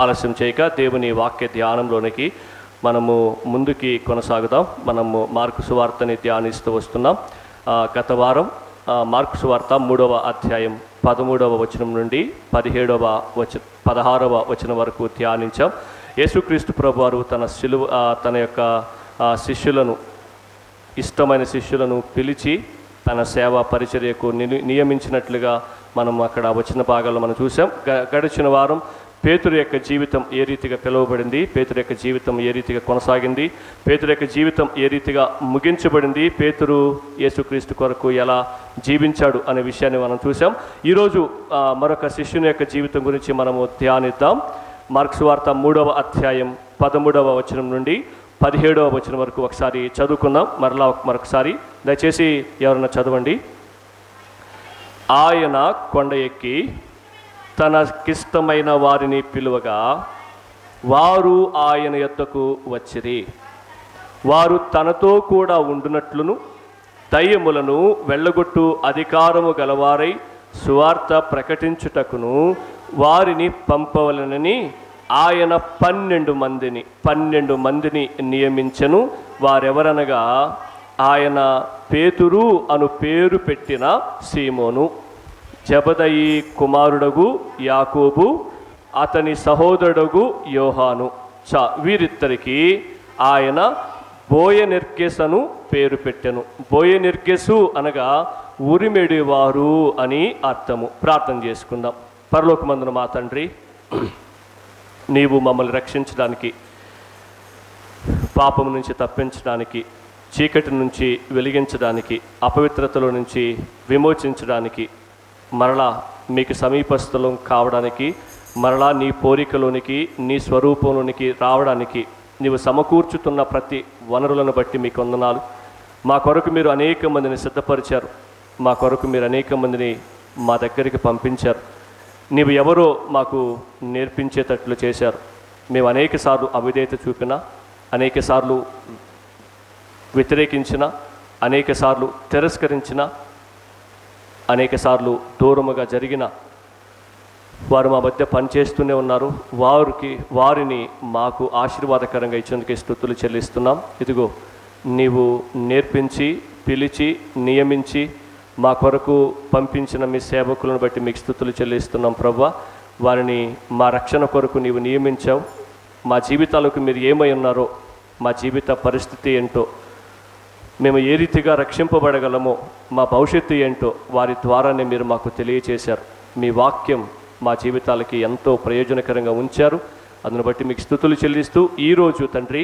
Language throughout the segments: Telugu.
ఆలస్యం చేయక దేవుని వాక్య ధ్యానంలోనికి మనము ముందుకి కొనసాగుదాం. మనము మార్కు సువార్తని ధ్యానిస్తూ వస్తున్నాం. గత వారం మార్కు సువార్త 3వ అధ్యాయం 13వ వచనం నుండి 16వ వచనం వరకు ధ్యానించాం. యేసుక్రీస్తు ప్రభువారు తన యొక్క శిష్యులను, ఇష్టమైన శిష్యులను పిలిచి తన సేవా పరిచర్యకు నియమించినట్లుగా మనం అక్కడ వచ్చిన భాగాల్లో మనం చూసాం. గడిచిన వారం పేతురు యొక్క జీవితం ఏ రీతిగా పిలువబడింది, పేతురు యొక్క జీవితం ఏ రీతిగా కొనసాగింది, పేతురు యొక్క జీవితం ఏ రీతిగా ముగించబడింది, పేతురు యేసుక్రీస్తు కొరకు ఎలా జీవించాడు అనే విషయాన్ని మనం చూసాం. ఈరోజు మరొక శిష్యుని యొక్క జీవితం గురించి మనము ధ్యానిద్దాం. మార్కు సువార్త 3వ అధ్యాయం 13వ వచనం నుండి 17వ వచనం వరకు ఒకసారి చదువుకుందాం. మరొకసారి దయచేసి ఎవరన్నా చదవండి. ఆయన కొండ ఎక్కి తనకిష్టమైన వారిని పిలువగా వారు ఆయన యొద్దకు వచ్చిరి. వారు తనతో కూడా ఉండునట్లును దయ్యములను వెళ్ళగొట్టు అధికారము గలవారై సువార్త ప్రకటించుటకును వారిని పంపవలనని ఆయన 12 మందిని నియమించెను. వారెవరనగా ఆయన పేతురు అను పేరు పెట్టిన సీమోను, జబదయి కుమారుడగు యాకోబు, అతని సహోదరుడగు యోహాను. వీరిద్దరికి ఆయన బోయనెర్గెస్ అను పేరు పెట్టెను. బోయనెర్గెసు అనగా ఉరిమెడివారు అని అర్థము. ప్రార్థన చేసుకుందాం. పరలోకమందున మా తండ్రి, నీవు మమ్మల్ని రక్షించడానికి, పాపం నుంచి తప్పించడానికి, చీకటి నుంచి వెలిగించడానికి, అపవిత్రతలో నుంచి విమోచించడానికి, మరలా మీకు సమీపస్థలం కావడానికి, మరలా నీ పోరికలోనికి, నీ స్వరూపంలోనికి రావడానికి నీవు సమకూర్చుతున్న ప్రతి వనరులను బట్టి మీకు వందనాలు. మా కొరకు మీరు అనేక మందిని సిద్ధపరిచారు. మా కొరకు మీరు అనేక మందిని మా దగ్గరికి పంపించారు. నీవు ఎవరో మాకు నేర్పించేటట్లు చేశారు. మేము అనేక సార్లు అవిధేయత చూపినా, అనేక సార్లు వ్యతిరేకించిన, అనేక సార్లు తిరస్కరించిన, అనేక సార్లు దూరముగా జరిగిన వారు మా మధ్య పనిచేస్తూనే ఉన్నారు. వారిని మాకు ఆశీర్వాదకరంగా ఇచ్చేందుకు స్తుతులు చెల్లిస్తున్నాం. ఇదిగో నీవు నేర్పించి, పిలిచి, నియమించి మా కొరకు పంపించిన మీ సేవకులను బట్టి మీకు స్తుతులు చెల్లిస్తున్నాం ప్రభువా. వారిని మా రక్షణ కొరకు నీవు నియమించావు. మా జీవితాలకు మీరు ఏమై ఉన్నారో, మా జీవిత పరిస్థితి ఏంటో, మేము ఏ రీతిగా రక్షింపబడగలమో, మా భవిష్యత్తు ఏంటో వారి ద్వారానే మీరు మాకు తెలియచేశారు. మీ వాక్యం మా జీవితాలకి ఎంతో ప్రయోజనకరంగా ఉంచారు. అందును బట్టి మీకు స్తుతులు చెల్లిస్తూ ఈరోజు తండ్రి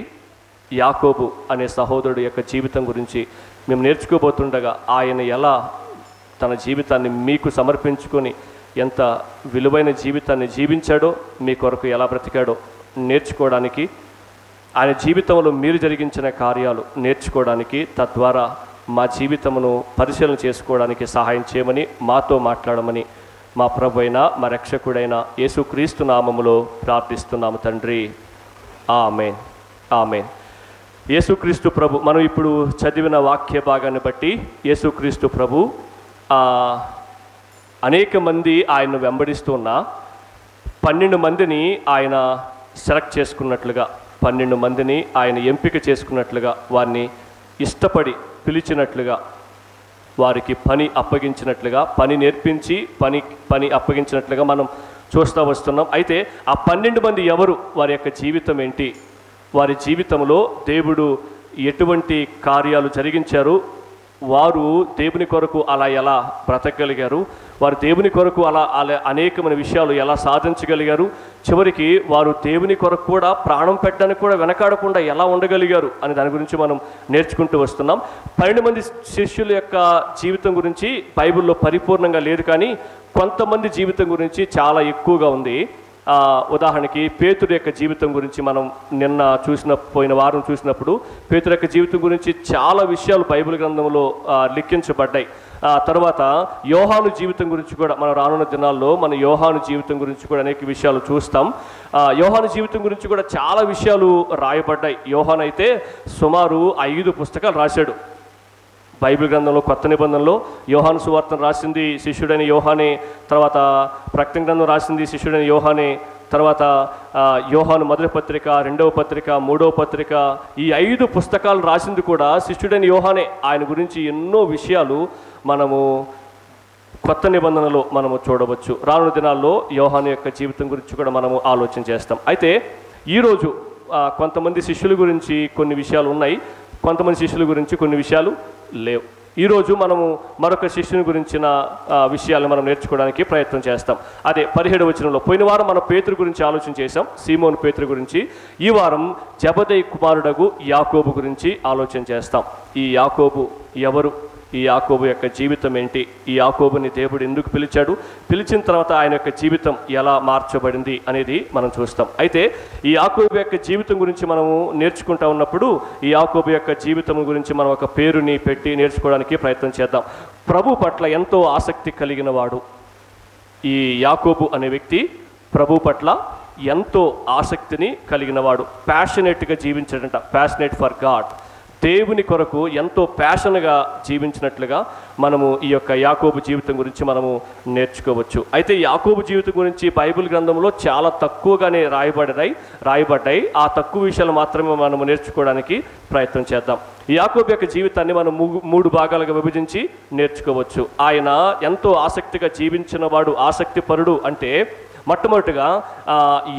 యాకోబు అనే సహోదరుడు యొక్క జీవితం గురించి మేము నేర్చుకోబోతుండగా ఆయన ఎలా తన జీవితాన్ని మీకు సమర్పించుకొని ఎంత విలువైన జీవితాన్ని జీవించాడో, మీ కొరకు ఎలా బ్రతికాడో నేర్చుకోవడానికి, ఆయన జీవితంలో మీరు జరిగించిన కార్యాలు నేర్చుకోవడానికి, తద్వారా మా జీవితమును పరిశీలన చేసుకోవడానికి సహాయం చేయమని, మాతో మాట్లాడమని మా ప్రభువైన మా రక్షకుడైన యేసుక్రీస్తు నామములో ప్రార్థిస్తున్నాము తండ్రి. ఆమేన్, ఆమేన్. యేసుక్రీస్తు ప్రభు, మనం ఇప్పుడు చదివిన వాక్య భాగాన్ని బట్టి యేసుక్రీస్తు ప్రభు అనేక మంది ఆయన్ను వెంబడిస్తూ ఉన్న 12 మందిని ఆయన సెలెక్ట్ చేసుకున్నట్లుగా, 12 మందిని ఆయన ఎంపిక చేసుకున్నట్లుగా, వారిని ఇష్టపడి పిలిచినట్లుగా, వారికి పని అప్పగించినట్లుగా, పని నేర్పించి పని అప్పగించినట్లుగా మనం చూస్తూ వస్తున్నాం. అయితే ఆ 12 మంది ఎవరు, వారి యొక్క జీవితం ఏంటి, వారి జీవితంలో దేవుడు ఎటువంటి కార్యాలు జరిగించారు, వారు దేవుని కొరకు అలా ఎలా బ్రతకగలిగారు, వారు దేవుని కొరకు అలా అనేకమైన విషయాలు ఎలా సాధించగలిగారు, చివరికి వారు దేవుని కొరకు కూడా ప్రాణం పెట్టడానికి కూడా వెనకాడకుండా ఎలా ఉండగలిగారు అని దాని గురించి మనం నేర్చుకుంటూ వస్తున్నాం. 12 మంది శిష్యుల యొక్క జీవితం గురించి బైబిల్లో పరిపూర్ణంగా లేదు, కానీ కొంతమంది జీవితం గురించి చాలా ఎక్కువగా ఉంది. ఉదాహరణకి పేతురు యొక్క జీవితం గురించి మనం పోయిన వారం చూసినప్పుడు పేతురు యొక్క జీవితం గురించి చాలా విషయాలు బైబిల్ గ్రంథంలో లిఖించబడ్డాయి. తర్వాత యోహాను జీవితం గురించి కూడా మనం రానున్న దినాల్లో మన యోహాను జీవితం గురించి కూడా అనేక విషయాలు చూస్తాం. యోహాను జీవితం గురించి కూడా చాలా విషయాలు రాయబడ్డాయి. యోహాను అయితే సుమారు 5 పుస్తకాలు రాశాడు. బైబిల్ గ్రంథంలో కొత్త నిబంధనలో యోహాను సువార్తను రాసింది శిష్యుడైన యోహానే, తర్వాత ప్రకటన గ్రంథం రాసింది శిష్యుడైన యోహానే, తర్వాత యోహాను మొదటి పత్రిక, రెండవ పత్రిక, మూడవ పత్రిక, ఈ 5 పుస్తకాలు రాసింది కూడా శిష్యుడైన యోహానే. ఆయన గురించి ఎన్నో విషయాలు మనము కొత్త నిబంధనలో మనము చూడవచ్చు. రానున్న దినాల్లో యోహాను యొక్క జీవితం గురించి కూడా మనము ఆలోచన చేస్తాం. అయితే ఈరోజు కొంతమంది శిష్యుల గురించి కొన్ని విషయాలు ఉన్నాయి, కొంతమంది శిష్యుల గురించి కొన్ని విషయాలు లేవు. ఈరోజు మనము మరొక శిష్యుని గురించిన విషయాలను మనం నేర్చుకోవడానికి ప్రయత్నం చేస్తాం. అదే 17వ వచనంలో. పోయిన వారం మనం పేతురు గురించి ఆలోచన చేసాం, సీమోను పేతురు గురించి. ఈ వారం జెబెదయి కుమారుడగు యాకోబు గురించి ఆలోచన చేస్తాం. ఈ యాకోబు ఎవరు? ఈ యాకోబు యొక్క జీవితం ఏంటి? ఈ యాకోబుని దేవుడు ఎందుకు పిలిచాడు? పిలిచిన తర్వాత ఆయన యొక్క జీవితం ఎలా మార్చబడింది అనేది మనం చూస్తాం. అయితే ఈ యాకోబు యొక్క జీవితం గురించి మనము నేర్చుకుంటా ఉన్నప్పుడు ఈ యాకోబు యొక్క జీవితం గురించి మనం ఒక పేరుని పెట్టి నేర్చుకోవడానికి ప్రయత్నం చేద్దాం. ప్రభు పట్ల ఎంతో ఆసక్తి కలిగిన వాడు ఈ యాకోబు అనే వ్యక్తి. ప్రభు పట్ల ఎంతో ఆసక్తిని కలిగిన వాడు, ప్యాషనేట్గా జీవించాడంట. ప్యాషనేట్ ఫర్ గాడ్, దేవుని కొరకు ఎంతో ప్యాషన్గా జీవించినట్లుగా మనము ఈ యొక్క యాకోబు జీవితం గురించి మనము నేర్చుకోవచ్చు. అయితే యాకోబు జీవితం గురించి బైబిల్ గ్రంథంలో చాలా తక్కువగానే రాయబడ్డాయి. ఆ తక్కువ విషయాలు మాత్రమే మనము నేర్చుకోవడానికి ప్రయత్నం చేద్దాం. ఈ యాకోబు యొక్క జీవితాన్ని మనం 3 భాగాలుగా విభజించి నేర్చుకోవచ్చు. ఆయన ఎంతో ఆసక్తిగా జీవించిన వాడు, ఆసక్తిపరుడు. అంటే మొట్టమొదటిగా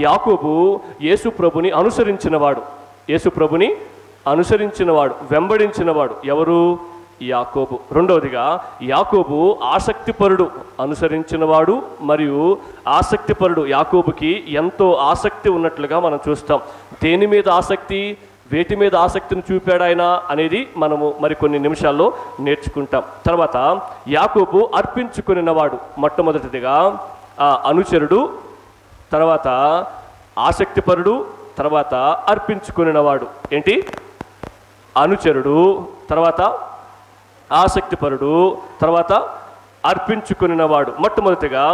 యాకోబు యేసు ప్రభుని అనుసరించినవాడు. యేసు ప్రభుని అనుసరించినవాడు, వెంబడించినవాడు. ఎవరు? యాకోబు. రెండవదిగా యాకోబు ఆసక్తిపరుడు. అనుసరించినవాడు మరియు ఆసక్తిపరుడు. యాకోబుకి ఎంతో ఆసక్తి ఉన్నట్లుగా మనం చూస్తాం. దేని మీద ఆసక్తి, వేటి మీద ఆసక్తిని చూపాడు ఆయన అనేది మనము మరికొన్ని నిమిషాల్లో నేర్చుకుంటాం. తర్వాత యాకోబు అర్పించుకునినవాడు. మొట్టమొదటిదిగా అనుచరుడు, తర్వాత ఆసక్తిపరుడు, తర్వాత అర్పించుకునినవాడు. ఏంటి? అనుచరుడు, తర్వాత ఆసక్తిపరుడు, తర్వాత అర్పించుకునినవాడు. మొట్టమొదటిగా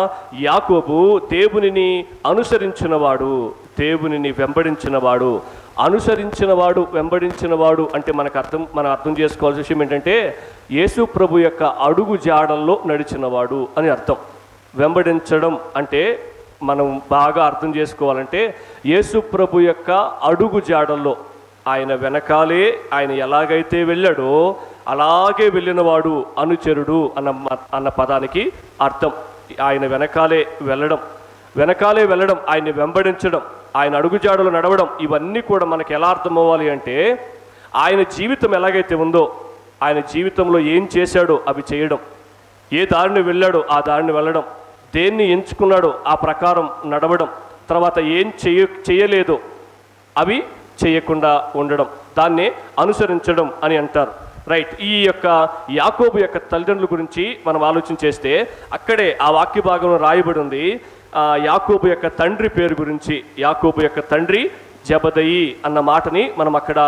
యాకోబు దేవునిని అనుసరించినవాడు, దేవునిని వెంబడించినవాడు. అనుసరించినవాడు, వెంబడించినవాడు అంటే మనం అర్థం చేసుకోవాల్సిన విషయం ఏంటంటే యేసు ప్రభు యొక్క అడుగు జాడల్లో నడిచినవాడు అని అర్థం. వెంబడించడం అంటే మనం బాగా అర్థం చేసుకోవాలంటే యేసు ప్రభు యొక్క అడుగు జాడల్లో, ఆయన వెనకాలే ఆయన ఎలాగైతే వెళ్ళాడో అలాగే వెళ్ళినవాడు అనుచరుడు అన్న పదానికి అర్థం. ఆయన వెనకాలే వెళ్ళడం, ఆయన్ని వెంబడించడం, ఆయన అడుగుజాడలు నడవడం, ఇవన్నీ కూడా మనకు ఎలా అర్థం అవ్వాలి అంటే ఆయన జీవితం ఎలాగైతే ఉందో, ఆయన జీవితంలో ఏం చేశాడో అవి చేయడం, ఏ దారిని వెళ్ళాడో ఆ దారిని వెళ్ళడం, దేన్ని ఎంచుకున్నాడో ఆ ప్రకారం నడవడం, తర్వాత ఏం చేయలేదో అవి చేయకుండా ఉండడం, దాన్నే అనుసరించడం అని అంటారు. రైట్. ఈ యొక్క యాకోబు యొక్క తల్లిదండ్రుల గురించి మనం ఆలోచన చేస్తే అక్కడే ఆ వాక్య భాగంలో రాయబడి ఉంది యాకోబు యొక్క తండ్రి పేరు గురించి. యాకోబు యొక్క తండ్రి జెబెదయి అన్న మాటని మనం అక్కడ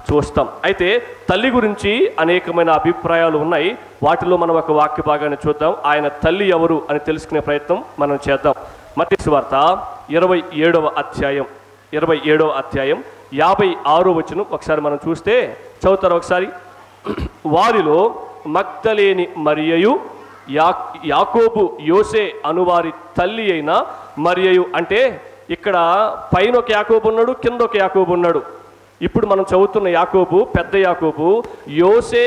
చూస్తాం. అయితే తల్లి గురించి అనేకమైన అభిప్రాయాలు ఉన్నాయి. వాటిలో మనం ఒక వాక్య భాగాన్ని చూద్దాం. ఆయన తల్లి ఎవరు అని తెలుసుకునే ప్రయత్నం మనం చేద్దాం. మత్తయి సువార్త 27వ అధ్యాయం 56వ వచనం ఒకసారి మనం చూస్తే, చదువుతారు ఒకసారి. వారిలో మగ్దలేని మరియయు, యాకోబు, యోసే అనువారి తల్లి అయిన మరియయు. అంటే ఇక్కడ పైన ఒక యాకోబు ఉన్నాడు, కింద ఒక యాకోబు ఉన్నాడు. ఇప్పుడు మనం చదువుతున్న యాకోబు పెద్ద యాకోబు. యోసే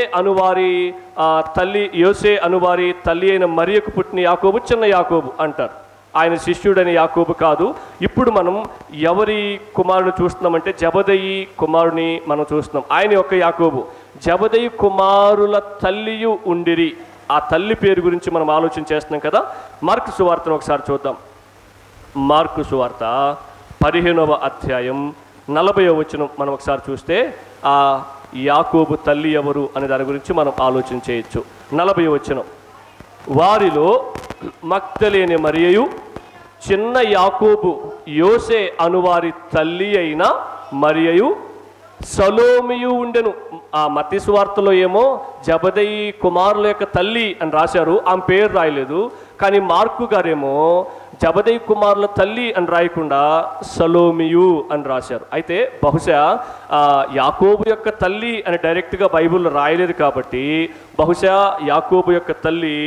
అనువారి తల్లి అయిన మరియకు పుట్టిన యాకోబు చిన్న యాకోబు అంటారు. ఆయన శిష్యుడైన యాకోబు కాదు. ఇప్పుడు మనం ఎవరి కుమారుని చూస్తున్నామంటే జెబెదయి కుమారుని మనం చూస్తున్నాం. ఆయన యొక్క యాకోబు. జెబెదయి కుమారుల తల్లియు ఉండిరి. ఆ తల్లి పేరు గురించి మనం ఆలోచన చేస్తున్నాం కదా. మార్కు సువార్తను ఒకసారి చూద్దాం. మార్కు సువార్త 15వ అధ్యాయం 40వ వచనం మనం ఒకసారి చూస్తే ఆ యాకోబు తల్లి ఎవరు అనే దాని గురించి మనం ఆలోచన చేయొచ్చు. 40వ వచనం. వారిలో మగ్దలేని మరియయు, చిన్న యాకోబు, యోసే అనువారి తల్లి అయిన మరియయు, సలోమియు ఉండెను. ఆ మత్తయి సువార్తలో ఏమో జెబెదయి కుమారుల యొక్క తల్లి అని రాశారు, ఆమె పేరు రాయలేదు. కానీ మార్కు గారేమో జెబెదయి కుమారుల తల్లి అని రాయకుండా సలోమియు అని రాశారు. అయితే బహుశా యాకోబు యొక్క తల్లి అని డైరెక్ట్గా బైబిల్లో రాయలేదు కాబట్టి బహుశా యాకోబు యొక్క తల్లి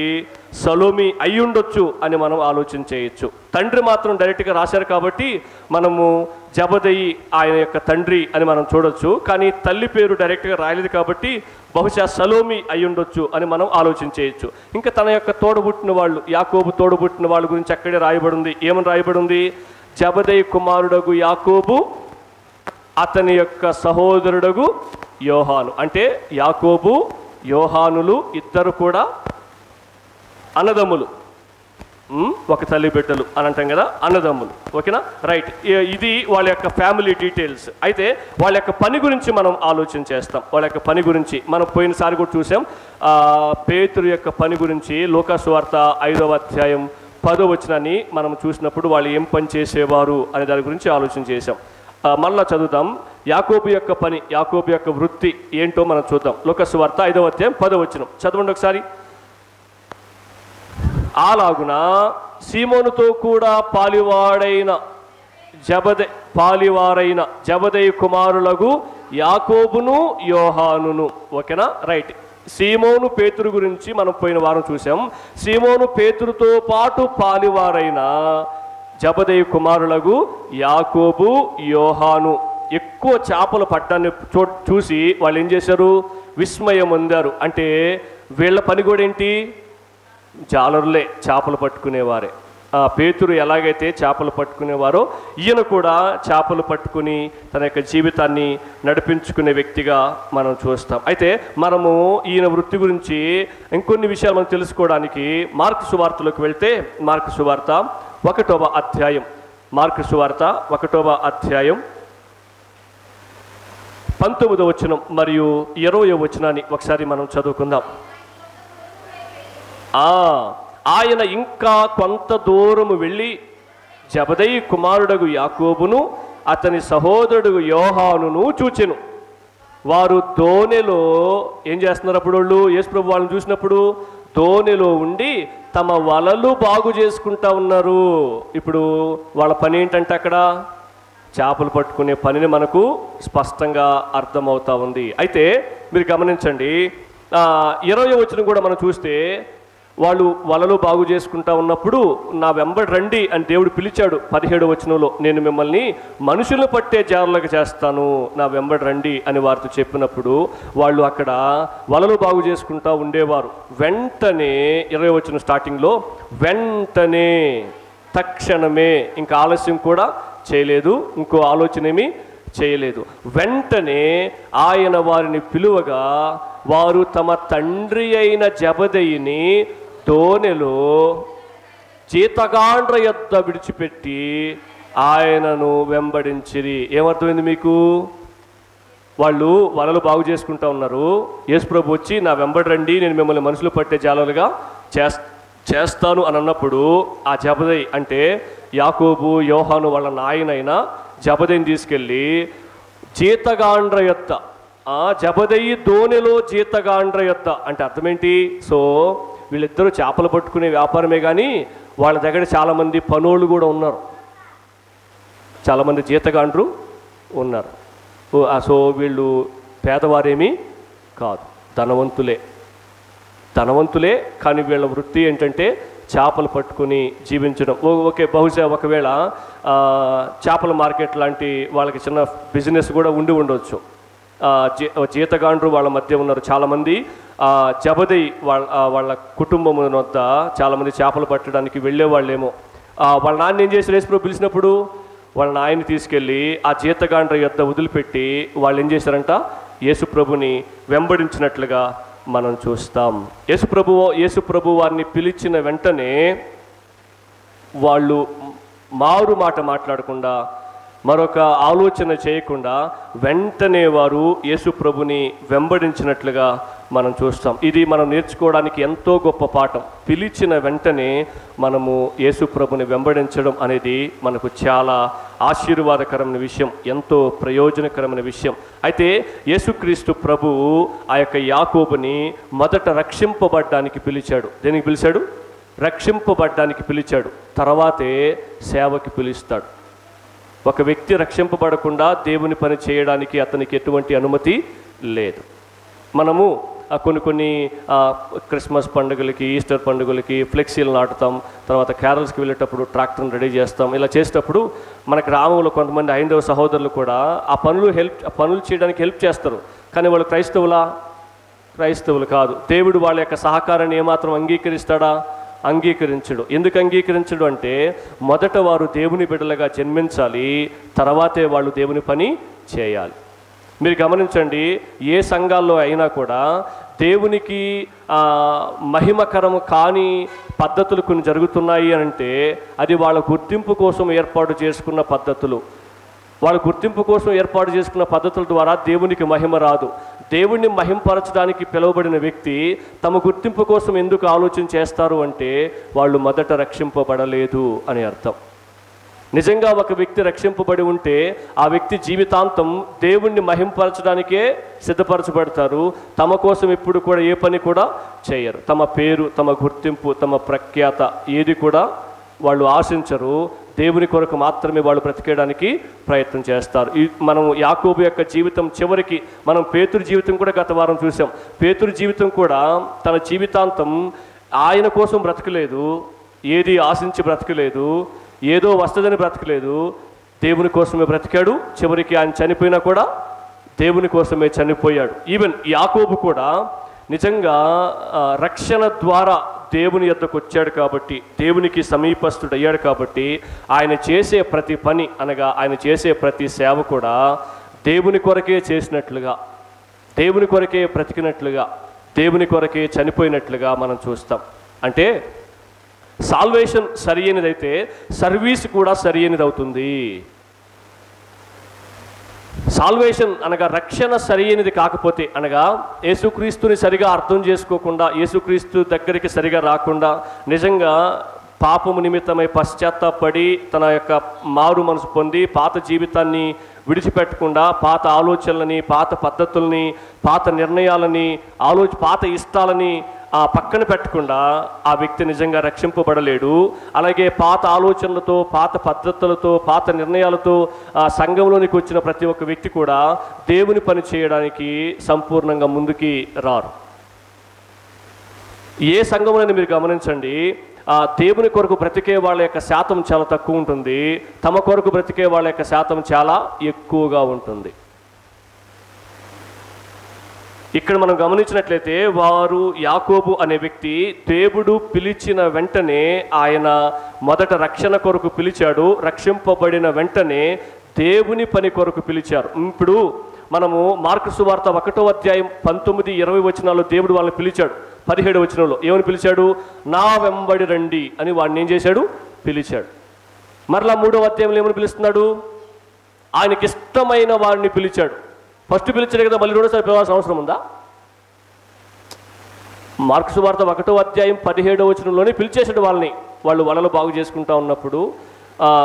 సలోమి అయి ఉండొచ్చు అని మనం ఆలోచన చేయొచ్చు. తండ్రి మాత్రం డైరెక్ట్గా రాశారు కాబట్టి మనము జబదయి ఆయన యొక్క తండ్రి అని మనం చూడొచ్చు. కానీ తల్లి పేరు డైరెక్ట్గా రాయలేదు కాబట్టి బహుశా సలోమి అయి ఉండొచ్చు అని మనం ఆలోచన చేయొచ్చు. ఇంకా తన యొక్క తోడబుట్టిన వాళ్ళు, యాకోబు తోడబుట్టిన వాళ్ళ గురించి అక్కడే రాయబడింది. ఏమని రాయబడింది? జబదయి కుమారుడగు యాకోబు, అతని యొక్క సహోదరుడగు యోహాను. అంటే యాకోబు యోహానులు ఇద్దరు కూడా అన్నదమ్ములు, ఒక తల్లి బిడ్డలు అని అంటాం కదా, అన్నదమ్ములు. ఓకేనా? రైట్. ఇది వాళ్ళ యొక్క ఫ్యామిలీ డీటెయిల్స్. అయితే వాళ్ళ యొక్క పని గురించి మనం ఆలోచన చేస్తాం. వాళ్ళ యొక్క పని గురించి మనం పోయినసారి కూడా చూసాం. పేతురు యొక్క పని గురించి లూకా సువార్త 5వ అధ్యాయం 10వ వచనాన్ని మనం చూసినప్పుడు వాళ్ళు ఏం పని చేసేవారు అనే దాని గురించి ఆలోచన చేసాం. మళ్ళా చదువుతాం. యాకోబు యొక్క పని, యాకోబు యొక్క వృత్తి ఏంటో మనం చూద్దాం. లూకా సువార్త 5వ అధ్యాయం 10వ వచనం చదవండి ఒకసారి. అలాగున సీమోనుతో కూడా పాలివారైన జబదయి కుమారులకు యాకోబును యోహానును. ఓకేనా? రైట్. సీమోను పేతురు గురించి మనం పోయిన వారం చూసాం. సీమోను పేతురుతో పాటు పాలివారైన జబదయి కుమారులకు యాకోబు, యోహాను ఎక్కువ చేపలు పట్టాన్ని చూసి వాళ్ళు ఏం చేశారు? విస్మయం పొందారు. అంటే వీళ్ళ పని కూడా ఏంటి? జాలరులే, చేపలు పట్టుకునేవారే. పేతురు ఎలాగైతే చేపలు పట్టుకునేవారో ఈయన కూడా చేపలు పట్టుకుని తన యొక్క జీవితాన్ని నడిపించుకునే వ్యక్తిగా మనం చూస్తాం. అయితే మనము ఈయన వృత్తి గురించి ఇంకొన్ని విషయాలు మనం తెలుసుకోవడానికి మార్కు సువార్తలోకి వెళ్తే, మార్కు సువార్త 1వ అధ్యాయం, మార్కు సువార్త 1వ అధ్యాయం 19వ వచనం మరియు 20వ వచనాన్ని ఒకసారి మనం చదువుకుందాం. ఆయన ఇంకా కొంత దూరము వెళ్ళి జబదయి కుమారుడగు యాకోబును అతని సహోదరుడు యోహానును చూచెను. వారు దోణిలో ఏం చేస్తున్నారు? అప్పుడు వాళ్ళు యేసుప్రభు వాళ్ళని చూసినప్పుడు దోణిలో ఉండి తమ వలలు బాగు చేసుకుంటా ఉన్నారు. ఇప్పుడు వాళ్ళ పని ఏంటంటే అక్కడ చేపలు పట్టుకునే పనిని మనకు స్పష్టంగా అర్థమవుతా ఉంది. అయితే మీరు గమనించండి, 20వ వచనం కూడా మనం చూస్తే వాళ్ళు వలలు బాగు చేసుకుంటా ఉన్నప్పుడు నా వెంబడి రండి అని దేవుడు పిలిచాడు. 17వ వచనంలో నేను మిమ్మల్ని మనుషులను పట్టే జారులకు చేస్తాను, నా వెంబడి రండి అని వారితో చెప్పినప్పుడు వాళ్ళు అక్కడ వలలు బాగు చేసుకుంటా ఉండేవారు. వెంటనే 20వ వచనం స్టార్టింగ్లో వెంటనే, తక్షణమే, ఇంకా ఆలస్యం కూడా చేయలేదు, ఇంకో ఆలోచన ఏమీ చేయలేదు. వెంటనే ఆయన వారిని పిలువగా వారు తమ తండ్రి అయిన జబదయిని దోణిలో జీతగాండ్ర యొద్ద విడిచిపెట్టి ఆయనను వెంబడించిరి. ఏమర్థమైంది మీకు? వాళ్ళు వలలు బాగు చేసుకుంటా ఉన్నారు. యేసుప్రభు వచ్చి నా వెంబడి రండి, నేను మిమ్మల్ని మనుషులు పట్టే జాలలుగా చేస్తాను అని అన్నప్పుడు ఆ జబదయి అంటే యాకోబు, యోహాను వాళ్ళ నాయనైన జబదయిని తీసుకెళ్ళి జీతగాండ్ర యొద్ద, జబదయి దోణిలో జీతగాండ్ర యొద్ద అంటే అర్థమేంటి? సో వీళ్ళిద్దరూ చేపలు పట్టుకునే వ్యాపారమే కానీ వాళ్ళ దగ్గర చాలామంది పనోళ్ళు కూడా ఉన్నారు, చాలామంది జీతగాండ్రు ఉన్నారు. సో వీళ్ళు పేదవారేమీ కాదు, ధనవంతులే. కానీ వీళ్ళ వృత్తి ఏంటంటే చేపలు పట్టుకుని జీవించడం. ఓకే, బహుశా ఒకవేళ చేపల మార్కెట్ లాంటి వాళ్ళకి చిన్న బిజినెస్ కూడా ఉండవచ్చు. జీతగాండ్రు వాళ్ళ మధ్య ఉన్నారు చాలామంది. జబదయి వాళ్ళ కుటుంబం వద్ద చాలామంది చేపలు పట్టడానికి వెళ్ళేవాళ్ళేమో. వాళ్ళ నాన్న ఏం చేశారు? యేసుప్రభు పిలిచినప్పుడు వాళ్ళ నాయన్ని తీసుకెళ్ళి ఆ జీతగాండ్ర యొద్ద వదిలిపెట్టి వాళ్ళు ఏం చేశారంట? యేసుప్రభుని వెంబడించినట్లుగా మనం చూస్తాం. యేసుప్రభు వారిని పిలిచిన వెంటనే వాళ్ళు మారు మాట మాట్లాడకుండా, మరొక ఆలోచన చేయకుండా వెంటనే వారు యేసుప్రభుని వెంబడించినట్లుగా మనం చూస్తాం. ఇది మనం నేర్చుకోవడానికి ఎంతో గొప్ప పాఠం. పిలిచిన వెంటనే మనము యేసుప్రభుని వెంబడించడం అనేది మనకు చాలా ఆశీర్వాదకరమైన విషయం, ఎంతో ప్రయోజనకరమైన విషయం. అయితే యేసుక్రీస్తు ప్రభు ఆ యొక్క యాకోబుని మొదట రక్షింపబడ్డానికి పిలిచాడు. దేనికి పిలిచాడు? రక్షింపబడ్డానికి పిలిచాడు. తర్వాతే సేవకి పిలుస్తాడు. ఒక వ్యక్తి రక్షింపబడకుండా దేవుని పని చేయడానికి అతనికి ఎటువంటి అనుమతి లేదు. మనము కొన్ని క్రిస్మస్ పండుగలకి, ఈస్టర్ పండుగలకి ఫ్లెక్సీలు నాటుతాం, తర్వాత క్యారల్స్కి వెళ్ళేటప్పుడు ట్రాక్టర్ని రెడీ చేస్తాం. ఇలా చేసేటప్పుడు మన గ్రామంలో కొంతమంది హైందవ సహోదరులు కూడా ఆ పనులు చేయడానికి హెల్ప్ చేస్తారు. కానీ వాళ్ళు క్రైస్తవులు కాదు. దేవుడు వాళ్ళ యొక్క సహకారాన్ని ఏమాత్రం అంగీకరిస్తాడా? అంగీకరించడు. ఎందుకు అంగీకరించడు అంటే మొదట వారు దేవుని బిడ్డలుగా జన్మించాలి, తర్వాతే వాళ్ళు దేవుని పని చేయాలి. మీరు గమనించండి, ఏ సంఘాల్లో అయినా కూడా దేవునికి మహిమకరము కాని పద్ధతులు కొన్ని జరుగుతున్నాయి అంటే అది వాళ్ళ గుర్తింపు కోసం ఏర్పాటు చేసుకున్న పద్ధతులు. వాళ్ళ గుర్తింపు కోసం ఏర్పాటు చేసుకున్న పద్ధతుల ద్వారా దేవునికి మహిమ రాదు. దేవుణ్ణి మహింపరచడానికి పిలువబడిన వ్యక్తి తమ గుర్తింపు కోసం ఎందుకు ఆలోచన చేస్తారు అంటే వాళ్ళు మొదట రక్షింపబడలేదు అని అర్థం. నిజంగా ఒక వ్యక్తి రక్షింపబడి ఉంటే ఆ వ్యక్తి జీవితాంతం దేవుణ్ణి మహింపరచడానికే సిద్ధపరచబడతారు. తమ కోసం ఎప్పుడు కూడా ఏ పని కూడా చేయరు. తమ పేరు, తమ గుర్తింపు, తమ ప్రఖ్యాత ఏది కూడా వాళ్ళు ఆశించరు. దేవుని కొరకు మాత్రమే వాళ్ళు బ్రతికేయడానికి ప్రయత్నం చేస్తారు. మనం యాకోబు యొక్క జీవితం చివరికి మనం పేతురు జీవితం కూడా గత వారం చూసాం. పేతురు జీవితం కూడా తన జీవితాంతం ఆయన కోసం బ్రతకలేదు, ఏది ఆశించి బ్రతకలేదు, ఏదో వస్తుందని బ్రతకలేదు, దేవుని కోసమే బ్రతికాడు. చివరికి ఆయన చనిపోయినా కూడా దేవుని కోసమే చనిపోయాడు. ఈవెన్ యాకోబు కూడా నిజంగా రక్షణ ద్వారా దేవుని యొద్దకు వచ్చాడు కాబట్టి, దేవునికి సమీపస్తుడయ్యాడు కాబట్టి ఆయన చేసే ప్రతి పని అనగా ఆయన చేసే ప్రతి సేవ కూడా దేవుని కొరకే చేసినట్లుగా, దేవుని కొరకే బ్రతికినట్లుగా, దేవుని కొరకే చనిపోయినట్లుగా మనం చూస్తాం. అంటే సాల్వేషన్ సరి అయినదైతే సర్వీస్ కూడా సరి అయినది అవుతుంది. సాల్వేషన్ అనగా రక్షణ సరి అయినది కాకపోతే, అనగా యేసుక్రీస్తుని సరిగా అర్థం చేసుకోకుండా, యేసుక్రీస్తు దగ్గరికి సరిగా రాకుండా, నిజంగా పాపము నిమిత్తమై పశ్చాత్తాపడి తన యొక్క మారు మనసు పొంది పాత జీవితాన్ని విడిచిపెట్టకుండా, పాత ఆలోచనలని, పాత పద్ధతుల్ని, పాత నిర్ణయాలని, పాత ఇష్టాలని పక్కన పెట్టకుండా ఆ వ్యక్తి నిజంగా రక్షింపబడలేడు. అలాగే పాత ఆలోచనలతో, పాత పద్ధతులతో, పాత నిర్ణయాలతో సంఘంలోనికి వచ్చిన ప్రతి ఒక్క వ్యక్తి కూడా దేవుని పని చేయడానికి సంపూర్ణంగా ముందుకి రారు. ఏ సంఘంలోనే మీరు గమనించండి, దేవుని కొరకు బ్రతికే వాళ్ళ యొక్క శాతం చాలా తక్కువ ఉంటుంది, తమ కొరకు బ్రతికే వాళ్ళ యొక్క శాతం చాలా ఎక్కువగా ఉంటుంది. ఇక్కడ మనం గమనించినట్లయితే వారు యాకోబు అనే వ్యక్తి దేవుడు పిలిచిన వెంటనే ఆయన మొదట రక్షణ కొరకు పిలిచాడు, రక్షింపబడిన వెంటనే దేవుని పని కొరకు పిలిచారు. ఇప్పుడు మనము మార్కు సువార్త 1వ అధ్యాయం 19-20 వచనాల్లో దేవుడు వాళ్ళని పిలిచాడు. 17వ వచనంలో ఏమని పిలిచాడు? నా వెంబడి రండి అని వాడిని ఏం చేశాడు? పిలిచాడు. మరలా 3వ అధ్యాయంలో ఏమని పిలుస్తున్నాడు? ఆయనకి ఇష్టమైన వారిని పిలిచాడు. ఫస్ట్ పిలిచాడు కదా, మళ్ళీ రెండోసారి పిలవాల్సిన అవసరం ఉందా? మార్కు సువార్త 1వ అధ్యాయం 17వ వచనంలోనే పిలిచేసాడు వాళ్ళని. వాళ్ళు వలలు బాగు చేసుకుంటా ఉన్నప్పుడు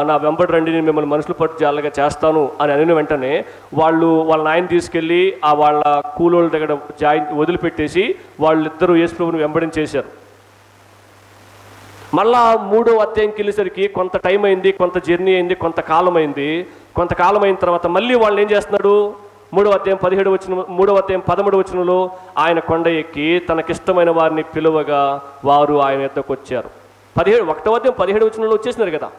నా వెంబడి రండి, నేను మిమ్మల్ని మనుషులు పట్టు జాలగా చేస్తాను అని అనిన వెంటనే వాళ్ళ నాయన తీసుకెళ్ళి వాళ్ళ కూలోళ్ళ దగ్గర వదిలిపెట్టేసి వాళ్ళిద్దరూ యేసుప్రభుని వెంబడించేశారు. మళ్ళా 3వ అధ్యాయంకి వెళ్ళేసరికి కొంత టైం అయింది, కొంత జర్నీ అయింది, కొంతకాలం అయింది. కొంతకాలం అయిన తర్వాత మళ్ళీ వాళ్ళు ఏం చేస్తున్నాడు? 3వ అధ్యాయం 13వ వచనంలో ఆయన కొండ ఎక్కి తనకిష్టమైన వారిని పిలువగా వారు ఆయన యొద్దకు వచ్చారు. 1వ అధ్యాయం 17వ వచనంలో వచ్చేసినారు కదా,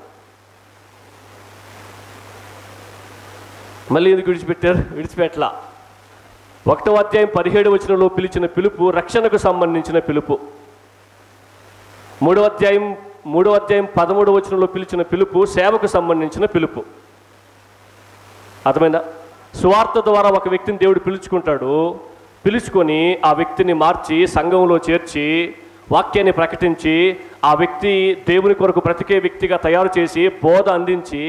మళ్ళీ ఎందుకు విడిచిపెట్టలా? 1వ అధ్యాయం 17వ వచనంలో పిలిచిన పిలుపు రక్షణకు సంబంధించిన పిలుపు. 3వ అధ్యాయం 13వ వచనంలో పిలిచిన పిలుపు సేవకు సంబంధించిన పిలుపు. అర్థమైందా? సువార్త ద్వారా ఒక వ్యక్తిని దేవుడు పిలుచుకుంటాడు. పిలుచుకొని ఆ వ్యక్తిని మార్చి సంఘంలో చేర్చి వాక్యాన్ని ప్రకటించి ఆ వ్యక్తి దేవుని కొరకు బ్రతికే వ్యక్తిగా తయారు చేసి బోధ అందించి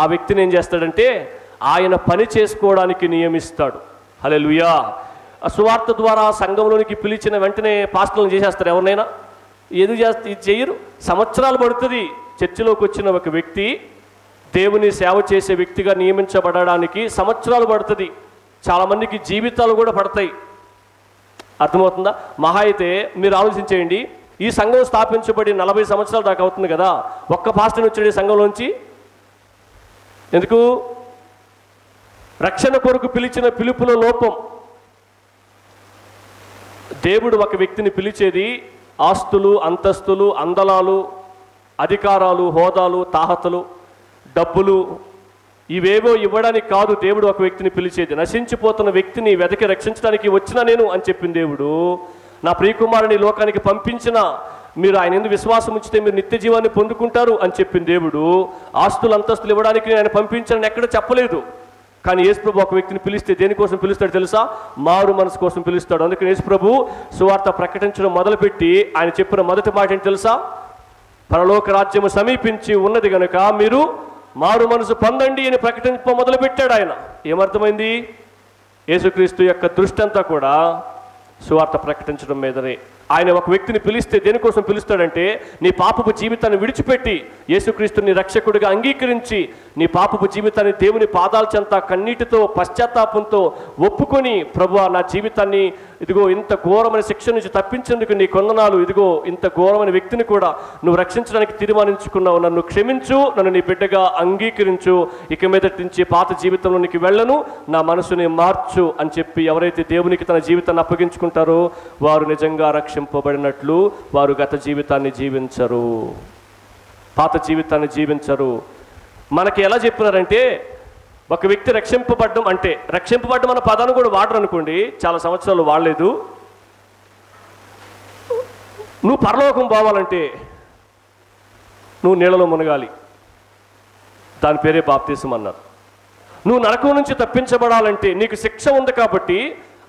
ఆ వ్యక్తిని ఏం చేస్తాడంటే ఆయన పని చేసుకోవడానికి నియమిస్తాడు. హల్లెలూయా. సువార్త ద్వారా సంఘంలోనికి పిలిచిన వెంటనే పాస్టర్లను చేసేస్తారు. ఎవరినైనా ఇది చేయరు. సంవత్సరాలు పడుతుంది. చర్చిలోకి వచ్చిన ఒక వ్యక్తి దేవుని సేవ చేసే వ్యక్తిగా నియమించబడడానికి సంవత్సరాలు పడుతుంది. చాలామందికి జీవితాలు కూడా పడతాయి. అర్థమవుతుందా? మహా అయితే మీరు ఆలోచించేయండి, ఈ సంఘం స్థాపించబడి 40 సంవత్సరాల దాకా అవుతుంది కదా, ఒక్క పాస్టర్ వచ్చాడు ఈ సంఘంలోంచి. ఎందుకు? రక్షణ కొరకు పిలిచిన పిలుపులో లోపం. దేవుడు ఒక వ్యక్తిని పిలిచేది ఆస్తులు, అంతస్తులు, అందలాలు, అధికారాలు, హోదాలు, తాహతలు, డబ్బులు ఇవేవో ఇవ్వడానికి కాదు దేవుడు ఒక వ్యక్తిని పిలిచేది. నశించిపోతున్న వ్యక్తిని వెతికి రక్షించడానికి వచ్చిన నేను అని చెప్పిన దేవుడు, నా ప్రియకుమారుని లోకానికి పంపించిన మీరు ఆయన ఎందుకు విశ్వాసం ఉంచితే మీరు నిత్య జీవాన్ని పొందుకుంటారు అని చెప్పిన దేవుడు ఆస్తులు, అంతస్తులు ఇవ్వడానికి ఆయన పంపించాలని ఎక్కడ చెప్పలేదు. కానీ యేసుప్రభు ఒక వ్యక్తిని పిలిస్తే దేనికోసం పిలుస్తాడు తెలుసా? మారు మనసు కోసం పిలుస్తాడు. అందుకని యేసుప్రభు సువార్త ప్రకటించడం మొదలుపెట్టి ఆయన చెప్పిన మొదటి మాట ఏంటి తెలుసా? పరలోక రాజ్యము సమీపించి ఉన్నది కనుక మీరు మారు మనసు పొందండి అని ప్రకటించ మొదలుపెట్టాడు ఆయన. ఏమర్థమైంది? యేసుక్రీస్తు యొక్క దృష్టి అంతా కూడా సువార్త ప్రకటించడం మీదనే. ఆయన ఒక వ్యక్తిని పిలిస్తే దేనికోసం పిలుస్తాడంటే నీ పాపపు జీవితాన్ని విడిచిపెట్టి యేసుక్రీస్తుని రక్షకుడిగా అంగీకరించి నీ పాపపు జీవితాన్ని దేవుని పాదాల చెంత కన్నీటితో పశ్చాత్తాపంతో ఒప్పుకొని, ప్రభువా నా జీవితాన్ని ఇదిగో ఇంత ఘోరమైన శిక్ష నుంచి తప్పించేందుకు నీ కొందనాలు, ఇదిగో ఇంత ఘోరమైన వ్యక్తిని కూడా నువ్వు రక్షించడానికి తీర్మానించుకున్నావు, నన్ను క్షమించు, నన్ను నీ బిడ్డగా అంగీకరించు, ఇక మీదటి నుంచి పాత జీవితంలోనికి వెళ్ళను, నా మనసుని మార్చు అని చెప్పి ఎవరైతే దేవునికి తన జీవితాన్ని అప్పగించుకుంటారో వారు నిజంగా రక్షింపబడినట్లు. వారు గత జీవితాన్ని జీవించరు, పాత జీవితాన్ని జీవించరు. మనకి ఎలా చెప్పినారంటే ఒక వ్యక్తి రక్షింపబడ్డం అంటే, రక్షింపబడ్డం అన్న పదాన్ని కూడా వాడరు అనుకోండి, చాలా సంవత్సరాలు వాడలేదు. నువ్వు పరలోకం పోవాలంటే నువ్వు నీళ్ళలో మునగాలి, దాని పేరే బాప్తిసం అన్నారు. నువ్వు నరకం నుంచి తప్పించబడాలంటే, నీకు శిక్ష ఉంది కాబట్టి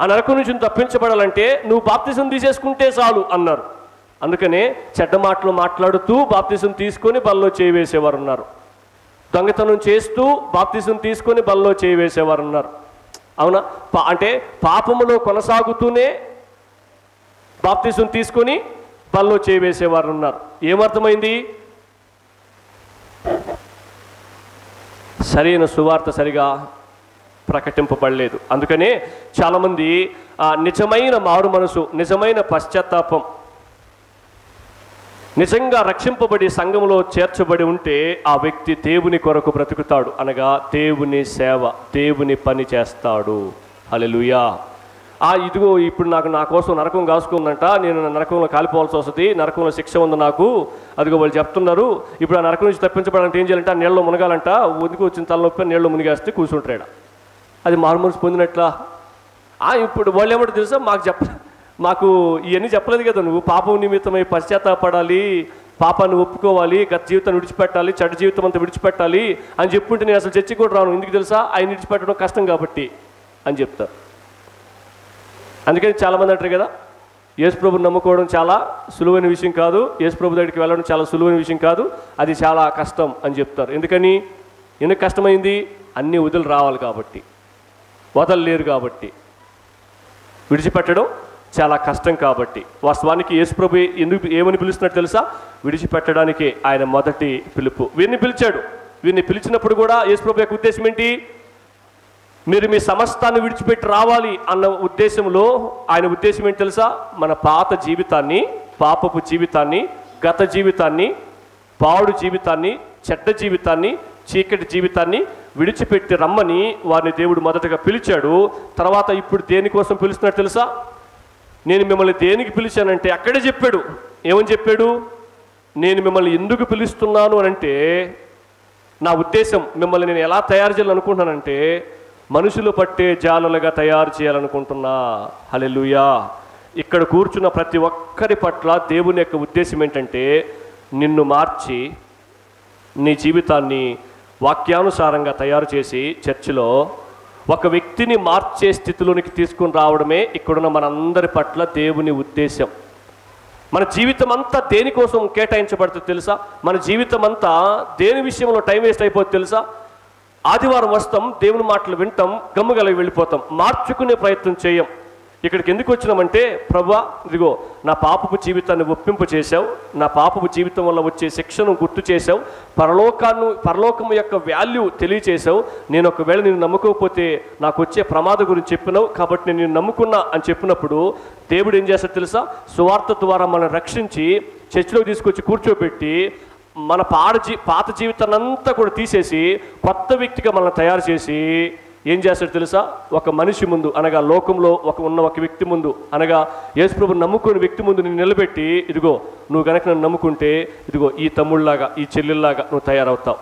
ఆ నరకం నుంచి తప్పించబడాలంటే నువ్వు బాప్తిసం తీసేసుకుంటే చాలు అన్నారు. అందుకనే చెడ్డ మాటలు మాట్లాడుతూ బాప్తిసం తీసుకొని బల్లో చేయి వేసేవారు ఉన్నారు. దొంగతనం చేస్తూ బాప్తిసం తీసుకొని బల్లో చేయి వేసేవారు ఉన్నారు. అవునా? అంటే పాపములో కొనసాగుతూనే బాప్తిసం తీసుకొని బల్లో చేయి వేసేవారు ఉన్నారు. ఏమర్థమైంది? సరైన సువార్త సరిగా ప్రకటింపబడలేదు. అందుకనే చాలామంది నిజమైన మారు మనసు, నిజమైన పశ్చాత్తాపం, నిజంగా రక్షింపబడి సంఘంలో చేర్చబడి ఉంటే ఆ వ్యక్తి దేవుని కొరకు బ్రతుకుతాడు, అనగా దేవుని సేవ, దేవుని పని చేస్తాడు. హల్లెలూయా. ఇదిగో ఇప్పుడు నా కోసం నరకం కాసుకుందంట, నేను నరకంలో కాలిపోవాల్సి వస్తుంది, నరకంలో శిక్ష ఉంది నాకు, అదిగో వాళ్ళు చెప్తున్నారు, ఇప్పుడు ఆ నరకం నుంచి తప్పించబడాలంటే ఏం చేయాలంటే నీళ్ళలో మునగాలంట, ఒదికి వచ్చిన తలనొప్పి నీళ్ళలో మునిగేస్తే కూర్చుంటాడు. అది మారుమనసు పొందినట్లా? ఇప్పుడు వాళ్ళు ఏమంటారు తెలుసా? మాకు ఇవన్నీ చెప్పలేదు కదా, నువ్వు పాపం నిమిత్తమై పశ్చాత్తాపడాలి, పాపాన్ని ఒప్పుకోవాలి, గత జీవితాన్ని విడిచిపెట్టాలి, చెడ్డ జీవితం అంతా విడిచిపెట్టాలి అని చెప్పుంటే నేను అసలు చర్చికి కూడా రాను, ఎందుకు తెలుసా? ఆయన విడిచిపెట్టడం కష్టం కాబట్టి అని చెప్తారు. అందుకని చాలామంది అంటారు కదా, యేసుప్రభుని నమ్ముకోవడం చాలా సులువైన విషయం కాదు, యేసుప్రభు దగ్గరికి వెళ్ళడం చాలా సులువైన విషయం కాదు, అది చాలా కష్టం అని చెప్తారు. ఎందుకు కష్టమైంది? అన్నీ వదిలి రావాలి కాబట్టి, వదలలేరు కాబట్టి, విడిచిపెట్టడం చాలా కష్టం కాబట్టి. వాస్తవానికి యేసుప్రభు ఏమని పిలుస్తున్నట్టు తెలుసా? విడిచిపెట్టడానికే ఆయన మొదటి పిలుపు. వీరిని పిలిచాడు. వీరిని పిలిచినప్పుడు కూడా యేసుప్రభు యొక్క ఉద్దేశం ఏంటి? మీరు మీ సమస్తాన్ని విడిచిపెట్టి రావాలి అన్న ఉద్దేశంలో ఆయన ఉద్దేశం ఏంటి తెలుసా? మన పాత జీవితాన్ని, పాపపు జీవితాన్ని, గత జీవితాన్ని, పాడు జీవితాన్ని, చెడ్డ జీవితాన్ని, చీకటి జీవితాన్ని విడిచిపెట్టి రమ్మని వారిని దేవుడు మొదటగా పిలిచాడు. తర్వాత ఇప్పుడు దేనికోసం పిలుస్తున్నట్టు తెలుసా? నేను మిమ్మల్ని దేనికి పిలిచానంటే అక్కడే చెప్పాడు. ఏమని చెప్పాడు? నేను మిమ్మల్ని ఎందుకు పిలుస్తున్నాను అనంటే, నా ఉద్దేశం మిమ్మల్ని నేను ఎలా తయారు చేయాలనుకుంటున్నానంటే మనుషులు పట్టే జాలలుగా తయారు చేయాలనుకుంటున్నా. హల్లెలూయా. ఇక్కడ కూర్చున్న ప్రతి ఒక్కరి పట్ల దేవుని యొక్క ఉద్దేశం ఏంటంటే నిన్ను మార్చి నీ జీవితాన్ని వాక్యానుసారంగా తయారు చేసి చర్చిలో ఒక వ్యక్తిని మార్చే స్థితిలోనికి తీసుకుని రావడమే ఇక్కడున్న మనందరి పట్ల దేవుని ఉద్దేశం. మన జీవితం అంతా దేనికోసం కేటాయించబడుతుంది తెలుసా? మన జీవితం అంతా దేని విషయంలో టైం వేస్ట్ అయిపోతుంది తెలుసా? ఆదివారం వస్తాం, దేవుని మాటలు వింటాం, గమ్ముగలిగి వెళ్ళిపోతాం, మార్చుకునే ప్రయత్నం చేయం. ఇక్కడికి ఎందుకు వచ్చినామంటే, ప్రభువా ఇదిగో నా పాపపు జీవితాన్ని ఒప్పింపు చేశావు, నా పాపపు జీవితం వల్ల వచ్చే శిక్షను గుర్తు చేశావు, పరలోకము యొక్క వాల్యూ తెలియచేశావు, నేను ఒకవేళ నేను నమ్ముకోకపోతే నాకు వచ్చే ప్రమాదం గురించి చెప్పినావు, కాబట్టి నేను నమ్ముకున్నా అని చెప్పినప్పుడు దేవుడు ఏం చేస్తాడు తెలుసా? సువార్త ద్వారా మనల్ని రక్షించి చర్చిలోకి తీసుకొచ్చి కూర్చోబెట్టి మన పాత జీవితాన్ని అంతా కూడా తీసేసి కొత్త వ్యక్తిగా మనల్ని తయారు చేసి ఏం చేస్తాడు తెలుసా? ఒక మనిషి ముందు అనగా లోకంలో ఒక వ్యక్తి ముందు అనగా యేసుప్రభుని నమ్ముకుని వ్యక్తి ముందు నిన్ను నిలబెట్టి, ఇదిగో నువ్వు గనక నన్ను నమ్ముకుంటే ఇదిగో ఈ తమ్ముళ్ళలాగా ఈ చెల్లెల్లాగా నువ్వు తయారవుతావు.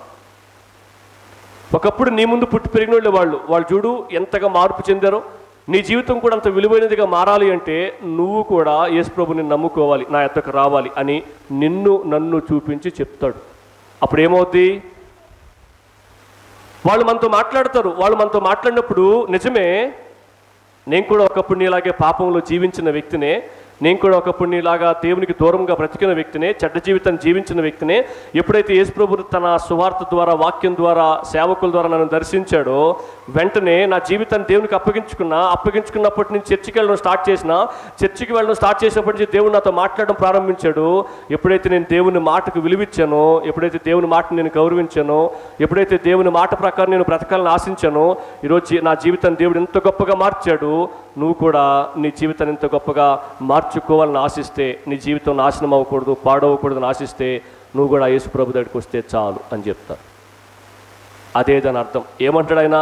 ఒకప్పుడు నీ ముందు పుట్టి పెరిగిన వాళ్ళు చూడు ఎంతగా మార్పు చెందారో. నీ జీవితం కూడా అంత విలువైనదిగా మారాలి అంటే నువ్వు కూడా యేసుప్రభుని నమ్ముకోవాలి, నా యొద్దకు రావాలి అని నన్ను చూపించి చెప్తాడు. అప్పుడు ఏమవుద్ది? వాళ్ళు మనతో మాట్లాడతారు. వాళ్ళు మనతో మాట్లాడినప్పుడు నిజమే, నేను కూడా ఒకప్పుడు నీలాగే పాపంలో జీవించిన వ్యక్తినే, నేను కూడా ఒకప్పుడు నీలాగా దేవునికి దూరంగా బ్రతికిన వ్యక్తినే, చెడ్డ జీవితాన్ని జీవించిన వ్యక్తినే. ఎప్పుడైతే యేసుప్రభువు తన సువార్త ద్వారా, వాక్యం ద్వారా, సేవకుల ద్వారా నన్ను దర్శించాడో వెంటనే నా జీవితాన్ని దేవునికి అప్పగించుకున్నప్పటి నుంచి చర్చికి వెళ్ళడం స్టార్ట్ చేసినప్పటి నుంచి దేవుడు నాతో మాట్లాడడం ప్రారంభించాడు. ఎప్పుడైతే నేను దేవుని మాటకు విలువిచ్చానో, ఎప్పుడైతే దేవుని మాటను నేను గౌరవించానో, ఎప్పుడైతే దేవుని మాట ప్రకారం నేను బ్రతకాలని ఆశించానో, ఈరోజు నా జీవితాన్ని దేవుడు ఎంత గొప్పగా మార్చాడు. నువ్వు కూడా నీ జీవితాన్ని ఎంత గొప్పగా మార్చుకోవాలని ఆశిస్తే, నీ జీవితం నాశనం అవ్వకూడదు, పాడవకూడదని ఆశిస్తే నువ్వు కూడా యేసు ప్రభు దగ్గరికి వస్తే చాలు అని చెప్తారు. అదే దాని అర్థం. ఏమంటాడు ఆయన?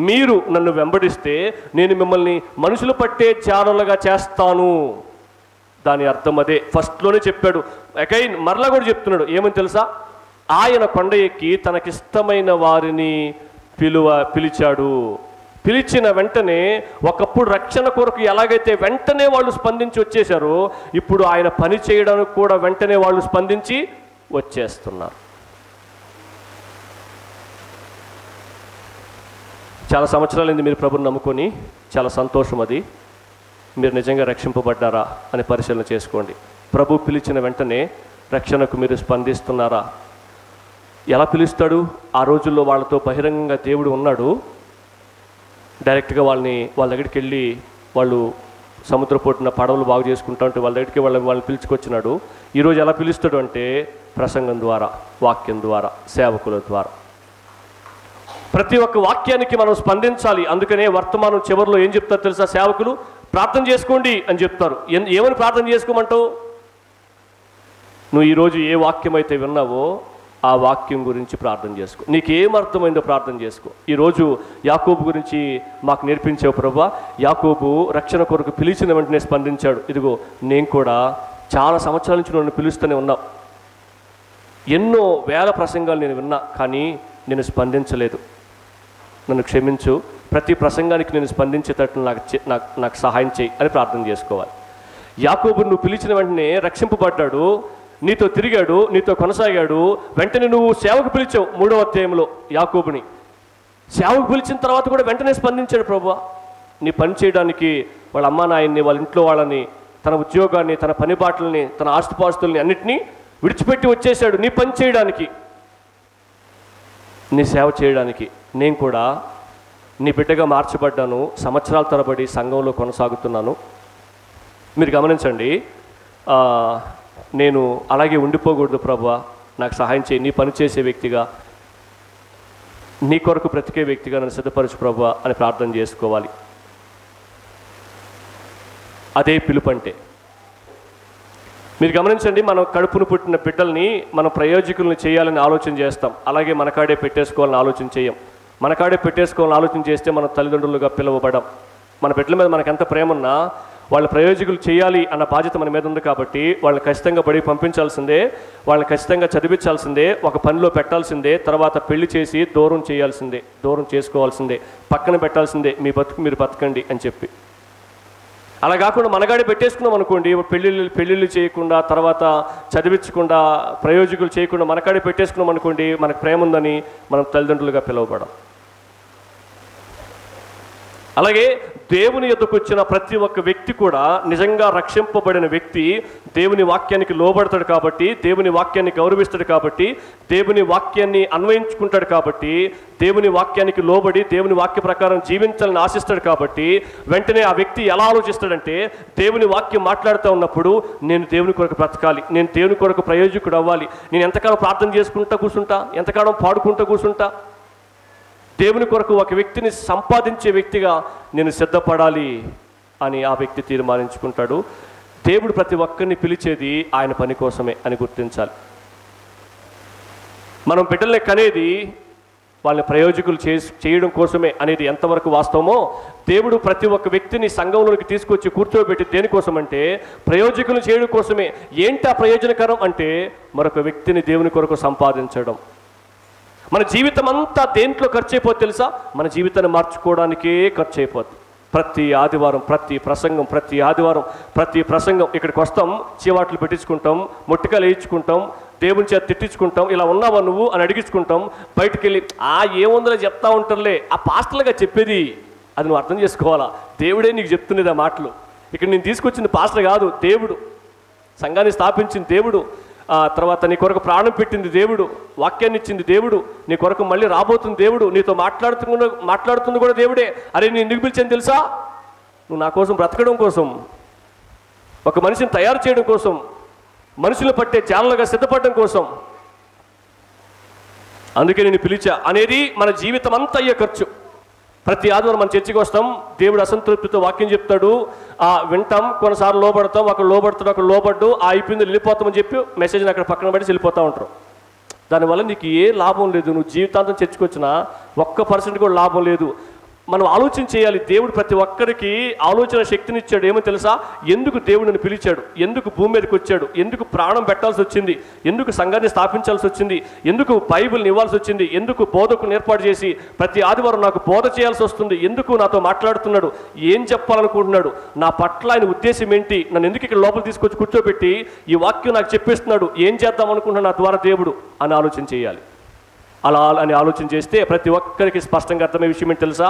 మీరు నన్ను వెంబడిస్తే నేను మిమ్మల్ని మనుషులు పట్టే జారులుగా చేస్తాను. దాని అర్థం అదే. ఫస్ట్లోనే చెప్పాడు, అగైన్ మరలా కూడా చెప్తున్నాడు. ఏమని తెలుసా? ఆయన కొండ ఎక్కి తనకిష్టమైన వారిని పిలిచాడు. పిలిచిన వెంటనే ఒకప్పుడు రక్షణ కొరకు ఎలాగైతే వెంటనే వాళ్ళు స్పందించి వచ్చేశారో, ఇప్పుడు ఆయన పని చేయడానికి కూడా వెంటనే వాళ్ళు స్పందించి వచ్చేస్తున్నారు. చాలా సంవత్సరాలైంది మీరు ప్రభుని నమ్ముకొని, చాలా సంతోషం. అది మీరు నిజంగా రక్షింపబడ్డారా అని పరిశీలన చేసుకోండి. ప్రభు పిలిచిన వెంటనే రక్షణకు మీరు స్పందిస్తున్నారా? ఎలా పిలుస్తాడు? ఆ రోజుల్లో వాళ్ళతో బహిరంగంగా దేవుడు ఉన్నాడు. డైరెక్ట్గా వాళ్ళ దగ్గరికి వెళ్ళి, వాళ్ళు సముద్రపోటున పడవలు బాగు చేసుకుంటా ఉంటే వాళ్ళ దగ్గరికి వాళ్ళని పిలుచుకొచ్చినాడు. ఈరోజు ఎలా పిలుస్తాడు అంటే ప్రసంగం ద్వారా, వాక్యం ద్వారా, సేవకుల ద్వారా. ప్రతి ఒక్క వాక్యానికి మనం స్పందించాలి. అందుకనే వర్తమానం చివరిలో ఏం చెప్తారు తెలుసా? సేవకులు ప్రార్థన చేసుకోండి అని చెప్తారు. ఏమని ప్రార్థన చేసుకోమంటావు? నువ్వు ఈరోజు ఏ వాక్యం అయితే విన్నావో ఆ వాక్యం గురించి ప్రార్థన చేసుకో. నీకేం అర్థమైందో ప్రార్థన చేసుకో. ఈరోజు యాకోబు గురించి మాకు నేర్పించావు ప్రభువా. యాకోబు రక్షణ కొరకు పిలిచిన వెంటనే స్పందించాడు. ఇదిగో నేను కూడా చాలా సంవత్సరాల నుంచి నన్ను పిలుస్తూనే ఉన్నావు. ఎన్నో వేల ప్రసంగాలు నేను విన్నా, కానీ నేను స్పందించలేదు. నన్ను క్షమించు, ప్రతి ప్రసంగానికి నేను స్పందించేటట్టు నాకు సహాయం చేయి అని ప్రార్థన చేసుకోవాలి. యాకోబు నువ్వు పిలిచిన వెంటనే రక్షింపబడ్డాడు, నీతో తిరిగాడు, నీతో కొనసాగాడు. వెంటనే నువ్వు సేవకు పిలిచావు. 3వ అధ్యాయంలో యాకోబుని సేవకు పిలిచిన తర్వాత కూడా వెంటనే స్పందించాడు. ప్రభువా, నీ పని చేయడానికి వాళ్ళ అమ్మా నాయన్ని, వాళ్ళ ఇంట్లో వాళ్ళని, తన ఉద్యోగాన్ని, తన పని బాటల్ని, తన ఆస్తిపాస్తుల్ని అన్నిటినీ విడిచిపెట్టి వచ్చేసాడు నీ పని చేయడానికి, నీ సేవ చేయడానికి. నేను కూడా నీ బిడ్డగా మార్చబడ్డాను. సంవత్సరాల తరబడి సంఘంలో కొనసాగుతున్నాను. మీరు గమనించండి, నేను అలాగే ఉండిపోకూడదు ప్రభువా, నాకు సహాయం చేయి. నీ పని చేసే వ్యక్తిగా, నీ కొరకు బ్రతికే వ్యక్తిగా నన్ను సిద్ధపరచు ప్రభువా అని ప్రార్థన చేసుకోవాలి. అదే పిలుపంటే. మీరు గమనించండి, మనం కడుపును పుట్టిన బిడ్డల్ని మనం ప్రయోజకుల్ని చేయాలని ఆలోచన చేస్తాం. అలాగే మనకాడే పెట్టేసుకోవాలని ఆలోచన చేయం. మనకాడే పెట్టేసుకోవాలని ఆలోచన చేస్తే మనం తల్లిదండ్రులుగా పిలువబడం. మన బిడ్డల మీద మనకు ఎంత ప్రేమ ఉన్నా వాళ్ళ ప్రయోజకులు చేయాలి అన్న బాధ్యత మన మీద ఉంది. కాబట్టి వాళ్ళని ఖచ్చితంగా బడికి పంపించాల్సిందే, వాళ్ళని ఖచ్చితంగా చదివించాల్సిందే, ఒక పనిలో పెట్టాల్సిందే, తర్వాత పెళ్లి చేసి దూరం చేయాల్సిందే, దూరం చేసుకోవాల్సిందే, పక్కన పెట్టాల్సిందే. మీ బతుకు మీరు బతకండి అని చెప్పి. అలా కాకుండా మనగాడే పెట్టేసుకున్నాం అనుకోండి, పెళ్ళిళ్ళు చేయకుండా, తర్వాత చదివించకుండా, ప్రయోజకులు చేయకుండా మనకాడే పెట్టేసుకున్నాం అనుకోండి, మనకు ప్రేమ ఉందని మనం తల్లిదండ్రులుగా పిలువబడం. అలాగే దేవుని యొద్దకు వచ్చిన ప్రతి ఒక్క వ్యక్తి కూడా నిజంగా రక్షింపబడిన వ్యక్తి దేవుని వాక్యానికి లోబడతాడు కాబట్టి, దేవుని వాక్యాన్ని గౌరవిస్తాడు కాబట్టి, దేవుని వాక్యాన్ని అన్వయించుకుంటాడు కాబట్టి, దేవుని వాక్యానికి లోబడి దేవుని వాక్య ప్రకారం జీవించాలని ఆశిస్తాడు కాబట్టి, వెంటనే ఆ వ్యక్తి ఎలా ఆలోచిస్తాడంటే, దేవుని వాక్యం మాట్లాడుతూ ఉన్నప్పుడు నేను దేవుని కొరకు బ్రతకాలి, నేను దేవుని కొరకు ప్రయోజకుడు అవ్వాలి, నేను ఎంతకాలం ప్రార్థన చేసుకుంటా కూర్చుంటా, ఎంతకాలం పాడుకుంటూ కూర్చుంటా, దేవుని కొరకు ఒక వ్యక్తిని సంపాదించే వ్యక్తిగా నేను సిద్ధపడాలి అని ఆ వ్యక్తి తీర్మానించుకుంటాడు. దేవుడు ప్రతి ఒక్కరిని పిలిచేది ఆయన పని కోసమే అని గుర్తించాలి. మనం బిడ్డల్ని కనేది వాళ్ళని ప్రయోజకులు చేయడం కోసమే అనేది ఎంతవరకు వాస్తవమో, దేవుడు ప్రతి ఒక్క వ్యక్తిని సంఘంలోకి తీసుకొచ్చి కూర్చోబెట్టి దేనికోసం అంటే ప్రయోజకులు చేయడం కోసమే. ఏంటి ఆ ప్రయోజనకరం అంటే మరొక వ్యక్తిని దేవుని కొరకు సంపాదించడం. మన జీవితం అంతా దేంట్లో ఖర్చు అయిపోతుంది తెలుసా? మన జీవితాన్ని మార్చుకోవడానికే ఖర్చు అయిపోతుంది. ప్రతి ఆదివారం ప్రతి ప్రసంగం ఇక్కడికి వస్తాం, చీవాట్లు పెట్టించుకుంటాం, మొట్టికాయలు వేయించుకుంటాం, దేవుని చేత తిట్టించుకుంటాం, ఇలా ఉన్నావా నువ్వు అని అడిగించుకుంటాం. బయటికి వెళ్ళి ఏముందో చెప్తా ఉంటారులే, ఆ పాస్టర్గా చెప్పేది అది నువ్వు అర్థం చేసుకోవాలా. దేవుడే నీకు చెప్తున్నది ఆ మాటలు. ఇక్కడ నేను తీసుకొచ్చింది పాస్టర్ కాదు, దేవుడు. సంఘాన్ని స్థాపించింది దేవుడు, తర్వాత నీ కొరకు ప్రాణం పెట్టింది దేవుడు, వాక్యాన్ని ఇచ్చింది దేవుడు, నీ కొరకు మళ్ళీ రాబోతుంది దేవుడు, నీతో మాట్లాడుతుంది కూడా దేవుడే. అరే నేను ఎందుకు పిలిచాను తెలుసా? నువ్వు నా కోసం బ్రతకడం కోసం, ఒక మనిషిని తయారు చేయడం కోసం, మనుషులు పట్టే జాలలుగా సిద్ధపడడం కోసం. అందుకే నేను పిలిచా అనేది మన జీవితం అంతా అయ్యే ఖర్చు. ప్రతి ఆదివారం మన చర్చికి వస్తాం, దేవుడు అసంతృప్తితో వాక్యం చెప్తాడు, వింటాం, కొన్నిసార్లు లోబడతాం, ఒకరు లోబడతాడు, ఒకరు లోబడ్డు అయిపోయింది వెళ్ళిపోతామని చెప్పి మెసేజ్ని అక్కడ పక్కన పెట్టి వెళ్ళిపోతూ ఉంటారు. దానివల్ల నీకు ఏ లాభం లేదు. నువ్వు జీవితాంతం చర్చికి వచ్చినా 1% కూడా లాభం లేదు. మనం ఆలోచన చేయాలి. దేవుడు ప్రతి ఒక్కరికి ఆలోచన శక్తిని ఇచ్చాడు. ఏమో తెలుసా? ఎందుకు దేవుడు నన్ను పిలిచాడు, ఎందుకు భూమి మీదకి వచ్చాడు, ఎందుకు ప్రాణం పెట్టాల్సి వచ్చింది, ఎందుకు సంఘాన్ని స్థాపించాల్సి వచ్చింది, ఎందుకు బైబిల్ని ఇవ్వాల్సి వచ్చింది, ఎందుకు బోధకుని ఏర్పాటు చేసి ప్రతి ఆదివారం నాకు బోధ చేయాల్సి వస్తుంది, ఎందుకు నాతో మాట్లాడుతున్నాడు, ఏం చెప్పాలనుకుంటున్నాడు, నా పట్ల ఆయన ఉద్దేశం ఏంటి, నన్ను ఎందుకు ఇక్కడ లోపల తీసుకొచ్చి కూర్చోబెట్టి ఈ వాక్యం నాకు చెప్పేస్తున్నాడు, ఏం చేద్దాం అనుకుంటున్నాడు నా ద్వారా దేవుడు అని ఆలోచన చేయాలి. అలా అని ఆలోచన చేస్తే ప్రతి ఒక్కరికి స్పష్టంగా అర్థమయ్యే విషయం ఏంటి తెలుసా?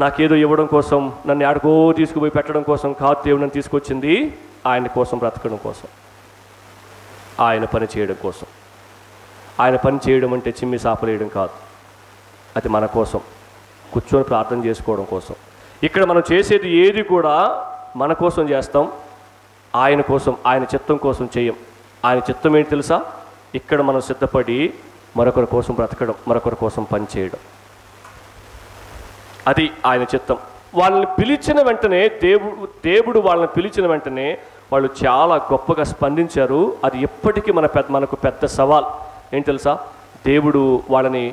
నాకేదో ఇవ్వడం కోసం, నన్ను ఆడుకో తీసుకుపోయి పెట్టడం కోసం కాదు దేవుడు నన్ను తీసుకొచ్చింది, ఆయన కోసం బ్రతకడం కోసం, ఆయన పని చేయడం కోసం. ఆయన పని చేయడం అంటే చిమ్మి సాపలేయడం కాదు, అది మన కోసం కూర్చొని ప్రార్థన చేసుకోవడం కోసం. ఇక్కడ మనం చేసేది ఏది కూడా మన కోసం చేస్తాం, ఆయన కోసం, ఆయన చిత్తం కోసం చేయం. ఆయన చిత్తం ఏంటి తెలుసా? ఇక్కడ మనం సిద్ధపడి మరొకరి కోసం బ్రతకడం, మరొకరి కోసం పని చేయడం, అది ఆయన చిత్తం. వాళ్ళని పిలిచిన వెంటనే దేవుడు వాళ్ళని పిలిచిన వెంటనే వాళ్ళు చాలా గొప్పగా స్పందించారు. అది ఎప్పటికీ మనకు పెద్ద సవాల్. ఏం తెలుసా? దేవుడు వాళ్ళని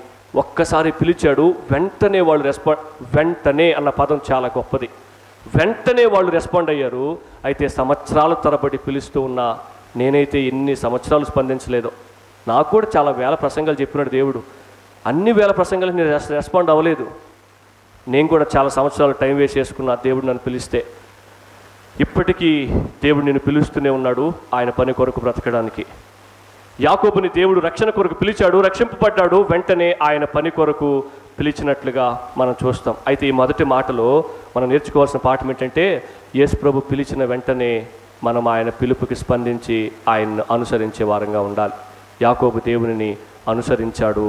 ఒక్కసారి పిలిచాడు, వెంటనే వాళ్ళు వెంటనే అన్న పదం చాలా గొప్పది. వెంటనే వాళ్ళు రెస్పాండ్ అయ్యారు. అయితే సంవత్సరాల తరబడి పిలుస్తూ ఉన్నా నేనైతే ఎన్ని సంవత్సరాలు స్పందించలేదో. నాకు కూడా చాలా వేల ప్రసంగాలు చెప్పినాడు దేవుడు, అన్ని వేల ప్రసంగాలకు నేను రెస్పాండ్ అవ్వలేదు. నేను కూడా చాలా సంవత్సరాలు టైం వేస్ట్ చేసుకున్నా దేవుడు నన్ను పిలిస్తే. ఇప్పటికీ దేవుడు నిన్ను పిలుస్తూనే ఉన్నాడు ఆయన పని కొరకు బ్రతకడానికి. యాకోబుని దేవుడు రక్షణ కొరకు పిలిచాడు, రక్షింపబడ్డాడు, వెంటనే ఆయన పని కొరకు పిలిచినట్లుగా మనం చూస్తాం. అయితే ఈ మొదటి మాటలో మనం నేర్చుకోవాల్సిన పాఠం ఏంటంటే, యేసు ప్రభు పిలిచిన వెంటనే మనం ఆయన పిలుపుకి స్పందించి ఆయన్ను అనుసరించే వారంగా ఉండాలి. యాకోబు దేవునిని అనుసరించాడు.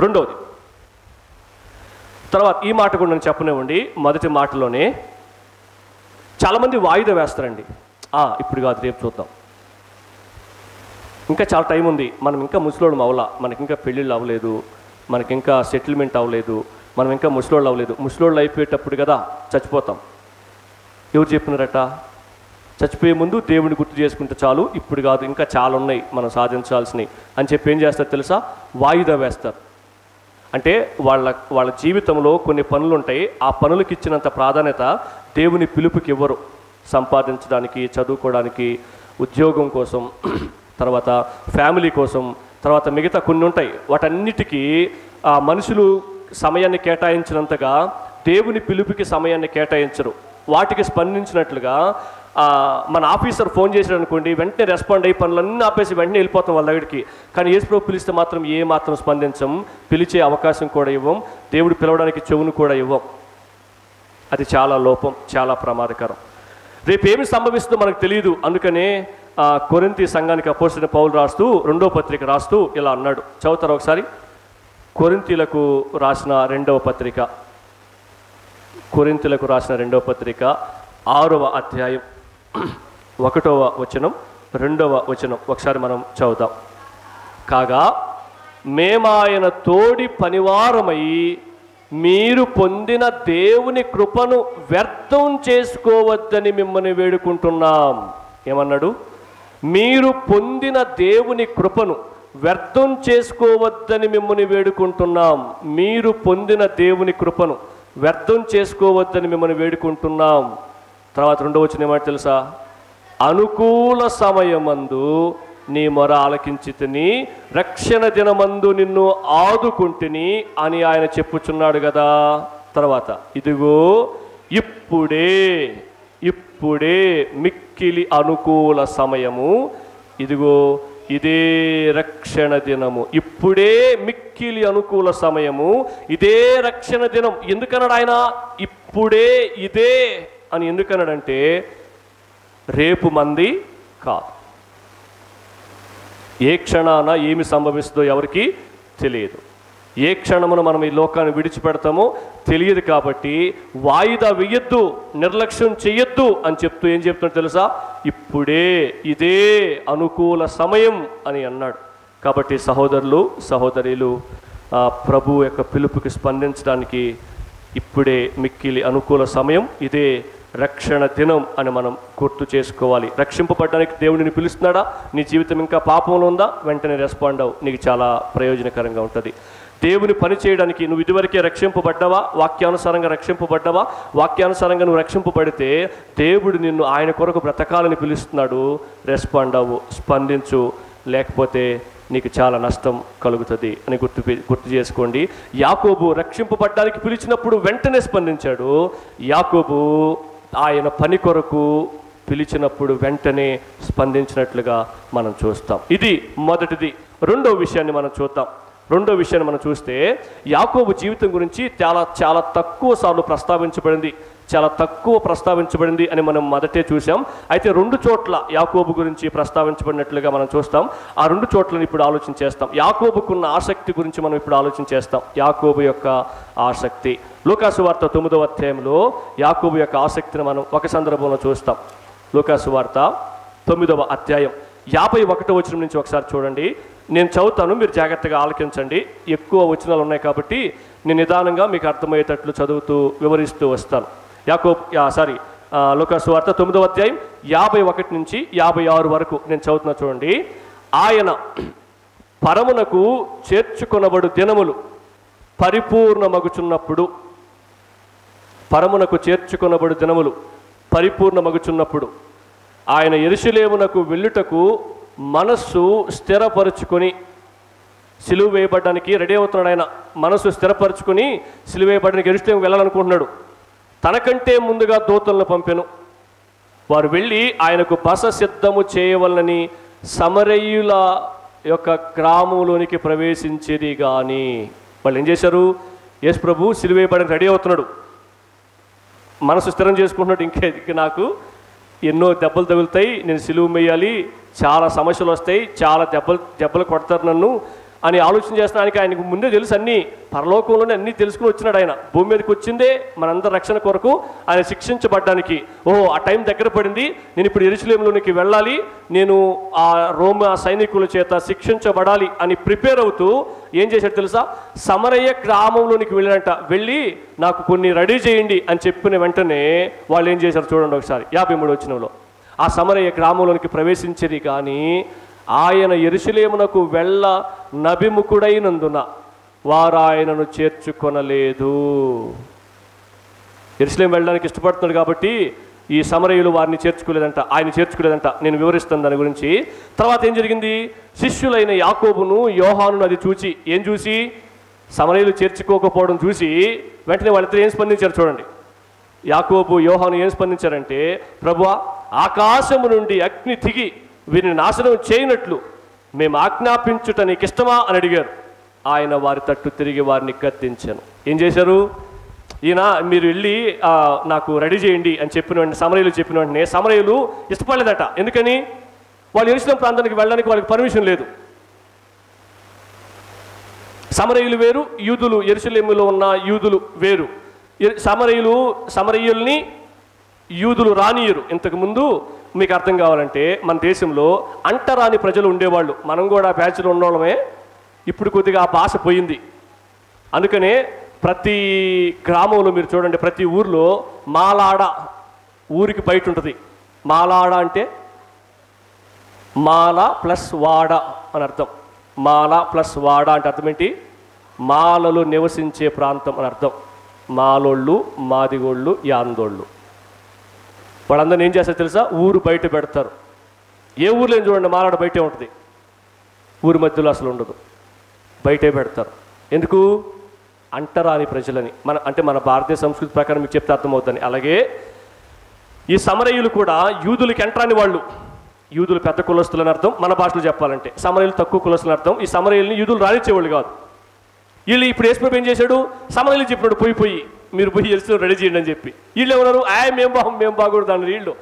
రెండవది, తర్వాత ఈ మాట కూడా నేను చెప్పనివ్వండి. మొదటి మాటలోనే చాలామంది వాయిదా వేస్తారండి, ఇప్పుడు కాదు రేపు చూద్దాం, ఇంకా చాలా టైం ఉంది, మనం ఇంకా ముసలోళ్ళం అవ్వలా, మనకి ఇంకా పెళ్ళిళ్ళు అవ్వలేదు, మనకి ఇంకా సెటిల్మెంట్ అవ్వలేదు, మనం ఇంకా ముసలోళ్ళు అవ్వలేదు, ముసలోళ్ళు అయిపోయేటప్పుడు కదా చచ్చిపోతాం. ఎవరు చెప్పినారట? చచ్చిపోయే ముందు దేవుని గుర్తు చేసుకుంటే చాలు, ఇప్పుడు కాదు ఇంకా చాలా ఉన్నాయి మనం సాధించాల్సినవి అని చెప్పి ఏం చేస్తారు తెలుసా? వాయిదా వేస్తారు. అంటే వాళ్ళ జీవితంలో కొన్ని పనులు ఉంటాయి, ఆ పనులకు ఇచ్చినంత ప్రాధాన్యత దేవుని పిలుపుకి ఇవ్వరు. సంపాదించడానికి, చదువుకోవడానికి, ఉద్యోగం కోసం, తర్వాత ఫ్యామిలీ కోసం, తర్వాత మిగతా కొన్ని ఉంటాయి, వాటన్నిటికీ మనుషులు సమయాన్ని కేటాయించినంతగా దేవుని పిలుపుకి సమయాన్ని కేటాయించరు. వాటికి స్పందించినట్లుగా మన ఆఫీసర్ ఫోన్ చేసాడు అనుకోండి, వెంటనే రెస్పాండ్ అయ్యి పనులన్నీ ఆపేసి వెంటనే వెళ్ళిపోతాం వాళ్ళ దగ్గరికి. కానీ యేసు ప్రభు పిలిస్తే మాత్రం ఏ మాత్రం స్పందించం, పిలిచే అవకాశం కూడా ఇవ్వం, దేవుడు పిలవడానికి చెవును కూడా ఇవ్వం. అది చాలా లోపం, చాలా ప్రమాదకరం. రేపు ఏమి సంభవిస్తుందో మనకు తెలియదు. అందుకనే కొరింథీ సంఘానికి అపోస్తలుడైన పౌలు రాస్తూ 2వ పత్రిక రాస్తూ ఇలా అన్నాడు. చదువుతారా ఒకసారి? కొరింథీలకు రాసిన 2వ పత్రిక, కొరింథీలకు రాసిన 2వ పత్రిక 6వ అధ్యాయం 1వ వచనం 2వ వచనం ఒకసారి మనం చదువుదాం. కాగా మేమాయన తోడి పనివారమై మీరు పొందిన దేవుని కృపను వ్యర్థం చేసుకోవద్దని మిమ్మల్ని వేడుకుంటున్నాం. ఏమన్నాడు? మీరు పొందిన దేవుని కృపను వ్యర్థం చేసుకోవద్దని మిమ్మల్ని వేడుకుంటున్నాం. మీరు పొందిన దేవుని కృపను వ్యర్థం చేసుకోవద్దని మిమ్మల్ని వేడుకుంటున్నాం. తర్వాత 2వ వచనం ఏమంటే తెలుసా? అనుకూల సమయమందు నీ మొర ఆలకించితిని, రక్షణ దినమందు నిన్ను ఆదుకుంటుని అని ఆయన చెప్పుచున్నాడు కదా. తర్వాత ఇదిగో ఇప్పుడే మిక్కిలి అనుకూల సమయము, ఇదిగో ఇదే రక్షణ దినము. ఇప్పుడే మిక్కిలి అనుకూల సమయము, ఇదే రక్షణ దినం. ఎందుకన్నాడు ఆయన ఇప్పుడే ఇదే అని? ఎందుకన్నాడంటే రేపు మంది కాదు. ఏ క్షణాన ఏమి సంభవిస్తుందో ఎవరికి తెలియదు. ఏ క్షణమున మనం ఈ లోకాన్ని విడిచిపెడతామో తెలియదు. కాబట్టి వాయిదా వేయొద్దు, నిర్లక్ష్యం చెయ్యొద్దు అని చెప్తూ ఏం చెప్తున్నాడు తెలుసా? ఇప్పుడే ఇదే అనుకూల సమయం అని అన్నాడు. కాబట్టి సహోదరులు సహోదరీలు, ప్రభు యొక్క పిలుపుకి స్పందించడానికి ఇప్పుడే మిక్కిలి అనుకూల సమయం, ఇదే రక్షణ దినం అని మనం గుర్తు చేసుకోవాలి. రక్షింపబడడానికి దేవుడిని పిలుస్తున్నాడా? నీ జీవితం ఇంకా పాపంలో ఉందా? వెంటనే రెస్పాండ్ అవ్వు, నీకు చాలా ప్రయోజనకరంగా ఉంటుంది. దేవుని పని చేయడానికి నువ్వు ఇదివరకే రక్షింపబడ్డావా? వాక్యానుసారంగా రక్షింపబడ్డావా? వాక్యానుసారంగా నువ్వు రక్షింపబడితే దేవుడు నిన్ను ఆయన కొరకు బ్రతకాలని పిలుస్తున్నాడు. రెస్పాండ్ అవ్వు, స్పందించు, లేకపోతే నీకు చాలా నష్టం కలుగుతుంది అని గుర్తు చేసుకోండి. యాకోబు రక్షింపబడ్డానికి పిలిచినప్పుడు వెంటనే స్పందించాడు. యాకోబు ఆయన పని కొరకు పిలిచినప్పుడు వెంటనే స్పందించినట్లుగా మనం చూస్తాం. ఇది మొదటిది. రెండో విషయాన్ని మనం చూస్తే యాకోబు జీవితం గురించి చాలా తక్కువ సార్లు ప్రస్తావించబడింది అని మనం మొదటే చూసాం. అయితే 2 చోట్ల యాకోబు గురించి ప్రస్తావించబడినట్లుగా మనం చూస్తాం. ఆ 2 చోట్లను ఇప్పుడు ఆలోచన చేస్తాం. యాకోబుకున్న ఆసక్తి గురించి మనం ఇప్పుడు ఆలోచన చేస్తాం. యాకోబు యొక్క ఆసక్తి లూకాసు వార్త 9వ అధ్యాయంలో యాకోబు యొక్క ఆసక్తిని మనం ఒక సందర్భంలో చూస్తాం. లూకాసు వార్త 9వ అధ్యాయం 51వ వచనం నుంచి ఒకసారి చూడండి. నేను చదువుతాను, మీరు జాగ్రత్తగా ఆలకించండి. ఎక్కువ వచనాలు ఉన్నాయి కాబట్టి నేను నిదానంగా మీకు అర్థమయ్యేటట్లు చదువుతూ వివరిస్తూ వస్తాను. లూకాసు వార్త 9వ అధ్యాయం 51 నుంచి 56 వరకు నేను చదువుతున్నా చూడండి. ఆయన పరమునకు చేర్చుకొనబడు దినములు పరిపూర్ణమగుచున్నప్పుడు ఆయన యెరూషలేమునకు వెళ్ళుటకు మనస్సు స్థిరపరుచుకొని, సిలువ వేయబడడానికి రెడీ అవుతున్నాడు. ఆయన మనస్సు స్థిరపరుచుకొని సిలువ వేయబడడానికి యెరూషలేము వెళ్ళాలనుకుంటున్నాడు. తనకంటే ముందుగా దూతలను పంపెను. వారు వెళ్ళి ఆయనకు బస సిద్ధము చేయవలనని సమరయుల యొక్క గ్రామంలోనికి ప్రవేశించేది. కానీ వాళ్ళు ఏం చేశారు? యేసు ప్రభు సిలువ వేయబడడానికి రెడీ అవుతున్నాడు, మనసు స్థిరం చేసుకుంటున్నాడు. ఇంకా నాకు ఎన్నో దెబ్బలు తగులుతాయి, నేను సిలువ వేయాలి, చాలా సమస్యలు వస్తాయి, చాలా దెబ్బలు కొడతారు నన్ను అని ఆలోచన చేస్తున్నానికి ఆయనకు ముందే తెలుసు. అన్నీ పరలోకంలోనే అన్నీ తెలుసుకుని వచ్చినాడు. ఆయన భూమి మీదకి వచ్చిందే మనందరి రక్షణ కొరకు, ఆయన శిక్షించబడ్డానికి. ఆ టైం దగ్గర పడింది, నేను ఇప్పుడు యెరూషలేములోనికి వెళ్ళాలి, నేను ఆ రోమా సైనికుల చేత శిక్షించబడాలి అని ప్రిపేర్ అవుతూ ఏం చేశాడు తెలుసా? సమరయ్య గ్రామంలోనికి వెళ్ళాడంట. వెళ్ళి నాకు కొన్ని రెడీ చేయండి అని చెప్పిన వెంటనే వాళ్ళు ఏం చేశారు చూడండి ఒకసారి. 53వ వచనంలో ఆ సమరయ్య గ్రామంలోనికి ప్రవేశించేది. కానీ ఆయన యెరూషలేమునకు వెళ్ళ నభిముఖుడైనందున వారు ఆయనను చేర్చుకొనలేదు. యెరూషలేము వెళ్ళడానికి ఇష్టపడుతున్నాడు కాబట్టి ఈ సమరయులు వారిని ఆయన చేర్చుకోలేదంట. నేను వివరిస్తాను దాని గురించి. తర్వాత ఏం జరిగింది? శిష్యులైన యాకోబును యోహానును అది చూసి, ఏం చూసి? సమరయులు చేర్చుకోకపోవడం చూసి వెంటనే వాళ్ళిద్దరు ఏం స్పందించారు చూడండి. యాకోబు యోహాను ఏం స్పందించారంటే, ప్రభువా, ఆకాశము నుండి అగ్ని దిగి వీరిని నాశనం చేయనట్లు మేము ఆజ్ఞాపించుట నీకు ఇష్టమా అని అడిగారు. ఆయన వారి తట్టు తిరిగి వారిని గద్దించాను. ఏం చేశారు? ఈయన మీరు వెళ్ళి నాకు రెడీ చేయండి అని చెప్పిన వెంటనే సమరయులు చెప్పిన వెంటనే సమరయులు ఇష్టపడలేదట. ఎందుకని? వాళ్ళు యెరూషలేము ప్రాంతానికి వెళ్ళడానికి వాళ్ళకి పర్మిషన్ లేదు. సమరయులు వేరు, యూదులు, యెరూషలేములో ఉన్న యూదులు వేరు. సమరయుల్ని యూదులు రానియరు. ఇంతకుముందు మీకు అర్థం కావాలంటే మన దేశంలో అంటరాని ప్రజలు ఉండేవాళ్ళు. మనం కూడా బ్యాచ్లో ఉన్నవాళ్ళమే. ఇప్పుడు కొద్దిగా ఆ భాష పోయింది. అందుకనే ప్రతి గ్రామంలో మీరు చూడండి, ప్రతి ఊర్లో మాలాడ, ఊరికి బయట ఉంటుంది. మాలాడ అంటే మాల ప్లస్ వాడ అని అర్థం. మాల ప్లస్ వాడ అంటే అర్థం ఏంటి? మాలలు నివసించే ప్రాంతం అని అర్థం. మాలోళ్ళు, మాదిగోళ్ళు, యాందోళ్ళు. వాళ్ళందరినీ ఏం చేస్తారు తెలుసా? ఊరు బయట పెడతారు. ఏ ఊర్లో చూడండి, మాలాడ బయటే ఉంటుంది, ఊరి మధ్యలో అసలు ఉండదు, బయటే పెడతారు. ఎందుకు? అంటరాని ప్రజలని. మన భారతీయ సంస్కృతి ప్రకారం మీకు చెప్తే అర్థమవుతుంది. అలాగే ఈ సమరయులు కూడా యూదులకి ఎంటరాని వాళ్ళు. యూదులు పెద్ద కులస్తులని అర్థం, మన భాషలో చెప్పాలంటే. సమరయులు తక్కువ కులస్తులని అర్థం. ఈ సమరయుల్ని యూదులు రానిచ్చేవాళ్ళు కాదు. వీళ్ళు ఇప్పుడు యేసుప్రభు ఏం చేశాడు? సమరయులు చెప్పినాడు, పోయి మీరు పోయి యేసుని రెడీ చేయండి అని చెప్పి. వీళ్ళు ఎవరు? మేము బాగూడదు అన్నారు వీళ్ళు.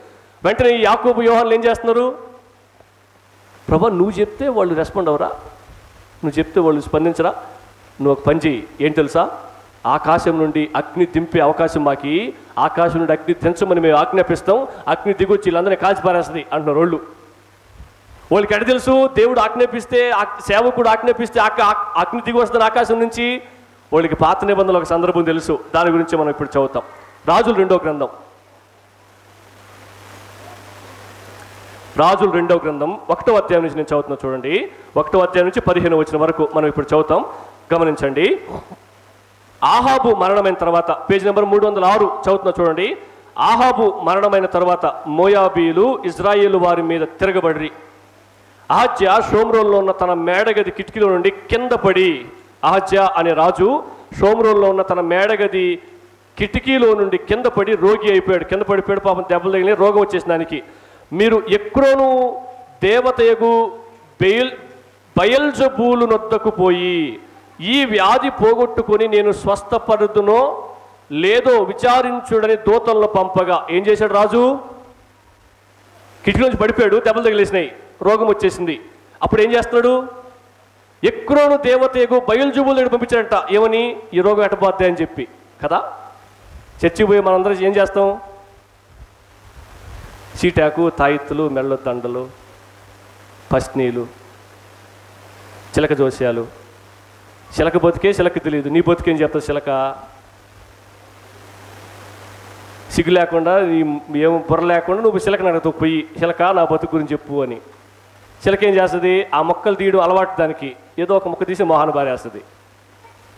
వెంటనే ఈ యాకోబు, యోహాన్లు ఏం చేస్తున్నారు? ప్రభా నువ్వు చెప్తే వాళ్ళు రెస్పాండ్ అవరా? నువ్వు చెప్తే వాళ్ళు స్పందించరా? నువ్వు ఒక పని చెయ్యి, ఏం తెలుసా? ఆకాశం నుండి అగ్ని దింపే అవకాశం మాకి, ఆకాశం నుండి అగ్ని దించమని మేము ఆజ్ఞాపిస్తాం, అగ్ని దిగొచ్చి వీళ్ళందరినీ కాల్చి పారేస్తుంది అంటున్నారు వాళ్ళు. వాళ్ళకి ఎడ తెలుసు? దేవుడు ఆజ్ఞాపిస్తే, సేవకుడు ఆజ్ఞాపిస్తే అగ్ని దిగి వస్తుంది ఆకాశం నుంచి. వాళ్ళకి పాత నిబంధనలు ఒక సందర్భం తెలుసు, దాని గురించి మనం ఇప్పుడు చదువుతాం. రాజుల 2వ గ్రంథం, రాజుల 2వ గ్రంథం 1వ అధ్యాయం నుంచి నేను చదువుతున్నా చూడండి. 1వ అధ్యాయం నుంచి 15వ వచనం వరకు మనం ఇప్పుడు చదువుతాం, గమనించండి. ఆహాబు మరణమైన తర్వాత, పేజీ నెంబర్ 306 చదువుతున్నా చూడండి. ఆహాబు మరణమైన తర్వాత మోయాబీలు ఇజ్రాయేలు వారి మీద తిరగబడి, అహజ్యా షోమ్రోన్లో ఉన్న తన మేడగది కిటికీలో నుండి కింద పడి, అహజ్యా అనే రాజు షోమ్రోన్లో ఉన్న తన మేడగది కిటికీలో నుండి కింద పడి రోగి అయిపోయాడు. కింద పడిపోయాడు, పాపం దెబ్బలు తగిలి రోగం వచ్చేసిన దానికి. మీరు ఎక్రోను దేవతయగు బయల్జబూలు నొద్దకు పోయి ఈ వ్యాధి పోగొట్టుకొని నేను స్వస్థపడుదునో లేదో విచారించుడని దూతలను పంపగా ఏం చేశాడు రాజు? కిటికీ నుంచి పడిపోయాడు, దెబ్బలు తగిలేసినాయి, రోగం వచ్చేసింది. అప్పుడు ఏం చేస్తున్నాడు? ఎక్రోను దేవతయగు బయల్జబూలు దగ్గర పంపించాడంట. ఏమని? ఈ రోగం ఎట్టబోద్ది అని చెప్పి కదా. చర్చికి పోయి మనందరం ఏం చేస్తాం? చీటాకు, తాయిత్తులు, మెళ్ళ దండలు, పస్నీలు, చిలక జోస్యాలు. చిలక బతికే చిలక తెలియదు, నీ బతికేం చెప్తావు? చిలక సిగ్గు లేకుండా, ఏం బుర్ర లేకుండా నువ్వు చిలకని అడుగుతావు పోయి, చిలక నా బతుకు గురించి చెప్పు అని. చిలక ఏం చేస్తుంది? ఆ మొక్కలు తీయడం అలవాటు దానికి. ఏదో ఒక మొక్క తీసి మొహాన్ని బారేస్తుంది.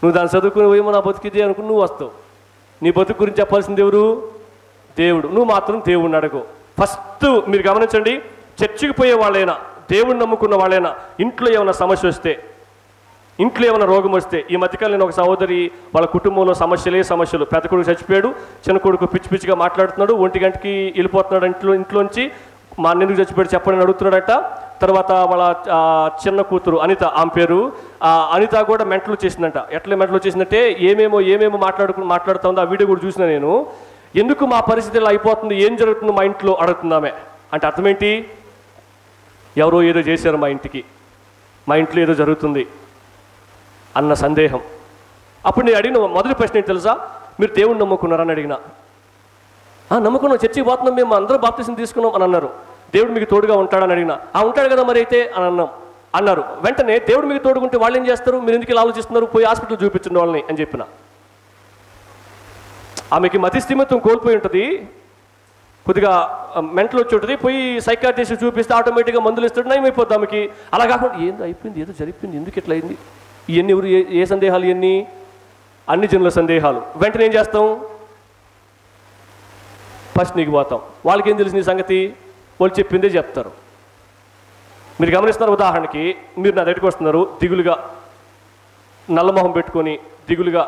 నువ్వు దాన్ని చదువుకుని ఏమో నా బతుకిది అనుకుని నువ్వు వస్తావు. నీ బతుకు గురించి చెప్పాల్సింది ఎవరు? దేవుడు. నువ్వు మాత్రం దేవుడిని అడగు. ఫస్ట్ మీరు గమనించండి, చర్చికి పోయే వాళ్ళైనా, దేవుడిని నమ్ముకున్న వాళ్ళైనా, ఇంట్లో ఏమైనా సమస్య వస్తే, ఇంట్లో ఏమైనా రోగం వస్తే, ఈ మధ్యకాలం నేను ఒక సహోదరి వాళ్ళ కుటుంబంలో సమస్యలు, పెద్ద కొడుకు చచ్చిపోయాడు, చిన్న కొడుకు పిచ్చిగా మాట్లాడుతున్నాడు, 1 గంటకి వెళ్ళిపోతున్నాడు ఇంట్లోంచి. మా అన్నెందుకు చచ్చిపోయాడు చెప్పండి అడుగుతున్నాడట. తర్వాత వాళ్ళ చిన్న కూతురు అనిత, ఆమె పేరు అనిత కూడా మెంటలు చేసిందంట. ఎట్లా మెంటలు చేసిందంటే ఏమేమో మాట్లాడుతూ ఉంది. ఆ వీడియో కూడా చూసిన నేను. ఎందుకు మా పరిస్థితి ఇలా అయిపోతుంది, ఏం జరుగుతుందో మా ఇంట్లో అడుగుతుందామే. అంటే అర్థం ఏంటి? ఎవరో ఏదో చేశారు మా ఇంటికి, మా ఇంట్లో ఏదో జరుగుతుంది అన్న సందేహం. అప్పుడు నేను అడిగిన మొదటి ప్రశ్న ఏంటి తెలుసా? మీరు దేవుణ్ణి నమ్ముకున్నారని అడిగిన. నమ్ముకున్నాం, చర్చికి పోతున్నాం, మేము అందరూ బాప్తిసం తీసుకున్నాం అని అన్నారు. దేవుడు మీకు తోడుగా ఉంటాడని అడిగిన. ఉంటాడు కదా మరి అయితే అని అన్నారు. వెంటనే దేవుడు మీకు తోడుకుంటే వాళ్ళు ఏం చేస్తారు? మీరు ఎందుకు ఇలా ఆలోచిస్తున్నారు? పోయి హాస్పిటల్ చూపించండి వాళ్ళని అని చెప్పిన. ఆమెకి మతిస్థిమితం కోల్పోయి ఉంటుంది, కొద్దిగా మెంటల్ వచ్చి ఉంటుంది. పోయి సైకాట్రిస్ట్ చూపిస్తే ఆటోమేటిక్గా మందులు ఇస్తాడు, నయమైపోద్ది ఆమెకి. అలా కాకుండా ఏందో అయిపోయింది, ఏదో జరిగిపోయింది, ఎందుకు ఇట్లా అయింది, ఇవన్నీ ఎవరు ఏ సందేహాలు? ఇవన్నీ అన్ని జనుల సందేహాలు. వెంటనే ఏం చేస్తాం? ఫస్ట్ నీకు పోతాం. వాళ్ళకి ఏం తెలిసింది సంగతి? వాళ్ళు చెప్పిందే చెప్తారు. మీరు గమనిస్తున్నారు. ఉదాహరణకి మీరు నా దగ్గరికి వస్తున్నారు దిగులుగా, నల్లమొహం పెట్టుకొని దిగులుగా,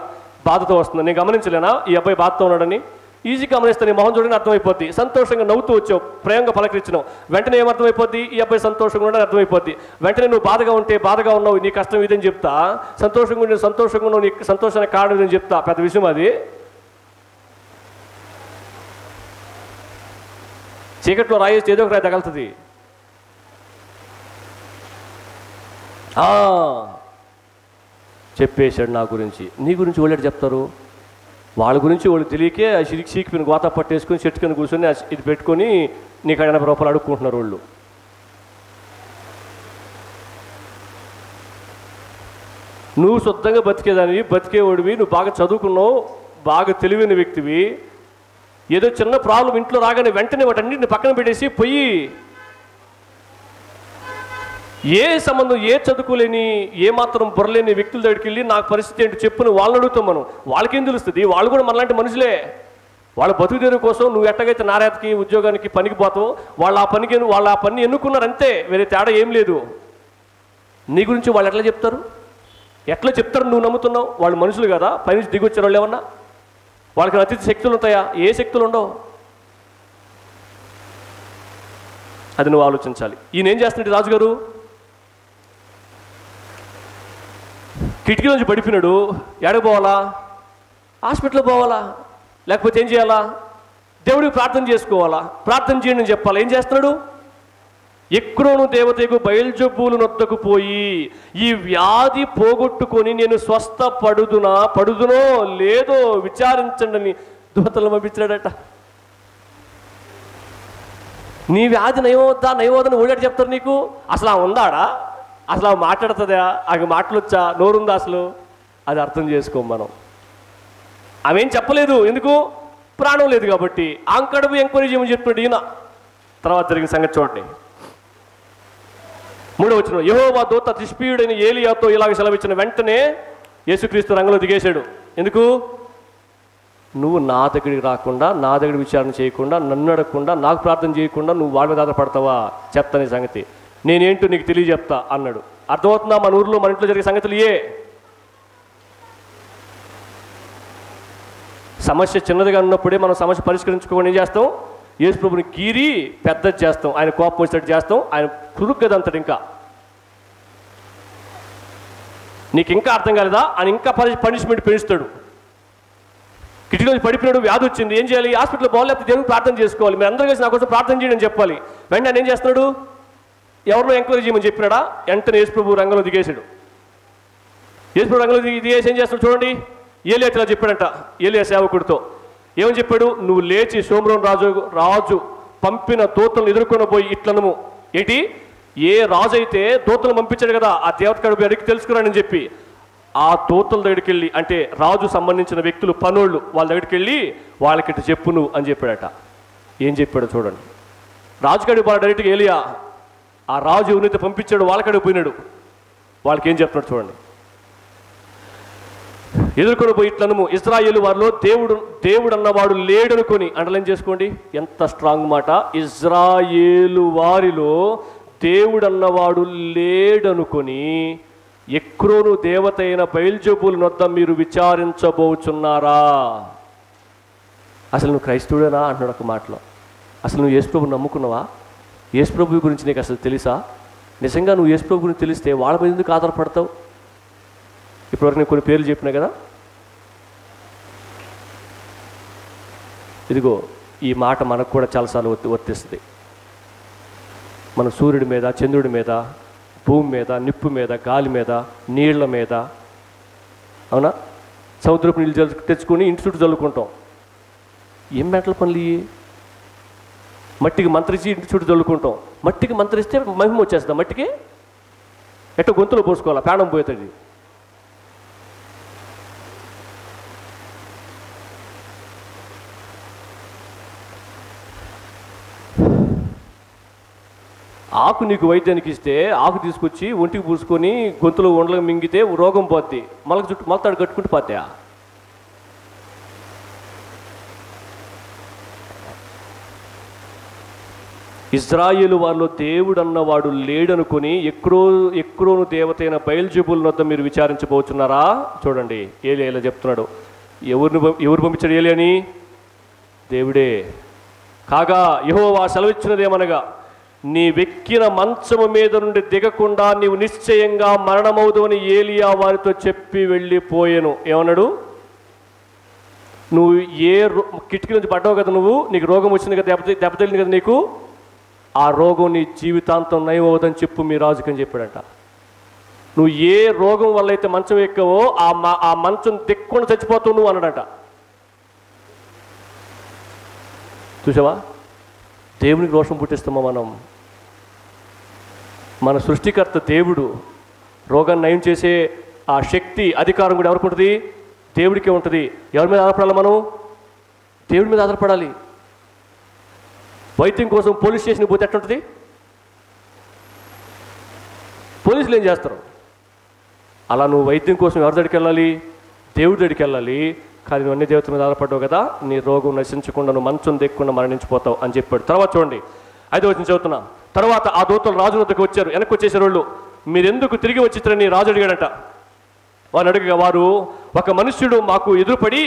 బాధతో వస్తున్నారు. నేను గమనించలేనా ఈ అబ్బాయి బాధతో ఉన్నాడని? ఈజీ గమనిస్తాను. నీ మొహం చూడని అర్థమైపోద్ది. సంతోషంగా నవ్వుతూ వచ్చావు, ప్రేమగా పలకరించినావు, వెంటనే ఏమర్థమైపోద్ది? ఈ అబ్బాయి సంతోషంగా ఉండని అర్థమైపోద్ది. వెంటనే నువ్వు బాధగా ఉంటే బాధగా ఉన్నావు, నీ కష్టం ఇదని చెప్తా. సంతోషంగా ఉండి సంతోషంగా ఉన్నావు, నీ సంతోషానికి కారణం ఇదని చెప్తా. పెద్ద విషయం అది. చీకట్లో రాయేస్తే ఏదో ఒక రాయి తగలుతుంది. చెప్పేశాడు నా గురించి. నీ గురించి వాళ్ళు చెప్తారు? వాళ్ళ గురించి వాళ్ళు తెలియకే చీకిపిన గోత పట్టేసుకొని చెట్టు కింద కూర్చొని ఇది పెట్టుకొని నీకు 80 రూపాయలు అడుక్కుంటున్నారు వాళ్ళు. నువ్వు శుద్ధంగా బతికేదానివి, బతికేవాడివి, నువ్వు బాగా చదువుకున్నావు, బాగా తెలివైన వ్యక్తివి. ఏదో చిన్న ప్రాబ్లం ఇంట్లో రాగానే వెంటనే వాటన్నింటిని పక్కన పెట్టేసి పోయి ఏ సంబంధం, ఏ చదువుకోలేని, ఏ మాత్రం బుర్రలేని వ్యక్తుల దగ్గరికి వెళ్ళి నాకు పరిస్థితి ఏంటో చెప్పును వాళ్ళని అడుగుతాం మనం. వాళ్ళకేం తెలుస్తుంది? వాళ్ళు కూడా మనలాంటి మనుషులే. వాళ్ళ బతుకు తెరువు కోసం నువ్వు ఎట్టగైతే నారాతకి ఉద్యోగానికి పనికి పోతావు, వాళ్ళు ఆ పని ఎన్నుకున్నారు అంతే, వేరే తేడా ఏం లేదు. నీ గురించి వాళ్ళు ఎట్లా చెప్తారు? నువ్వు నమ్ముతున్నావు? వాళ్ళు మనుషులు కదా, పైనుంచి దిగొచ్చారు వాళ్ళు ఏమన్నా? వాళ్ళకి అతిథి శక్తులు ఉంటాయా? ఏ శక్తులు ఉండవు. అది నువ్వు ఆలోచించాలి. ఈయన ఏం చేస్తున్నాడు రాజుగారు? కిటికీ నుంచి పడిపోయినాడు. ఎడకు పోవాలా? హాస్పిటల్ పోవాలా? లేకపోతే ఏం చేయాలా? దేవుడికి ప్రార్థన చేసుకోవాలా? ప్రార్థన చేయండి అని చెప్పాలా? ఏం చేస్తున్నాడు? ఎక్రోను దేవతకు బయల్జబ్బులు నొద్దకు పోయి ఈ వ్యాధి పోగొట్టుకొని నేను పడుదునో లేదో విచారించండి అని దూతలు పంపించాడట. నీ వ్యాధి నయమవుద్దని ఓడాడు చెప్తారు నీకు? అసలు ఆ ఉందాడా? అసలు ఆ మాట్లాడుతుందా? ఆమె మాటలొచ్చా? నోరుందా అసలు? అది అర్థం చేసుకోం మనం. ఆమెం చెప్పలేదు. ఎందుకు? ప్రాణం లేదు కాబట్టి. ఆంకడపు ఎంక్వైరీ చేయమని చెప్తున్నాడు ఈయన. తర్వాత జరిగిన సంగతి చూడండి. 3వ వచనం, యెహోవా దూత తిష్బీయుడైన ఏలియాతో ఇలాగ సెలవిచ్చిన వెంటనే యేసుక్రీస్తు రంగంలో దిగేశాడు. ఎందుకు? నువ్వు నా దగ్గరికి రాకుండా, నా దగ్గర విచారణ చేయకుండా, నన్ను అడగకుండా, నాకు ప్రార్థన చేయకుండా నువ్వు వాళ్ళ మీద ఆధారపడతావా? చెప్తానే సంగతి, నేనేంటో నీకు తెలియజెప్తా అన్నాడు. అర్థమవుతుందా? మన ఊర్లో, మన ఇంట్లో జరిగే సంగతులు సమస్య చిన్నదిగా ఉన్నప్పుడే మనం సమస్య పరిష్కరించుకోకుండా ఏం చేస్తాం? యేసు ప్రభుని గీరి పెద్దది చేస్తాం, ఆయన కోపం వచ్చేటట్టు చేస్తాం, ఆయన కురుగ్గదంతడు. ఇంకా నీకు ఇంకా అర్థం కాలేదా అని ఇంకా పనిష్మెంట్ పెంచుతాడు. కిటికీ పడిపోయినాడు, వ్యాధి వచ్చింది, ఏం చేయాలి? హాస్పిటల్ పోవాలి, లేకపోతే దేవునికి ప్రార్థన చేసుకోవాలి. మీరు అందరూ కలిసి నా కోసం ప్రార్థన చేయండి అని చెప్పాలి. వెంటనే ఏం చేస్తున్నాడు? ఎవరినో ఎంక్వైరీ చేయమని చెప్పినాడా? వెంటనే యేసు ప్రభు రంగంలో దిగేశాడు. యేసు ప్రభు రంగంలో దిగేసి ఏం చేస్తాడు చూడండి. ఏలియా ఇట్లా చెప్పాడంట ఏలియా సేవకుడితో. ఏమని చెప్పాడు? నువ్వు లేచి షోమ్రోను రాజు పంపిన దూతలను ఎదుర్కొని పోయి ఇట్లనము. ఏంటి? ఏ రాజు అయితే దూతలను పంపించాడు కదా, ఆ దేవత కడుపు అడిగి తెలుసుకురానని చెప్పి ఆ దూతల దగ్గరికి వెళ్ళి, అంటే రాజు సంబంధించిన వ్యక్తులు, పనోళ్ళు, వాళ్ళ దగ్గరికి వెళ్ళి వాళ్ళకి ఇట్లా చెప్పును అని చెప్పాడట. ఏం చెప్పాడు చూడండి. రాజుగాడి బాగా డైరెక్ట్గా ఏలియా ఆ రాజు ఎవరైతే పంపించాడు వాళ్ళకడికి పోయినాడు. వాళ్ళకి ఏం చెప్తున్నాడు చూడండి. ఎదుర్కొని పోయి ఇట్లనము, ఇశ్రాయేలు వారిలో దేవుడు అన్నవాడు లేడనుకొని, అండర్లైన్ చేసుకోండి, ఎంత స్ట్రాంగ్ మాట. ఇశ్రాయేలు వారిలో దేవుడు అన్నవాడు లేడనుకొని ఎక్రోను దేవత అయిన బయల్జెబూలు నొద్ద మీరు విచారించబోచున్నారా? అసలు నువ్వు క్రైస్తవుడేనా అంటున్నాడు ఒక మాటలో. అసలు నువ్వు యేసుప్రభుని నమ్ముకున్నావా? యేసుప్రభు గురించి నీకు అసలు తెలుసా? నిజంగా నువ్వు యేసుప్రభు గురించి తెలిస్తే వాళ్ళ మీద ఎందుకు ఆధారపడతావు? ఇప్పటివరకు నేను కొన్ని పేర్లు చెప్పినా కదా. ఇదిగో ఈ మాట మనకు కూడా చాలాసార్లు వర్తిస్తుంది. మన సూర్యుడి మీద, చంద్రుడి మీద, భూమి మీద, నిప్పు మీద, గాలి మీద, నీళ్ల మీద, అవునా? సముద్రపు నీళ్ళు తెచ్చుకొని ఇంటి చుట్టూ చల్లుకుంటాం. ఏం మెట్ల పనులు? మట్టికి మంత్రించి ఇంటి చుట్టూ చల్లుకుంటాం. మట్టికి మంత్రిస్తే మహిమ వచ్చేస్తుందా? మట్టికి ఎట్టో గొంతులో పోసుకోవాలా, ప్రాణం పోతుంది. ఆకు నీకు వైద్యానికి ఇస్తే ఆకు తీసుకొచ్చి ఒంటికి పూసుకొని గొంతులో ఉండలకు మింగితే రోగం పోద్ది, మళ్ళీ చుట్టూ మొలతాడు కట్టుకుంటూ పోతా. ఇశ్రాయేలు వారిలో దేవుడు అన్నవాడు లేడనుకొని ఎక్రోను దేవతైన బయల్జెబూలు వద్ద మీరు విచారించబోతున్నారా? చూడండి ఏలియా ఇలా చెప్తున్నాడు. ఎవరు పంపించాడు ఏలియాని? దేవుడే. కాగా యెహోవా సెలవిచ్చినదేమనగా, నీ వెక్కిన మంచము మీద నుండి దిగకుండా నీవు నిశ్చయంగా మరణమవుదువని ఏలియా వారితో చెప్పి వెళ్ళిపోయాను. ఏమన్నాడు? నువ్వు కిటికీ నుంచి పడ్డావు కదా, నీకు రోగం వచ్చింది కదా, దెబ్బతగిలింది కదా, నీకు ఆ రోగం నీ జీవితాంతం నయం అవుదని చెప్పు మీ రాజుకని చెప్పాడంట. నువ్వు ఏ రోగం వల్ల అయితే మంచం ఎక్కవో ఆ మంచం దిక్కుండా చచ్చిపోతావు నువ్వు అన్నాడంట. చూసావా? దేవునికి రోషం పుట్టిస్తామా మనం? మన సృష్టికర్త దేవుడు. రోగాన్ని నయం చేసే ఆ శక్తి, అధికారం కూడా ఎవరికి ఉంటుంది? దేవుడికే ఉంటుంది. ఎవరి మీద ఆధారపడాలి మనం? దేవుడి మీద ఆధారపడాలి. వైద్యం కోసం పోలీస్ స్టేషన్కి పోతే ఎట్లుంటుంది? పోలీసులు ఏం చేస్తారు? అలా నువ్వు వైద్యం కోసం ఎవరి దగ్గరికి వెళ్ళాలి? దేవుడి దగ్గరికి వెళ్ళాలి. కానీ నువ్వు అన్ని దేవతల మీద ఆధారపడ్డావు కదా, నీ రోగం నశించకుండా నువ్వు మంచం దిక్కకుండా మరణించిపోతావు అని చెప్పాడు. తర్వాత చూడండి 5వ వచనం చదువుతున్నా. తర్వాత ఆ దూతలు రాజు వద్దకు వచ్చారు. వెనక్కి వచ్చేసారు వాళ్ళు. మీరెందుకు తిరిగి వచ్చిరని రాజు అడిగాడట. వారు అడగగా వారు, ఒక మనుష్యుడు మాకు ఎదురుపడి,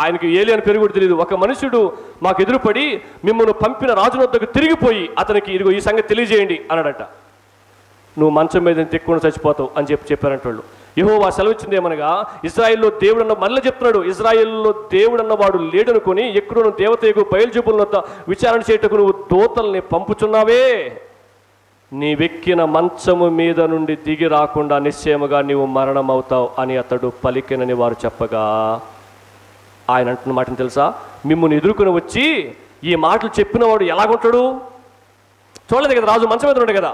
ఆయనకి ఏలి అని పేరు కూడా తెలియదు, ఒక మనుష్యుడు మాకు ఎదురుపడి మిమ్మల్ని పంపిన రాజు వద్దకు తిరిగిపోయి అతనికి ఇదిగో ఈ సంగతి తెలియజేయండి అన్నాడట. నువ్వు మంచం మీద తిక్కకుండా చచ్చిపోతావు అని చెప్పారంట వాళ్ళు. యెహోవా సెలవిచ్చింది ఏమనగా, ఇశ్రాయేల్లో దేవుడు అన్న, మళ్ళీ చెప్తున్నాడు, ఇశ్రాయేల్లో దేవుడు అన్నవాడు లేడనుకొని ఎక్కడను దేవతకు బయలుజెబులతో విచారణ చేయటకు నువ్వు దూతల్ని పంపుచున్నావే, నీ వెక్కిన మంచము మీద నుండి దిగి రాకుండా నిశ్చయముగా నీవు మరణం అవుతావు అని అతడు పలికెనని వారు చెప్పగా, ఆయన అంటున్న మాటను తెలుసా, మిమ్మల్ని ఎదుర్కొని వచ్చి ఈ మాటలు చెప్పినవాడు ఎలాగుంటాడు? చూడలేదు కదా, రాజు మంచం మీద ఉన్నాడు కదా,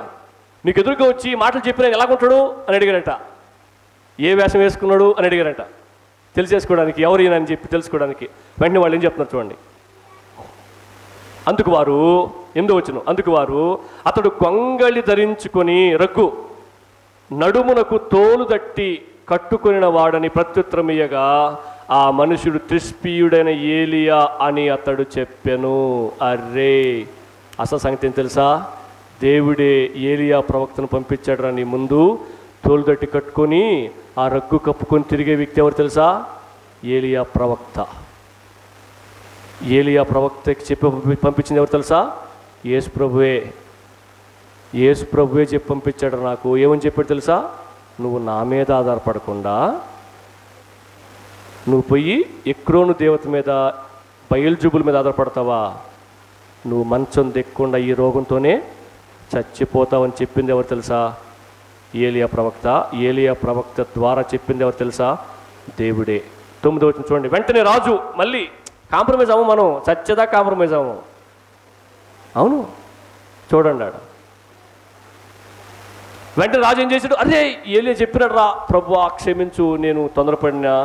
మీకు ఎదురుగా వచ్చి ఈ మాటలు చెప్పిన ఎలాగుంటాడు అని అడిగారంట. ఏ వేషం వేసుకున్నాడు అని అడిగారంట. తెలిసేసుకోవడానికి, ఎవరు ఈయన అని చెప్పి తెలుసుకోవడానికి. వెంటనే వాళ్ళు ఏం చెప్తున్నారు చూడండి. అందుకు వారు 8వ వచనం, అందుకు వారు, అతడు గొంగళి ధరించుకొని రగ్గు నడుమునకు తోలు దట్టి కట్టుకొనిన వాడని ప్రత్యుత్తరమియ్యగా, ఆ మనుషుడు త్రిస్పీయుడైన ఏలియా అని అతడు చెప్పెను. అర్రే, అసలు సంగతి ఏం తెలుసా? దేవుడే ఏలియా ప్రవక్తను పంపించాడు నీ ముందు. తోలు దట్టి కట్టుకొని ఆ రగ్గు కప్పుకొని తిరిగే వ్యక్తి ఎవరు తెలుసా? ఏలియా ప్రవక్త. ఏలియా ప్రవక్తకి చెప్పి పంపించింది ఎవరు తెలుసా? యేసు ప్రభువే. యేసు ప్రభువే చెప్పి పంపించాడు నాకు. ఏమని చెప్పాడు తెలుసా? నువ్వు నా మీద ఆధారపడకుండా నువ్వు పోయి ఎక్రోను దేవత మీద, బయల్జుబుల మీద ఆధారపడతావా, నువ్వు మంచం దిక్కకుండా ఈ రోగంతోనే చచ్చిపోతావని చెప్పింది ఎవరు తెలుసా? ఏలియా ప్రవక్త. ఏలియా ప్రవక్త ద్వారా చెప్పింది ఎవరు తెలుసా? దేవుడే. 9వ వచనం చూడండి. వెంటనే రాజు, మళ్ళీ కాంప్రమైజ్ అవ్వము, మనం చచ్చేదా కాంప్రమైజ్ అవ్వము. అవును, చూడండి ఆడ. వెంటనే రాజు ఏం చేశాడు? అరే, ఏలియా చెప్పినాడు రా ప్రభువా క్షమించు, నేను తొందరపడినా,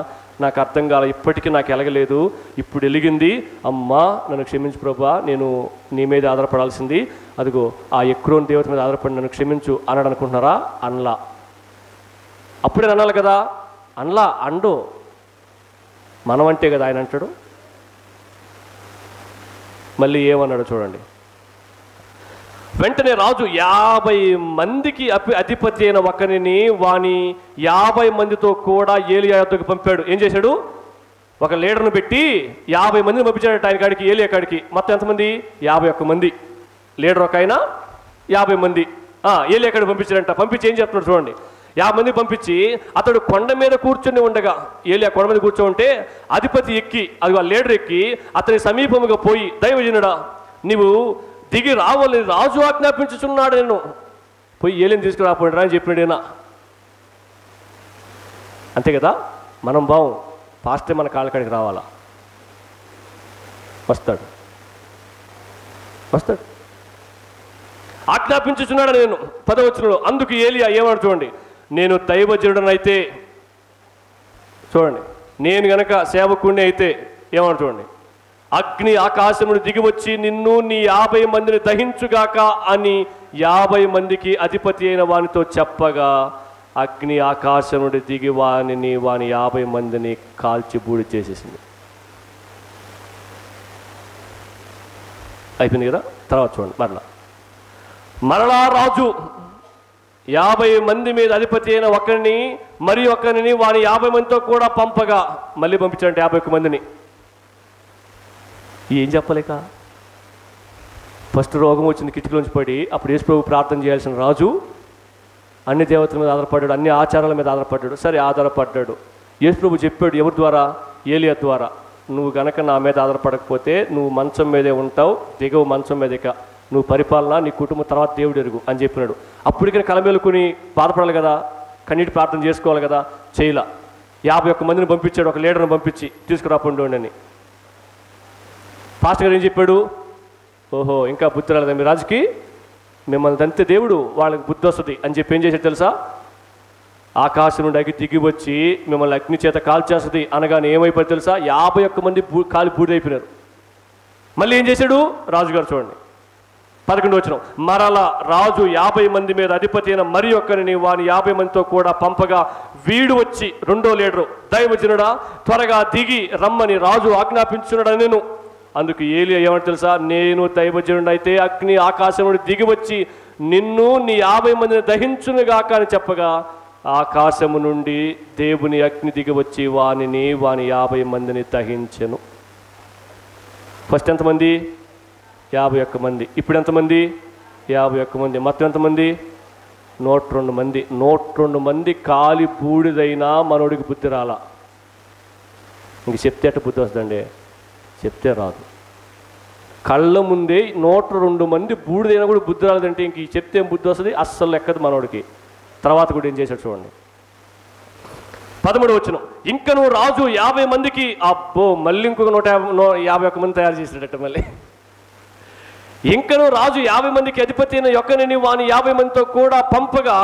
నాకు అర్థం కాల, ఇప్పటికీ నాకు ఎలగలేదు, ఇప్పుడు వెలిగింది, అమ్మా నన్ను క్షమించు ప్రభువా, నేను నీ మీద ఆధారపడాల్సింది, అదిగో ఆ ఎక్రోన్ దేవత మీద ఆధారపడి నన్ను క్షమించు అన్నాడు అనుకుంటున్నారా? అనలా. అప్పుడే అనాలి కదా, అనలా, అండు. మనం అంటే కదా ఆయన అంటాడు. మళ్ళీ ఏమన్నాడు చూడండి. వెంటనే రాజు 50 మందికి అధిపతి అయిన ఒకరిని వాని 50 మందితో కూడా ఏలియా యొద్దకు పంపాడు. ఏం చేశాడు? ఒక లీడర్ను పెట్టి 50 మందిని పంపించాడట ఆయన కాడికి, ఏలియా కాడికి. మొత్తం ఎంతమంది? 51 మంది. లీడర్ ఒక ఆయన, 50 మంది ఏలియా కాడికి పంపించాడంట. పంపించి ఏం చెప్తున్నాడు చూడండి. 50 మంది పంపించి, అతడు కొండ మీద కూర్చొని ఉండగా, ఏలియా కొండ మీద కూర్చోంటే అధిపతి ఎక్కి, అది ఆ లీడర్ ఎక్కి అతని సమీపముగా పోయి, దైవజనుడా నీవు దిగి రావాలని రాజు ఆజ్ఞాపించుచున్నాడు, నేను పోయి ఏలిని తీసుకురాపోయినరా అని చెప్పినాడేనా? అంతే కదా. మనం బావు పాస్టే మన కాళ్ళ కాడికి రావాలా? వస్తాడు, వస్తాడు. ఆజ్ఞాపించుచున్నాడు నేను. 10వ వచనంలో అందుకు ఏలియా ఏమన్నాడు చూడండి. నేను దైవజనుడనైతే, చూడండి, నేను గనక సేవకుడిని అయితే ఏమన్నాడు చూడండి. అగ్ని ఆకాశమును దిగివచ్చి నిన్ను నీ 50 మందిని దహించుగాక అని 50 మందికి అధిపతి అయిన వానితో చెప్పగా, అగ్ని ఆకాశం నుండి దిగి వాని 50 మందిని కాల్చి బూడి చేసేసింది. అయిపోయింది కదా. తర్వాత చూడండి, మరలా రాజు 50 మంది మీద అధిపతి అయిన ఒకరిని మరి ఒకరిని వాని 50 మందితో కూడా పంపగా, మళ్ళీ పంపించాడంటే 51 మందిని. ఏం చెప్పలేక ఫస్ట్ రోగం వచ్చింది, కిటికీలోంచి పడి, అప్పుడు యేసు ప్రభు ప్రార్థన చేయాల్సిన రాజు అన్ని దేవతల మీద ఆధారపడ్డాడు, అన్ని ఆచారాల మీద ఆధారపడ్డాడు. సరే ఆధారపడ్డాడు. యేసు ప్రభు చెప్పాడు ఎవరి ద్వారా? ఏలియా ద్వారా. నువ్వు గనక నా మీద ఆధారపడకపోతే నువ్వు మంచం మీదే ఉంటావు, దిగవు మంచం మీద, ఇక నువ్వు పరిపాలన, నీ కుటుంబం తర్వాత దేవుడు ఎరుగు అని చెప్పినాడు. అప్పటికైనా కలమేలుకుని బాధపడాలి కదా, కన్నీటి ప్రార్థన చేసుకోవాలి కదా, చేయలా. 51 మందిని పంపించాడు, ఒక లీడర్ని పంపించి తీసుకురాపండి అని. పాస్టర్ గారు ఏం చెప్పాడు? ఓహో ఇంకా బుద్ధి రాలేదా మీ రాజుకి, మిమ్మల్ని తంతే దేవుడు వాళ్ళకి బుద్ధి వస్తుంది అని చెప్పి ఏం చేశాడు తెలుసా? ఆకాశం నుండి అగ్ని దిగి వచ్చి మిమ్మల్ని అగ్ని చేత కాల్చేస్తుంది అనగానే ఏమైపోయింది తెలుసా? 51 మంది కాలి బూడిదైపోయినారు. మళ్ళీ ఏం చేశాడు రాజుగారు చూడండి. 11వ వచనం, మరల రాజు 50 మంది మీద అధిపతి అయిన మరి ఒక్కరిని వాని 50 మందితో కూడా పంపగా వీడు వచ్చి, రెండో లీడరు, దైవజనుడా త్వరగా దిగి రమ్మని రాజు ఆజ్ఞాపించున్నాడని నేను. అందుకు ఏలియా ఏమంటే తెలుసా, నేను దైవజనుడు అయితే అగ్ని ఆకాశం నుండి దిగి వచ్చి నిన్ను నీ 50 మందిని దహించునుగాక అని చెప్పగా ఆకాశము నుండి దేవుని అగ్ని దిగి వచ్చి వాని 50 మందిని దహించెను. ఫస్ట్ ఎంతమంది? 51 మంది. ఇప్పుడు ఎంతమంది? 51 మంది. మొత్తం ఎంతమంది? 102 మంది. 102 మంది కాలి బూడిదైనా మనోడికి బుద్ధి రాలా. ఇంక చెప్తే అట్ట బుద్ధి వస్తుందండి, చెప్తే రాదు. కళ్ళ ముందే 102 మంది బూడిదైనా కూడా బుద్ధి రాలేదంటే ఇంక చెప్తే ఏం బుద్ధి వస్తుంది? అస్సలు లెక్కదు మనోడికి. తర్వాత కూడా ఏం చేశాడు చూడండి. 13వ వచనం, ఇంకను రాజు 50 మందికి, అబ్బో మళ్ళీ ఇంకొక 151 మంది తయారు చేశాడట. మళ్ళీ ఇంకను రాజు 50 మందికి అధిపతి అయిన యొక్కనిని వాని 50 మందితో కూడా పంపగా,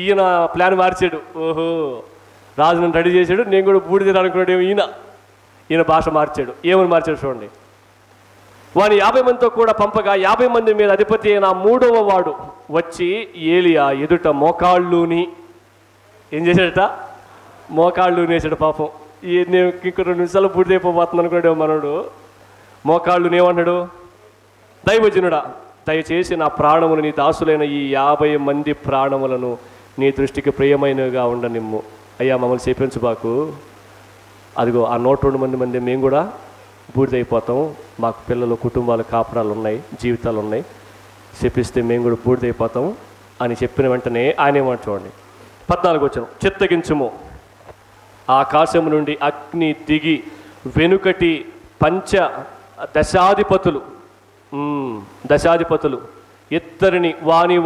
ఈయన ప్లాన్ మార్చాడు. ఓహో, రాజు నన్ను రెడీ చేశాడు, నేను కూడా బూడిద అనుకున్నాడు ఈయన భాష మార్చాడు. ఏమని మార్చాడు చూడండి. వాని 50 మందితో కూడా పంపగా 50 మంది మీద అధిపతి అయిన 3వ వాడు వచ్చి ఏలియా ఎదుట మోకాళ్ళుని ఏం చేశాడట? మోకాళ్ళు వేసాడు. పాపం నేను ఇంకో 2 నిమిషాలు బూడిదైపోతుంది అనుకున్నాడు మనోడు. మోకాళ్ళుని ఏమన్నాడు? దైవజనుడా దయచేసి నా ప్రాణములు నీ దాసులైన ఈ 50 మంది ప్రాణములను నీ దృష్టికి ప్రియమైనవిగా ఉండనిమ్ము. అయ్యా మమ్మల్ని చేపించబాకు. అదిగో ఆ 102 మంది మేము కూడా బూడిదైపోతాం, మాకు పిల్లలు, కుటుంబాలు, కాపురాలు ఉన్నాయి, జీవితాలు ఉన్నాయి, చెప్పిస్తే మేము కూడా బూడిదైపోతాం అని చెప్పిన వెంటనే ఆయన ఏమంట చూడండి. 14వ వచనం, చిత్తగించుము, ఆకాశము నుండి అగ్ని దిగి వెనుకటి దశాధిపతులు ఇద్దరిని వాని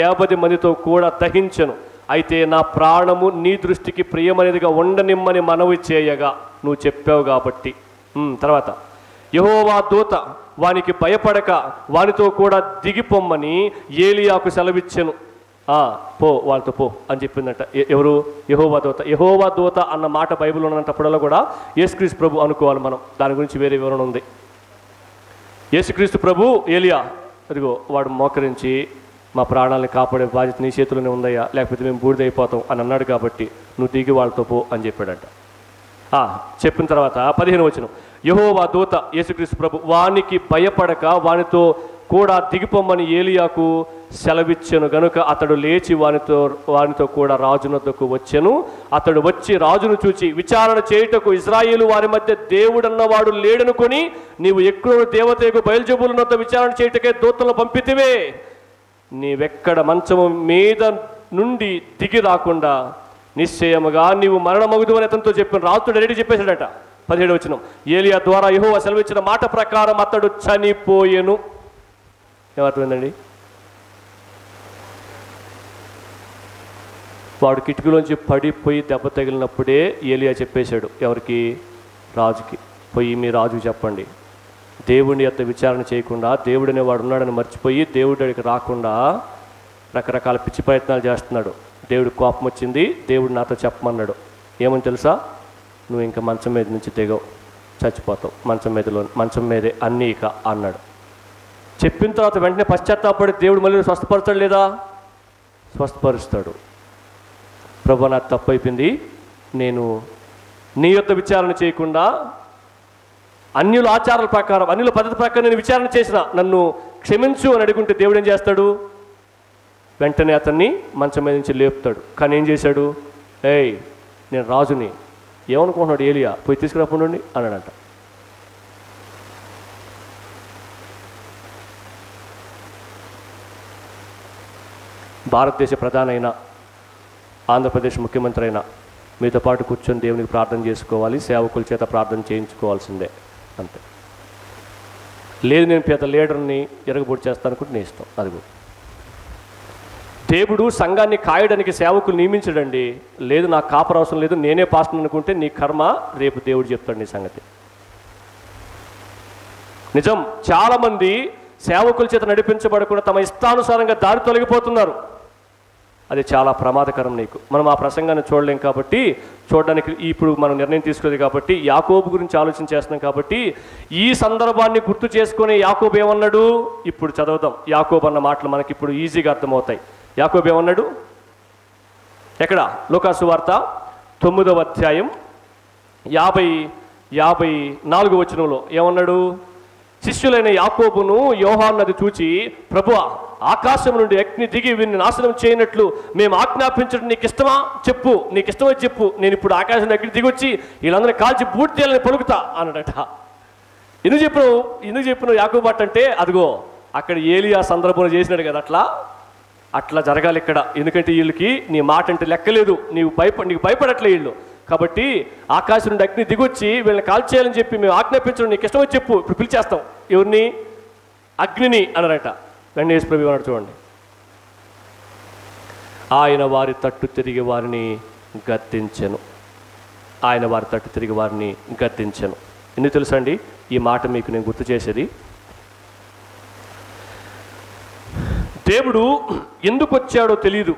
50 మందితో కూడా దహించను. అయితే నా ప్రాణము నీ దృష్టికి ప్రియమైనదిగా ఉండనిమ్మని మనవి చేయగా నువ్వు చెప్పావు కాబట్టి. తర్వాత, యెహోవా దూత వానికి భయపడక వానితో కూడా దిగిపోమ్మని ఏలియాకు సెలవిచ్చెను. పో వాళ్ళతో పో అని చెప్పిందట. ఎవరు? యెహోవా దూత. యెహోవా దూత అన్న మాట బైబిల్ ఉన్నప్పుడల్లా కూడా యేసుక్రీస్తు ప్రభు అనుకోవాలి మనం. దాని గురించి వేరే వివరణ ఉంది. యేసుక్రీస్తు ప్రభు ఏలియా అదిగో వాడు మోకరించి మా ప్రాణాలను కాపాడే బాధ్యత నీ చేతుల్లోనే ఉందయ్యా, లేకపోతే మేము బూడిదైపోతాం అని అన్నాడు కాబట్టి నువ్వు దిగి వాళ్ళతో పో అని చెప్పాడట. చెప్పిన తర్వాత 15వ వచనం, యెహోవా దూత యేసుక్రీస్తు ప్రభు వానికి భయపడక వానితో కూడా దిగిపోమ్మని ఏలియాకు సెలవిచ్చెను గనుక అతడు లేచి వానితో కూడా రాజునొద్దకు వచ్చెను. అతడు వచ్చి రాజును చూచి విచారణ చేయుటకు ఇశ్రాయేలు వారి మధ్య దేవుడన్నవాడు లేడనుకొని నీవు ఎక్కడో దేవతకు బయల్జెబూలునొద్ద విచారణ చేయుటకే దూతలను పంపితివే, నీవెక్కడ మంచము మీద నుండి దిగి రాకుండా నిశ్చయముగా నీవు మరణమగుదు అని అతనితో చెప్పిన. రాజుతో రెడీ చెప్పేశాడట. 17వ వచనం, ఏలియా ద్వారా యెహోవా సెలవిచ్చిన మాట ప్రకారం అతడు చనిపోయెను. ఏమర్థమైందండి? వాడు కిటికీలోంచి పడిపోయి దెబ్బ తగిలినప్పుడే ఏలియా చెప్పేశాడు. ఎవరికి? రాజుకి. పోయి మీ రాజుకి చెప్పండి, దేవుని యొక్క విచారణ చేయకుండా దేవుడనే వాడు ఉన్నాడని మర్చిపోయి దేవుడికి రాకుండా రకరకాల పిచ్చి ప్రయత్నాలు చేస్తున్నాడు. దేవుడికి కోపం వచ్చింది, దేవుడు నాతో చెప్పమన్నాడు. ఏమని తెలుసా? నువ్వు ఇంకా మంచం మీద నుంచి దిగవు, చచ్చిపోతావు, మంచం మీదే అన్నీ ఇక అన్నాడు. చెప్పిన తర్వాత వెంటనే పశ్చాత్తాపడి దేవుడు మళ్ళీ స్వస్థపరుస్తాడు లేదా? స్వస్థపరుస్తాడు. ప్రభు నాకు తప్పు అయిపోయింది, నేను నీ యొక్క విచారణ చేయకుండా అన్యుల ఆచారాల ప్రకారం, అన్యుల పద్ధతి ప్రకారం నేను విచారణ చేసిన, నన్ను క్షమించు అని అడుగుంటే దేవుడు ఏం చేస్తాడు? వెంటనే అతన్ని మంచం మీద నుంచి లేపుతాడు. కానీ ఏం చేశాడు? నేను రాజుని. ఏమనుకుంటున్నాడు ఏలియా? పోయి తీసుకురాకుండా అన్నాడంట. భారతదేశ ప్రధాని అయినా, ఆంధ్రప్రదేశ్ ముఖ్యమంత్రి అయినా మీతో పాటు కూర్చొని దేవునికి ప్రార్థన చేసుకోవాలి, సేవకుల చేత ప్రార్థన చేయించుకోవాల్సిందే, అంతే. లేదు నేను పెద్ద లీడర్ని ఎరగబొడి చేస్తాను అనుకుంటే నీ ఇష్టం. అదిగో దేవుడు సంఘాన్ని కాయడానికి సేవకులు నియమించడండి. లేదు నాకు కాపర్ అవసరం లేదు, నేనే పాస్టర్ అనుకుంటే నీ కర్మ, రేపు దేవుడు చెప్తాడు నీ సంగతి. నిజం, చాలామంది సేవకుల చేత నడిపించబడకుండా తమ ఇష్టానుసారంగా దారి తొలగిపోతున్నారు. అది చాలా ప్రమాదకరం నీకు. మనం ఆ ప్రసంగాన్ని చూడలేం కాబట్టి, చూడడానికి ఇప్పుడు మనం నిర్ణయం తీసుకోలేదు కాబట్టి, యాకోబు గురించి ఆలోచన చేస్తున్నాం కాబట్టి ఈ సందర్భాన్ని గుర్తు చేసుకుని యాకోబు ఏమన్నాడు ఇప్పుడు చదువుదాం. యాకోబు అన్న మాటలు మనకి ఇప్పుడు ఈజీగా అర్థమవుతాయి. యాకోబు ఏమన్నాడు? ఎక్కడ? లూకాసు వార్త 9వ అధ్యాయం 54వ వచనంలో ఏమన్నాడు? శిష్యులైన యాకోబును యోహాను అది చూచి, ప్రభువా, ఆకాశం నుండి అగ్ని దిగి వీరిని నాశనం చేయనట్లు మేము ఆజ్ఞాపించడం నీకు ఇష్టమా? చెప్పు, నీకు ఇష్టమో చెప్పు, నేను ఇప్పుడు ఆకాశం నుండి అగ్ని దిగి వచ్చి వీళ్ళందరినీ కాల్చి బూట్ చేయాలని పలుకుతా అన్నాడట. ఎందుకు చెప్పినావు యాకోబు మాట అంటే, అదిగో అక్కడ ఏలియా సందర్భంలో చేసినాడు కదా, అట్లా జరగాలి ఇక్కడ. ఎందుకంటే వీళ్ళకి నీ మాట అంటే లెక్కలేదు, నీకు భయపడట్లే వీళ్ళు. కాబట్టి ఆకాశం నుండి అగ్ని దిగొచ్చి వీళ్ళని కాల్చేయాలని చెప్పి మేము ఆజ్ఞాపించడం నీకు ఇష్టమో చెప్పు, ఇప్పుడు పిలిచేస్తాం. ఎవరిని? అగ్నిని అన్నారట. వెంటనే యేసు ప్రభువు అన్నాడు చూడండి, ఆయన వారి తట్టు తిరిగి వారిని గద్దించెను. ఆయన వారి తట్టు తిరిగి వారిని గద్దించెను. ఎందుకు తెలుసా అండి ఈ మాట మీకు నేను గుర్తు చేసేది? దేవుడు ఎందుకు వచ్చాడో తెలియదు.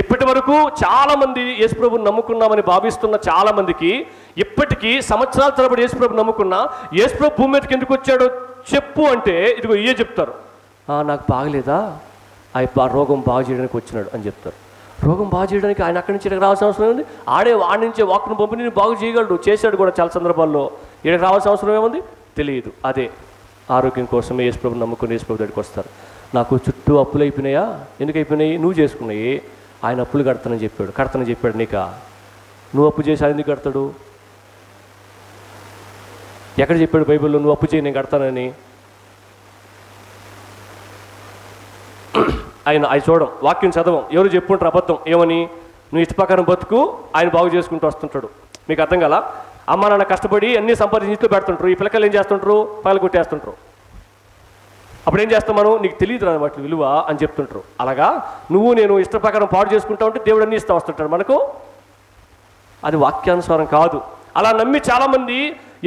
ఇప్పటి వరకు చాలామంది యేసుప్రభుని నమ్ముకున్నామని భావిస్తున్న చాలామందికి ఇప్పటికీ సంవత్సరాల తరబడి యేసుప్రభు నమ్ముకున్నా యేసుప్రభు భూమి మీదకి ఎందుకు వచ్చాడో చెప్పు అంటే ఇదిగో ఇయే చెప్తారు. నాకు బాగలేదా, ఆ రోగం బాగు చేయడానికి వచ్చినాడు అని చెప్తారు. రోగం బాగు చేయడానికి ఆయన అక్కడి నుంచి ఇక్కడికి రావాల్సిన అవసరం ఏముంది? ఆడి నుంచే వాక్కును పంపి నేను బాగు చేయగలడు, చేశాడు కూడా చాలా సందర్భాల్లో. ఇక్కడికి రావాల్సిన అవసరం ఏముంది? తెలియదు. అదే ఆరోగ్యం కోసమే యేసుప్రభుని నమ్ముకుని యేసుప్రభు దగ్గరికి వస్తారు. నాకు చుట్టూ అప్పులు అయిపోయినాయా? ఎందుకు అయిపోయినాయి? నువ్వు చేసుకున్నాయి. ఆయన అప్పులు కడతానని చెప్పాడు. నీకా? నువ్వు అప్పు చేసి ఆయన ఎందుకు కడతాడు? ఎక్కడ చెప్పాడు బైబిల్లో నువ్వు అప్పు చేయి నేను కడతానని? ఆయన చూడం, వాక్యం చదవం, ఎవరు చెప్పుకుంటారు అబద్ధం. ఏమని? నువ్వు ఇష్ట ప్రకారం బతుకు, ఆయన బాగు చేసుకుంటూ వస్తుంటాడు. మీకు అర్థం కదా? అమ్మ నాన్న కష్టపడి అన్నీ సంపాదించి ఇంట్లో పెడుతుంటారు, ఈ పిల్లకాయలు ఏం చేస్తుంటారు? పగలు కొట్టేస్తుంటారు. అప్పుడు ఏం చేస్తాం మనం? నీకు తెలియదు రా వాటి విలువ అని చెప్తుంటారు. అలాగా నువ్వు నేను ఇష్ట ప్రకారం పాడు చేసుకుంటా ఉంటే దేవుడు అన్నీ ఇస్తా వస్తుంటాడు మనకు. అది వాక్యానుసారం కాదు. అలా నమ్మి చాలామంది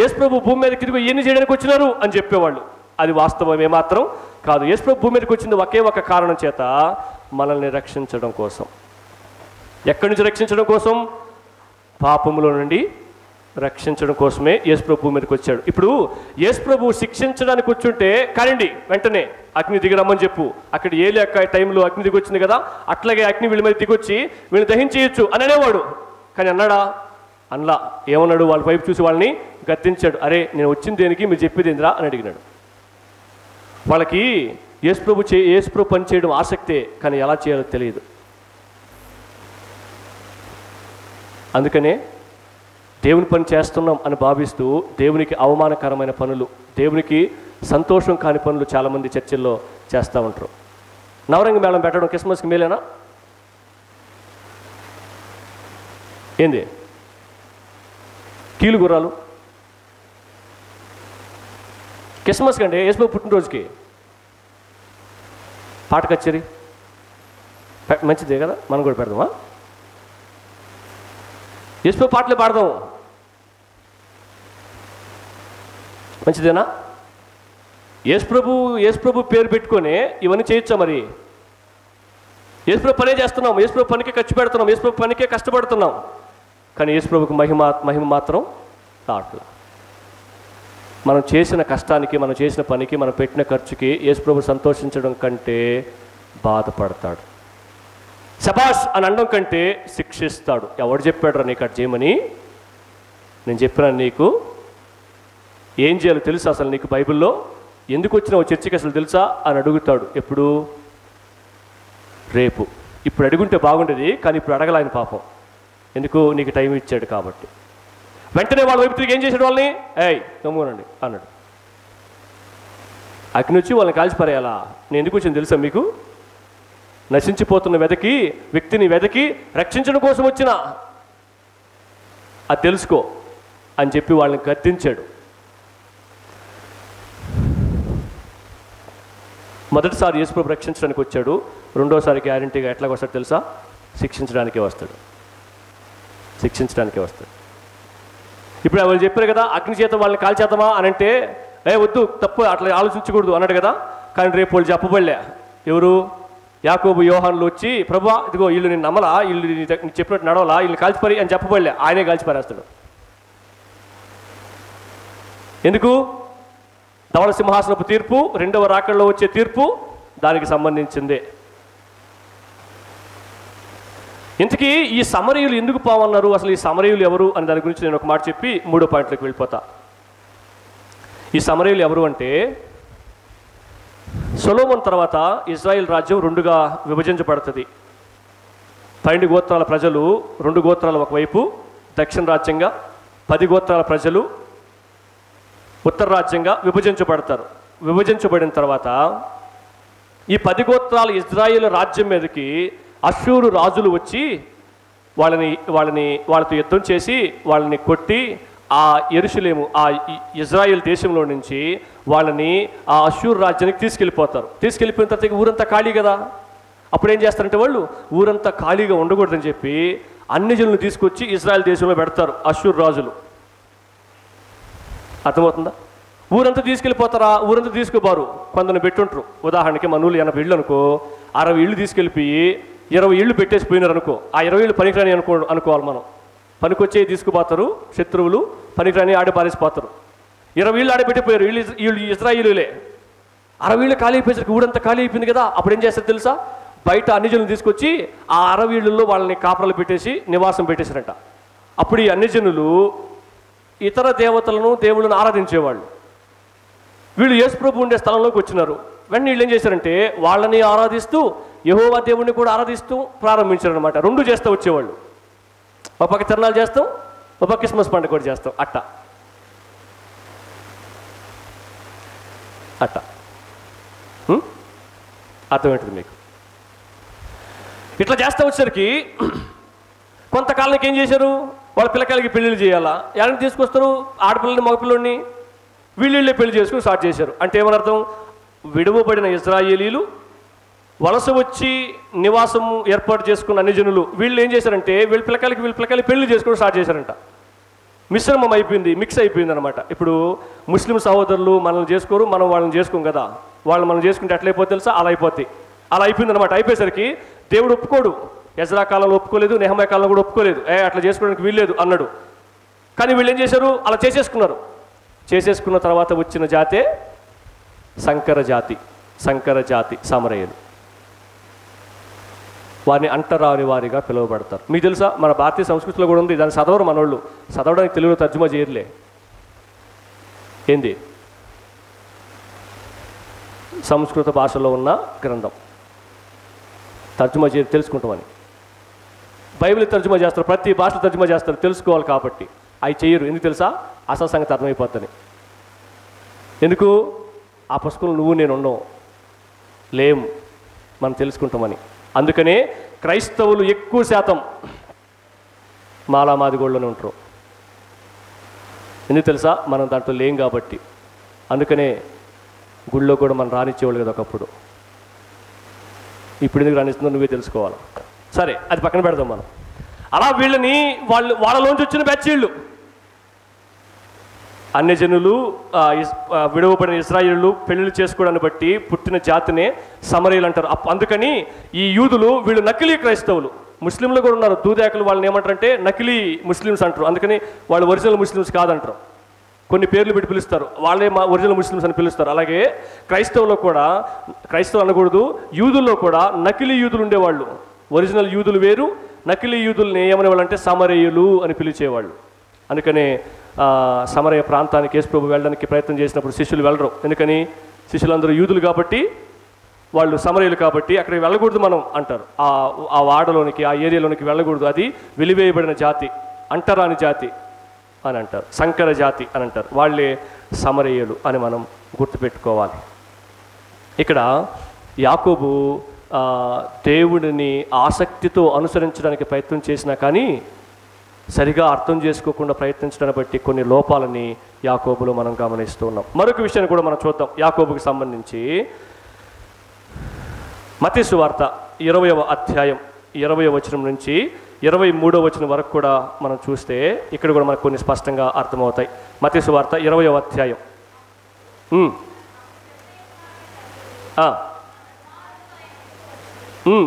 యేసుప్రభు భూమి మీదకి ఇదిగో ఎన్ని చేయడానికి వచ్చినారు అని చెప్పేవాళ్ళు. అది వాస్తవం ఏమాత్రం కాదు. యేసుప్రభు భూమి మీదకి వచ్చింది ఒకే ఒక కారణం చేత, మనల్ని రక్షించడం కోసం. ఎక్కడి నుంచి రక్షించడం కోసం? పాపములో నుండి రక్షించడం కోసమే యేసుప్రభు భూమి మీదకి వచ్చాడు. ఇప్పుడు యేసుప్రభు శిక్షించడానికి వచ్చుంటే కానివ్వండి, వెంటనే అగ్ని దిగరమ్మని చెప్పు. అక్కడ ఏలియా టైంలో అగ్ని దిగొచ్చింది కదా, అట్లాగే అగ్ని వీళ్ళ మీద దిగొచ్చి వీళ్ళని దహించేయచ్చు అని అనేవాడు. కానీ అన్నాడా? అనలా. ఏమన్నాడు? వాళ్ళ వైపు చూసి వాళ్ళని గద్దించాడు. అరే నేను వచ్చింది దేనికి, మీరు చెప్పేది ఏందిరా అని అడిగినాడు. వాళ్ళకి యేసుప్రభు పని చేయడం ఆసక్తే, కానీ ఎలా చేయాలో తెలియదు. అందుకనే దేవుని పని చేస్తున్నాం అని భావిస్తూ దేవునికి అవమానకరమైన పనులు, దేవునికి సంతోషం కాని పనులు చాలామంది చర్చిల్లో చేస్తూ ఉంటారు. నవరంగ మేళం పెట్టడం క్రిస్మస్కి మేలేనా? ఏంది? కీలు గుర్రాలు క్రిస్మస్కి అంటే యేసుప్రభు పుట్టినరోజుకి పాట కచేరీ మంచిదే కదా, మనం కూడా పెడదామా? యేసుప్రభు పాటలే పాడదాం, మంచిదేనా? యేసుప్రభు పేరు పెట్టుకొని ఇవన్నీ చేయొచ్చా? మరి యేసుప్రభు పనే చేస్తున్నాం, యేసుప్రభు పనికే ఖర్చు పెడుతున్నాం, యేసుప్రభు పనికే కష్టపడుతున్నాం. కానీ యేసుప్రభుకి మహిమ మాత్రం రావట్లా. మనం చేసిన కష్టానికి, మనం చేసిన పనికి, మనం పెట్టిన ఖర్చుకి యేసుప్రభు సంతోషించడం కంటే బాధపడతాడు. శబాష్ అని అనడం కంటే శిక్షిస్తాడు. ఎవడు చెప్పాడురా నీకు అటు చేయమని? నేను చెప్పినాను నీకు. ఏం చేయాలో తెలుసా అసలు నీకు? బైబిల్లో ఎందుకు వచ్చినావు చర్చికి అసలు తెలుసా అని అడుగుతాడు. ఎప్పుడు? రేపు. ఇప్పుడు అడుగుంటే బాగుండేది, కానీ ఇప్పుడు అడగల ఆయన పాపం. ఎందుకు? నీకు టైం ఇచ్చాడు కాబట్టి. వెంటనే వాళ్ళ వైపు తిరిగి ఏం చేశాడు? వాళ్ళని గమ్మునండి అన్నాడు. అక్కడి నుంచి వాళ్ళని కాల్చిపారేయాలా? నేను ఎందుకు వచ్చింది తెలుసా మీకు? నశించిపోతున్న వ్యక్తిని వెదకి రక్షించడం కోసం వచ్చిన, అది తెలుసుకో అని చెప్పి వాళ్ళని గద్దించాడు. మొదటిసారి యేసుప్రభు రక్షించడానికి వచ్చాడు, రెండోసారి గ్యారంటీగా ఎట్లాగ వస్తాడు తెలుసా? శిక్షించడానికే వస్తాడు. ఇప్పుడు వాళ్ళు చెప్పారు కదా, అగ్ని చేత వాళ్ళని కాల్చేద్దామా అని అంటే, వద్దు, తప్పు, అట్లా ఆలోచించకూడదు అన్నాడు కదా. కానీ రేపు వాళ్ళు చెప్పబడలే. ఎవరు? యాకోబు యోహానులు వచ్చి ప్రభువా ఇదిగో వీళ్ళు నేను నమ్మలా, వీళ్ళు నీకు చెప్పినట్టు నడవలా, వీళ్ళు కాల్చిపరి అని చెప్పబడలే, ఆయనే కాల్చిపారేస్తాడు. ఎందుకు? ధవళ సింహాసనపు తీర్పు, రెండవ రాకడలో వచ్చే తీర్పు దానికి సంబంధించిందే. ఇంతకీ ఈ సమరయులు ఎందుకు పోవన్నారు, అసలు ఈ సమరయులు ఎవరు అని దాని గురించి నేను ఒక మాట చెప్పి 3వ పాయింట్లోకి వెళ్ళిపోతా. ఈ సమరయులు ఎవరు అంటే, సొలొమోను తర్వాత ఇజ్రాయిల్ రాజ్యం 2గా విభజించబడుతుంది. 12 గోత్రాల ప్రజలు 2 గోత్రాలు ఒకవైపు దక్షిణ రాజ్యంగా, 10 గోత్రాల ప్రజలు ఉత్తర రాజ్యంగా విభజించబడతారు. విభజించబడిన తర్వాత ఈ 10 గోత్రాల ఇజ్రాయిల్ రాజ్యం మీదకి అష్షూరు రాజులు వచ్చి వాళ్ళతో యుద్ధం చేసి వాళ్ళని కొట్టి ఆ యెరూషలేము ఆ ఇజ్రాయిల్ దేశంలో నుంచి వాళ్ళని ఆ అష్షూరు రాజ్యానికి తీసుకెళ్ళిపోతారు. తీసుకెళ్ళిపోయిన తర్వాత ఊరంతా ఖాళీ కదా. అప్పుడు ఏం చేస్తారంటే వాళ్ళు ఊరంతా ఖాళీగా ఉండకూడదని చెప్పి అన్ని జనులను తీసుకొచ్చి ఇజ్రాయిల్ దేశంలో పెడతారు అష్షూరు రాజులు. అర్థమవుతుందా? ఊరంతా తీసుకెళ్ళిపోతారా? ఊరంతా తీసుకుపోరు, కొందరిని పెట్టుంటారు. ఉదాహరణకి మన ఊళ్ళు 80 ఇళ్ళు అనుకో, 60 ఇళ్ళు తీసుకెళ్ళిపోయి 20 ఇళ్ళు పెట్టేసి పోయినారు అనుకో, ఆ 20 ఇళ్ళు పనికిరాని అనుకోవాలి మనం. పనికొచ్చే తీసుకుపోతారు శత్రువులు, పనికిరాని ఆడి పారేసిపోతారు. 20 ఇళ్ళు ఆడబెట్టిపోయారు, వీళ్ళు ఇజ్రాయిలులే. 60 ఇళ్ళు ఖాళీ అయిపోయేసరికి ఊరంతా ఖాళీ అయిపోయింది కదా. అప్పుడు ఏం చేస్తారు తెలుసా? బయట అన్ని జనులను తీసుకొచ్చి ఆ 60 ఇళ్ళల్లో వాళ్ళని కాపరాలు పెట్టేసి నివాసం పెట్టేశారంట. అప్పుడు ఈ అన్ని జనులు ఇతర దేవతలను దేవుళ్ళను ఆరాధించేవాళ్ళు. వీళ్ళు యేసుప్రభు ఉండే స్థలంలోకి వచ్చినారు. వెంటనే వీళ్ళు ఏం చేశారంటే వాళ్ళని ఆరాధిస్తూ యెహోవా దేవుడిని కూడా ఆరాధిస్తూ ప్రారంభించారు అనమాట. 2 చేస్తూ వచ్చేవాళ్ళు. ఒక పక్క తిరణాలు చేస్తాం, ఒక పక్క క్రిస్మస్ పండుగ కూడా చేస్తాం. అట్ట అర్థమేంటిది మీకు? ఇట్లా చేస్తూ వచ్చేసరికి కొంతకాలానికి ఏం చేశారు? వాళ్ళ పిల్లకాయలకి పెళ్ళిళ్ళు చేయాలా, ఎవరిని తీసుకొస్తారు? ఆడపిల్లని మగపిల్లని వీళ్ళే పెళ్లి చేసుకుని స్టార్ట్ చేశారు. అంటే ఏమనర్థం? విడువబడిన ఇజ్రాయేలీలు వలస వచ్చి నివాసం ఏర్పాటు చేసుకున్న అన్ని జనులు వీళ్ళు ఏం చేశారంటే వీళ్ళ పిల్లకాయలకి పెళ్లి చేసుకుని స్టార్ట్ చేశారంట. మిశ్రమం అయిపోయింది, మిక్స్ అయిపోయింది అనమాట. ఇప్పుడు ముస్లిం సహోదరులు మనల్ని చేసుకోరు, మనం వాళ్ళని చేసుకోం కదా. వాళ్ళు మనం చేసుకుంటే ఎట్లయిపోతే తెలుసా? అలా అయిపోతాయి. అలా అయిపోయింది అనమాట. అయిపోయేసరికి దేవుడు ఒప్పుకోడు. ఎజ్రా కాలంలో ఒప్పుకోలేదు, నెహెమ్యా కాలంలో కూడా ఒప్పుకోలేదు. అట్లా చేసుకోవడానికి వీల్లేదు అన్నాడు. కానీ వీళ్ళు ఏం చేశారు? అలా చేసేసుకున్నారు. చేసేసుకున్న తర్వాత వచ్చిన జాతే సంకర జాతి సమరయులు. వారిని అంటరాని వారిగా పిలువబడతారు. మీకు తెలుసా, మన భారతీయ సంస్కృతిలో కూడా ఉంది. దాన్ని చదవరు మనోళ్ళు. చదవడానికి తెలుగులో తర్జుమా చేయరులే. ఏంది? సంస్కృత భాషలో ఉన్న గ్రంథం తర్జుమా చేయరు, తెలుసుకుంటామని. బైబిల్ తర్జుమా చేస్తారు, ప్రతి భాషలో తర్జుమా చేస్తారు, తెలుసుకోవాలి కాబట్టి. అవి చేయరు. ఎందుకు తెలుసా? అసలు సంగతి అర్థమైపోతుంది. ఎందుకు? ఆ పుస్తకంలో నువ్వు నేను ఉన్నావు లేం, మనం తెలుసుకుంటామని. అందుకనే క్రైస్తవులు ఎక్కువ శాతం మాలామాదిగోళ్ళలోనే ఉంటారు. ఎందుకు తెలుసా? మనం దాంట్లో లేం కాబట్టి. అందుకనే గుళ్ళో కూడా మనం రానిచ్చేవాళ్ళు కదా ఒకప్పుడు. ఇప్పుడు ఎందుకు రానిస్తుందో నువ్వే తెలుసుకోవాలి. సరే, అది పక్కన పెడదాం మనం. అలా వీళ్ళని వాళ్ళలోంచి వచ్చిన బ్యాచ్ వీళ్ళు. అన్య జనులు, విడవబడిన ఇశ్రాయేలు పెళ్లిళ్ళు చేసుకోవడాన్ని బట్టి పుట్టిన జాతినే సమరయులు అంటారు. అందుకని ఈ యూదులు వీళ్ళు నకిలీ క్రైస్తవులు. ముస్లింలు కూడా ఉన్నారు, దూదేకులు. వాళ్ళని ఏమంటారంటే నకిలీ ముస్లిమ్స్ అంటారు. అందుకని వాళ్ళు ఒరిజినల్ ముస్లిమ్స్ కాదంటారు. కొన్ని పేర్లు పెట్టి పిలుస్తారు, వాళ్ళే మా ఒరిజినల్ ముస్లిమ్స్ అని పిలుస్తారు. అలాగే క్రైస్తవులో కూడా, క్రైస్తవులు అనకూడదు, యూదుల్లో కూడా నకిలీ యూదులు ఉండేవాళ్ళు. ఒరిజినల్ యూదులు వేరు, నకిలీ యూదుల్ని ఏమనేవాళ్ళు అంటే సమరయులు అని పిలిచేవాళ్ళు. అందుకనే సమరయ ప్రాంతానికి యేసు ప్రభు వెళ్ళడానికి ప్రయత్నం చేసినప్పుడు శిష్యులు వెళ్ళరు. ఎందుకని? శిష్యులందరూ యూదులు కాబట్టి, వాళ్ళు సమరయులు కాబట్టి అక్కడికి వెళ్ళకూడదు మనం అంటారు. ఆ వాడలోనికి, ఆ ఏరియాలోనికి వెళ్ళకూడదు. అది వెలివేయబడిన జాతి, అంటరాని జాతి అని అంటారు, సంకర జాతి అని అంటారు. వాళ్ళే సమరయులు అని మనం గుర్తుపెట్టుకోవాలి. ఇక్కడ యాకోబు దేవుడిని ఆసక్తితో అనుసరించడానికి ప్రయత్నం చేసినా కానీ సరిగా అర్థం చేసుకోకుండా ప్రయత్నించడాన్ని బట్టి కొన్ని లోపాలని యాకోబులో మనం గమనిస్తూ ఉన్నాం. మరొక విషయాన్ని కూడా మనం చూద్దాం యాకోబుకి సంబంధించి. మత్తయి సువార్త 20వ అధ్యాయం 20వ వచనం నుంచి 23వ వచనం వరకు కూడా మనం చూస్తే ఇక్కడ కూడా మనకు కొన్ని స్పష్టంగా అర్థమవుతాయి. మత్తయి సువార్త 20వ అధ్యాయం.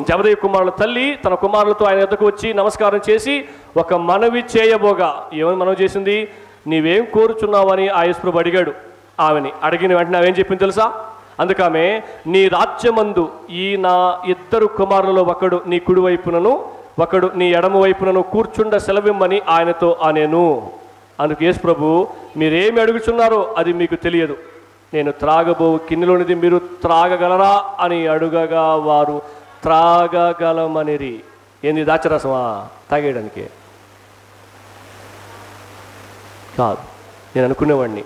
జబదయి కుమారుల తల్లి తన కుమారులతో ఆయన యొద్దకు వచ్చి నమస్కారం చేసి ఒక మనవి చేయబోగా, ఏమని మనవి చేసింది? నీవేం కోరుచున్నావని ఆ యేసు ప్రభు అడిగాడు ఆమెని. అడిగిన వెంటనే ఆమెం చెప్పింది తెలుసా? అందుకమే, నీ రాజ్యమందు ఈ నా 2 కుమారులలో ఒకడు నీ కుడి వైపునను ఒకడు నీ ఎడమ వైపునను కూర్చుండ సెలవిమ్మని ఆయనతో అనేను. అందుకు యేసు ప్రభు, మీరేమి అడుగుచున్నారో అది మీకు తెలియదు. నేను త్రాగబో కిన్నెలోనిది మీరు త్రాగగలరా అని అడుగగా వారు త్రాగగలమనిరి. ఏంది, దాచరసమా తాగేయడానికి? కాదు. నేను అనుకునేవాడిని,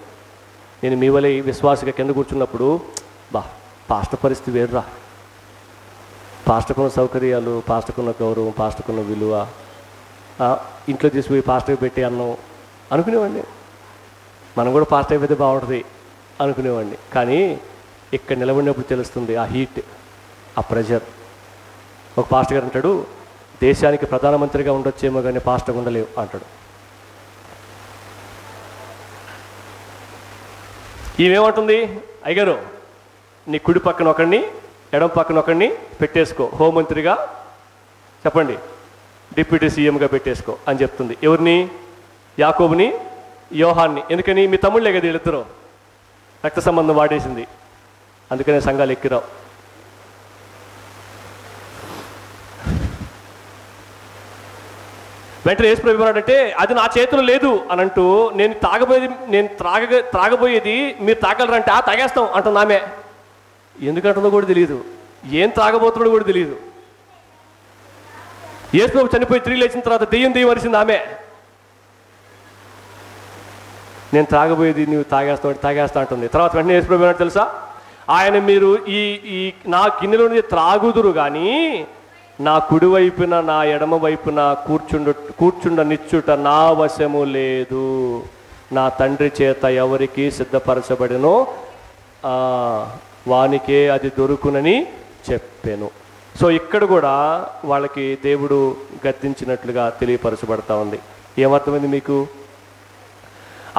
నేను మీ వలె విశ్వాసగా కింద కూర్చున్నప్పుడు, పాస్టర్ పరిస్థితి వేరురా, పాస్టర్కున్న సౌకర్యాలు, పాస్టర్కున్న గౌరవం, పాస్టర్కున్న విలువ, ఇంట్లో తీసుకుపోయి పాస్టర్కి పెట్టి అన్నం అనుకునేవాడిని. మనం కూడా పాస్టర్ అయిపోతే బాగుంటుంది అనుకునేవాడిని. కానీ ఇక్కడ నిలబడినప్పుడు తెలుస్తుంది ఆ హీట్, ఆ ప్రెషర్. ఒక పాస్టర్ గారు అంటాడు, దేశానికి ప్రధానమంత్రిగా ఉండొచ్చేమో కానీ పాస్టర్గా ఉండలేవు అంటాడు. ఈమెమంటుంది? అయ్యగారు, నీ కుడి పక్కన ఒకడిని ఎడమ పక్కన ఒకడిని పెట్టేసుకో, హోంమంత్రిగా చెప్పండి, డిప్యూటీ సీఎంగా పెట్టేసుకో అని చెప్తుంది. ఎవరిని? యాకోబుని, యోహాన్ని. ఎందుకని? మీ తమ్ముళ్ళే కదా వీళ్ళిద్దరూ, రక్త సంబంధం వాడేసింది. అందుకనే సంఘాలు ఎక్కిరావు. వెంటనే యేసు ప్రభు ఏమన్నాడంటే, అది నా చేతిలో లేదు అని అంటూ, నేను త్రాగబోయేది మీరు తాగలరంటే తాగేస్తాం అంటుంది ఆమె. ఎందుకంటుందో కూడా తెలియదు, ఏం తాగబోతున్నాడో కూడా తెలియదు. యేసు ప్రభు చనిపోయి తిరిగి లేచిన తర్వాత దెయ్యం వరిసింది ఆమె. నేను తాగబోయేది నువ్వు తాగేస్తా అంటుంది. తర్వాత వెంటనే యేసు ప్రభు ఏమన్నాడు తెలుసా? ఆయన, మీరు ఈ నా గిన్నెలో త్రాగుదురు కానీ నా కుడి వైపున నా ఎడమ వైపున కూర్చుండ నిచ్చుట నా వశము లేదు. నా తండ్రి చేత ఎవరికి సిద్ధపరచబడినో వానికే అది దొరుకునని చెప్పాను. సో ఇక్కడ కూడా వాళ్ళకి దేవుడు గద్దించినట్లుగా తెలియపరచబడతా ఉంది. ఏమర్థమైంది మీకు?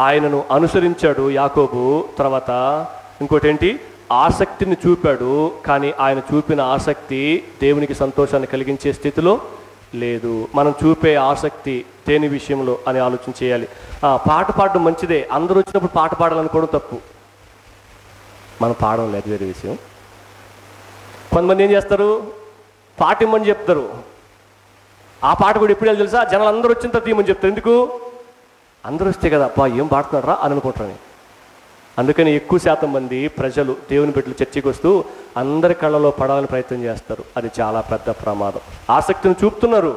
ఆయనను అనుసరించాడు యాకోబు, తర్వాత ఇంకోటి ఏంటి, ఆసక్తిని చూపాడు. కానీ ఆయన చూపిన ఆసక్తి దేవునికి సంతోషాన్ని కలిగించే స్థితిలో లేదు. మనం చూపే ఆసక్తి దేని విషయంలో అని ఆలోచన చేయాలి. పాట పాడడం మంచిదే, అందరూ వచ్చినప్పుడు పాట పాడాలనుకోవడం తప్పు. మనం పాడడం లేదు, వేరే విషయం. కొంతమంది ఏం చేస్తారు, పాట ఇమ్మని చెప్తారు. ఆ పాట కూడా ఎప్పుడు తెలుసా? జనాలు అందరూ వచ్చిన తర్వాత తీయమని చెప్తారు. ఎందుకు? అందరూ వస్తే కదా ఏం పాడుతున్నారా అని అనుకుంటారని. అందుకని ఎక్కువ శాతం మంది ప్రజలు దేవుని బిడ్డలు చర్చికి వస్తూ అందరి కళ్ళలో పడాలని ప్రయత్నం చేస్తారు. అది చాలా పెద్ద ప్రమాదం. ఆసక్తిని చూపుతున్నారు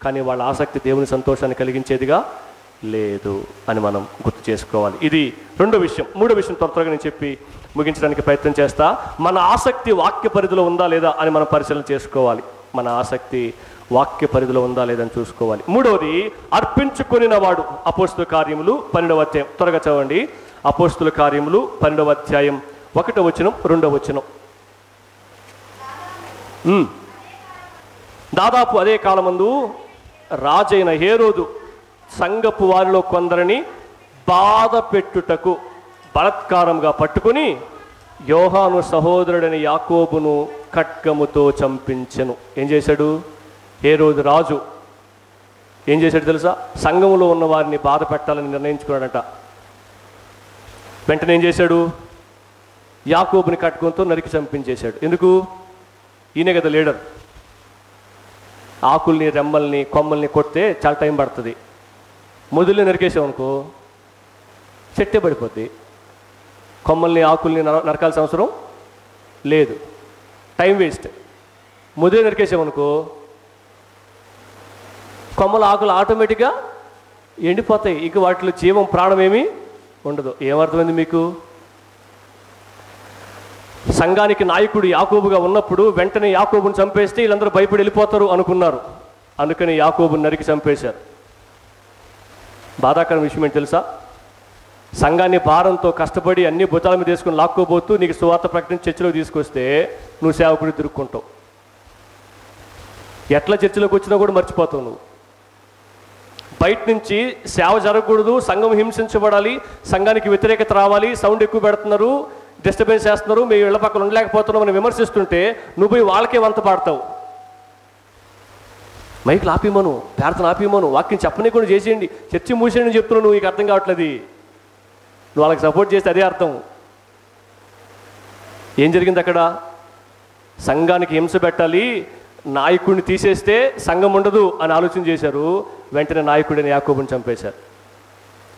కానీ వాళ్ళ ఆసక్తి దేవుని సంతోషాన్ని కలిగించేదిగా లేదు అని మనం గుర్తు చేసుకోవాలి. ఇది రెండో విషయం. మూడో విషయం త్వరగా నేను చెప్పి ముగించడానికి ప్రయత్నం చేస్తా. మన ఆసక్తి వాక్య పరిధిలో ఉందా లేదా అని మనం పరిశీలన చేసుకోవాలి. మన ఆసక్తి వాక్య పరిధిలో ఉందా లేదని చూసుకోవాలి. మూడవది, అర్పించుకొనిన వాడు. అపోస్తుల కార్యములు 12వ అధ్యాయం, త్వరగా చదవండి. అపోస్తుల కార్యములు 12వ అధ్యాయం 1వ వచనం 2వ వచనం. దాదాపు అదే కాలమందు రాజైన హేరోదు సంఘపు వారిలో కొందరిని బాధ పెట్టుటకు బలత్కారంగా పట్టుకుని యోహాను సహోదరుడని యాకోబును ఖడ్గముతో చంపించెను. ఏం చేశాడు? హేరోదు రాజు ఏం చేశాడు తెలుసా? సంఘములో ఉన్న వారిని బాధ పెట్టాలని నిర్ణయించుకున్నాడట. వెంటనే ఏం చేశాడు? యాకోబుని ఖడ్గంతో నరికి చంపించేశాడు. ఎందుకు? ఈయనే కదా లీడర్. ఆకుల్ని, రెమ్మల్ని, కొమ్మల్ని కొడితే చాలా టైం పడుతుంది. మొదలు నరికేసామనుకో చెట్టే పడిపోద్ది. కొమ్మల్ని, ఆకుల్ని నరకాల్సిన అవసరం లేదు, టైం వేస్ట్. మొదలు నరికేసామనుకో కొమ్మలు, ఆకులు ఆటోమేటిక్గా ఎండిపోతాయి. ఇక వాటిలో జీవం, ప్రాణం ఏమీ ఉండదు. ఏమర్థమైంది మీకు? సంఘానికి నాయకుడు యాకోబుగా ఉన్నప్పుడు వెంటనే యాకోబుని చంపేస్తే వీళ్ళందరూ భయపడి వెళ్ళిపోతారు అనుకున్నారు. అందుకని యాకోబుని నరికి చంపేశారు. బాధాకరం విషయం ఏంటి తెలుసా? సంఘాన్ని భారంతో కష్టపడి అన్ని భుజాల మీద వేసుకుని లాక్కోబోతూ నీకు సువార్త ప్రకటించి చర్చిలోకి తీసుకొస్తే నువ్వు సేవకుడి తిరుక్కుంటావు. ఎట్లా చర్చిలోకి వచ్చినా కూడా మర్చిపోతావు. నువ్వు బయట నుంచి సేవ జరగకూడదు, సంఘం హింసించబడాలి, సంఘానికి వ్యతిరేకత రావాలి, సౌండ్ ఎక్కువ పెడుతున్నారు, డిస్టర్బెన్స్ చేస్తున్నారు, మీ ఇళ్ల పక్కన ఉండలేకపోతున్నాం అని విమర్శిస్తుంటే నువ్వు పోయి వాళ్ళకే వంత పాడతావు. మైకులు ఆపిమను, ప్రార్థన ఆపిమను, వాక్యం చెప్పని కూడా చేసేయండి, చర్చి మూసేయండి అని చెప్తున్నావు. నువ్వు నీకు అర్థం కావట్లేదు. నువ్వు వాళ్ళకి సపోర్ట్ చేస్తే అదే అర్థం. ఏం జరిగింది అక్కడ? సంఘానికి హింస పెట్టాలి, నాయకుడిని తీసేస్తే సంఘం ఉండదు అని ఆలోచన చేశారు. వెంటనే నాయకుడిని యాకోబుని చంపేశారు.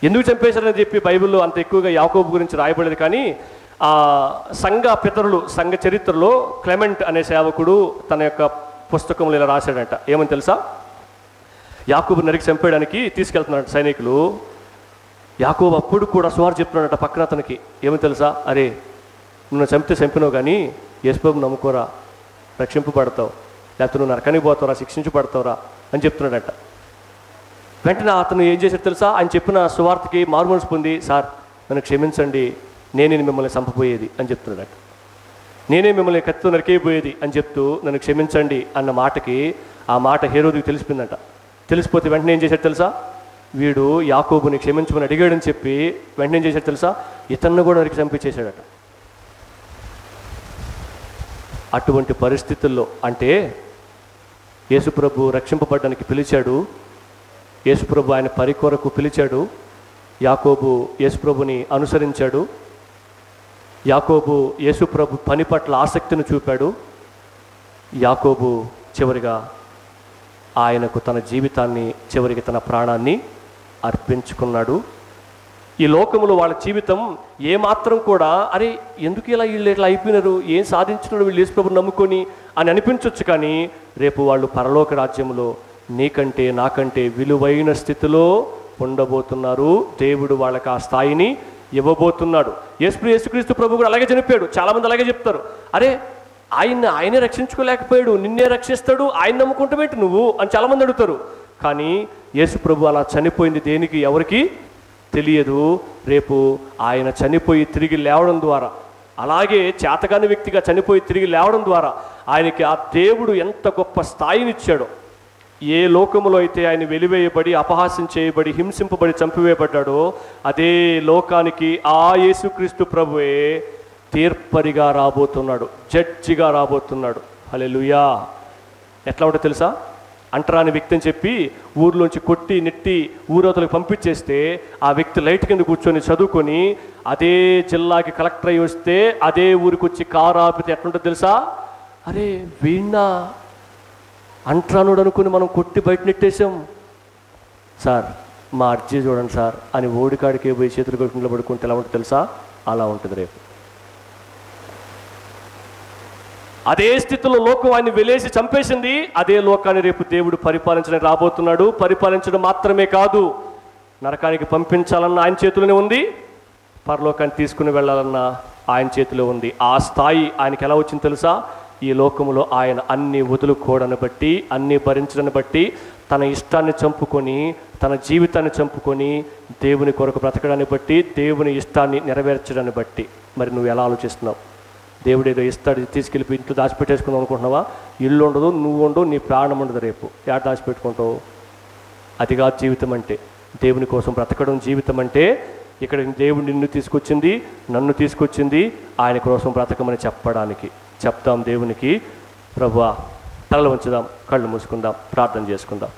ఎందుకు చంపేశారని చెప్పి బైబిల్లో అంత ఎక్కువగా యాకోబు గురించి రాయబడేది. కానీ ఆ సంఘ పితరులు, సంఘ చరిత్రలో క్లెమెంట్ అనే సేవకుడు తన యొక్క పుస్తకంలో ఇలా రాశాడంట. ఏమని తెలుసా? యాకోబు నరికి చంపేయడానికి తీసుకెళ్తున్నాడు సైనికులు. యాకోబు అప్పుడు కూడా సువార్త చెప్తున్నాడట పక్కన అతనికి. ఏమని తెలుసా? అరే, నువ్వు చంపితే చంపినావు, కానీ యేసుప్రభుని నమ్ముకోరా, రక్షింపబడతావు, లేకపోతే నువ్వు నరకానికి పోతావురా, శిక్షించబడతావురా అని చెప్తున్నాడట. వెంటనే అతను ఏం చేశాడు తెలుసా? ఆయన చెప్పిన సువార్తకి మారుమనసు పొంది, సార్ నన్ను క్షమించండి, నేనే మిమ్మల్ని చంపబోయేది అని చెప్తున్నాడట. నేనే మిమ్మల్ని కత్తితో నరికేయబోయేది అని చెప్తూ నన్ను క్షమించండి అన్న మాటకి ఆ మాట హేరోదుకి తెలిసిపోయిందంట. తెలిసిపోతే వెంటనే ఏం చేశాడు తెలుసా? వీడు యాకోబుని క్షమించమని అడిగాడని చెప్పి వెంటనే ఏం చేశాడు తెలుసా? ఇతన్ని కూడా నరికి చంపించేశాడట. అటువంటి పరిస్థితుల్లో, అంటే యేసుప్రభు రక్షింపబడడానికి పిలిచాడు, యేసుప్రభు ఆయన పని కొరకు పిలిచాడు, యాకోబు యేసుప్రభుని అనుసరించాడు, యాకోబు యేసుప్రభు పని పట్ల ఆసక్తిని చూపాడు. యాకోబు చివరిగా ఆయనకు తన జీవితాన్ని, చివరికి తన ప్రాణాన్ని అర్పించుకున్నాడు. ఈ లోకంలో వాళ్ళ జీవితం ఏమాత్రం కూడా అరే ఎందుకు ఇలా వీళ్ళు ఇట్లా అయిపోయినారు, ఏం సాధించినారు వీళ్ళు యేసుప్రభుని నమ్ముకొని అని అనిపించవచ్చు. కానీ రేపు వాళ్ళు పరలోక రాజ్యంలో నీకంటే నాకంటే విలువైన స్థితిలో ఉండబోతున్నారు. దేవుడు వాళ్ళకి ఆ స్థాయిని ఇవ్వబోతున్నాడు. యేసుక్రీస్తు ప్రభు కూడా అలాగే చనిపోయాడు. చాలామంది అలాగే చెప్తారు, అరే ఆయనే రక్షించుకోలేకపోయాడు, నిన్నే రక్షిస్తాడు, ఆయన నమ్ముకుంటామేంటి నువ్వు అని చాలామంది అడుగుతారు. కానీ యేసు ప్రభు అలా చనిపోయింది దేనికి, ఎవరికి తెలియదు. రేపు ఆయన చనిపోయి తిరిగి లేవడం ద్వారా, అలాగే చేతగాని వ్యక్తిగా చనిపోయి తిరిగి లేవడం ద్వారా ఆయనకి ఆ దేవుడు ఎంత గొప్ప స్థాయినిచ్చాడో, ఏ లోకములో అయితే ఆయన వెలివేయబడి, అపహాస్యం చేయబడి, హింసింపబడి చంపివేయబడ్డాడో అదే లోకానికి ఆ యేసుక్రీస్తు ప్రభువే తీర్పరిగా రాబోతున్నాడు, జడ్జిగా రాబోతున్నాడు. హల్లెలూయా. ఎట్లా ఉంటుందో తెలుసా? అంటరాని వ్యక్తి అని చెప్పి ఊర్లోంచి కొట్టి నెట్టి ఊరవతలకు పంపించేస్తే ఆ వ్యక్తి లైట్ కింద కూర్చొని చదువుకొని అదే జిల్లాకి కలెక్టర్ అయ్యి వస్తే అదే ఊరికి వచ్చి కారు ఆపితే ఎట్లుంటుందో తెలుసా? అరే వీణ్ణా అంటరానుడు అనుకుని మనం కొట్టి బయట నెట్టేసాం సార్, మా అర్జీ చూడండి సార్ అని ఓడికాడికే పోయి చేతులు కొట్టుకుంటూ పడుకుంటే ఎలా ఉంటుంది తెలుసా? అలా ఉంటుంది రేపు. అదే స్థితిలో లోకం ఆయన్ని వెలేసి చంపేసింది. అదే లోకాన్ని రేపు దేవుడు పరిపాలించడానికి రాబోతున్నాడు. పరిపాలించడం మాత్రమే కాదు, నరకానికి పంపించాలన్న ఆయన చేతిలోనే ఉంది, పరలోకాన్ని తీసుకుని వెళ్ళాలన్న ఆయన చేతిలో ఉంది. ఆ స్థాయి ఆయనకి ఎలా వచ్చింది తెలుసా? ఈ లోకములో ఆయన అన్ని వదులుకోవడాన్ని బట్టి, అన్ని భరించడాన్ని బట్టి, తన ఇష్టాన్ని చంపుకొని, తన జీవితాన్ని చంపుకొని దేవుని కొరకు బ్రతకడాన్ని బట్టి, దేవుని ఇష్టాన్ని నెరవేర్చడాన్ని బట్టి. మరి నువ్వు ఎలా ఆలోచిస్తున్నావు? దేవుడు ఏదో ఇస్తాడు, తీసుకెళ్ళి ఇంట్లో దాచిపెట్టేసుకుందాం అనుకుంటున్నావా? ఇల్లు ఉండదు, నువ్వు ఉండవు, నీ ప్రాణం ఉండదు. రేపు ఎక్కడ దాచిపెట్టుకుంటావు? అదిగా జీవితం అంటే. దేవుని కోసం బ్రతకడం జీవితం అంటే. ఇక్కడ దేవుడు నిన్ను తీసుకొచ్చింది, నన్ను తీసుకొచ్చింది ఆయన కోసం బ్రతకమని చెప్పడానికి. చెప్తాం దేవునికి, ప్రభువా, తలలు ఉంచుదాం, కళ్ళు మూసుకుందాం, ప్రార్థన చేసుకుందాం.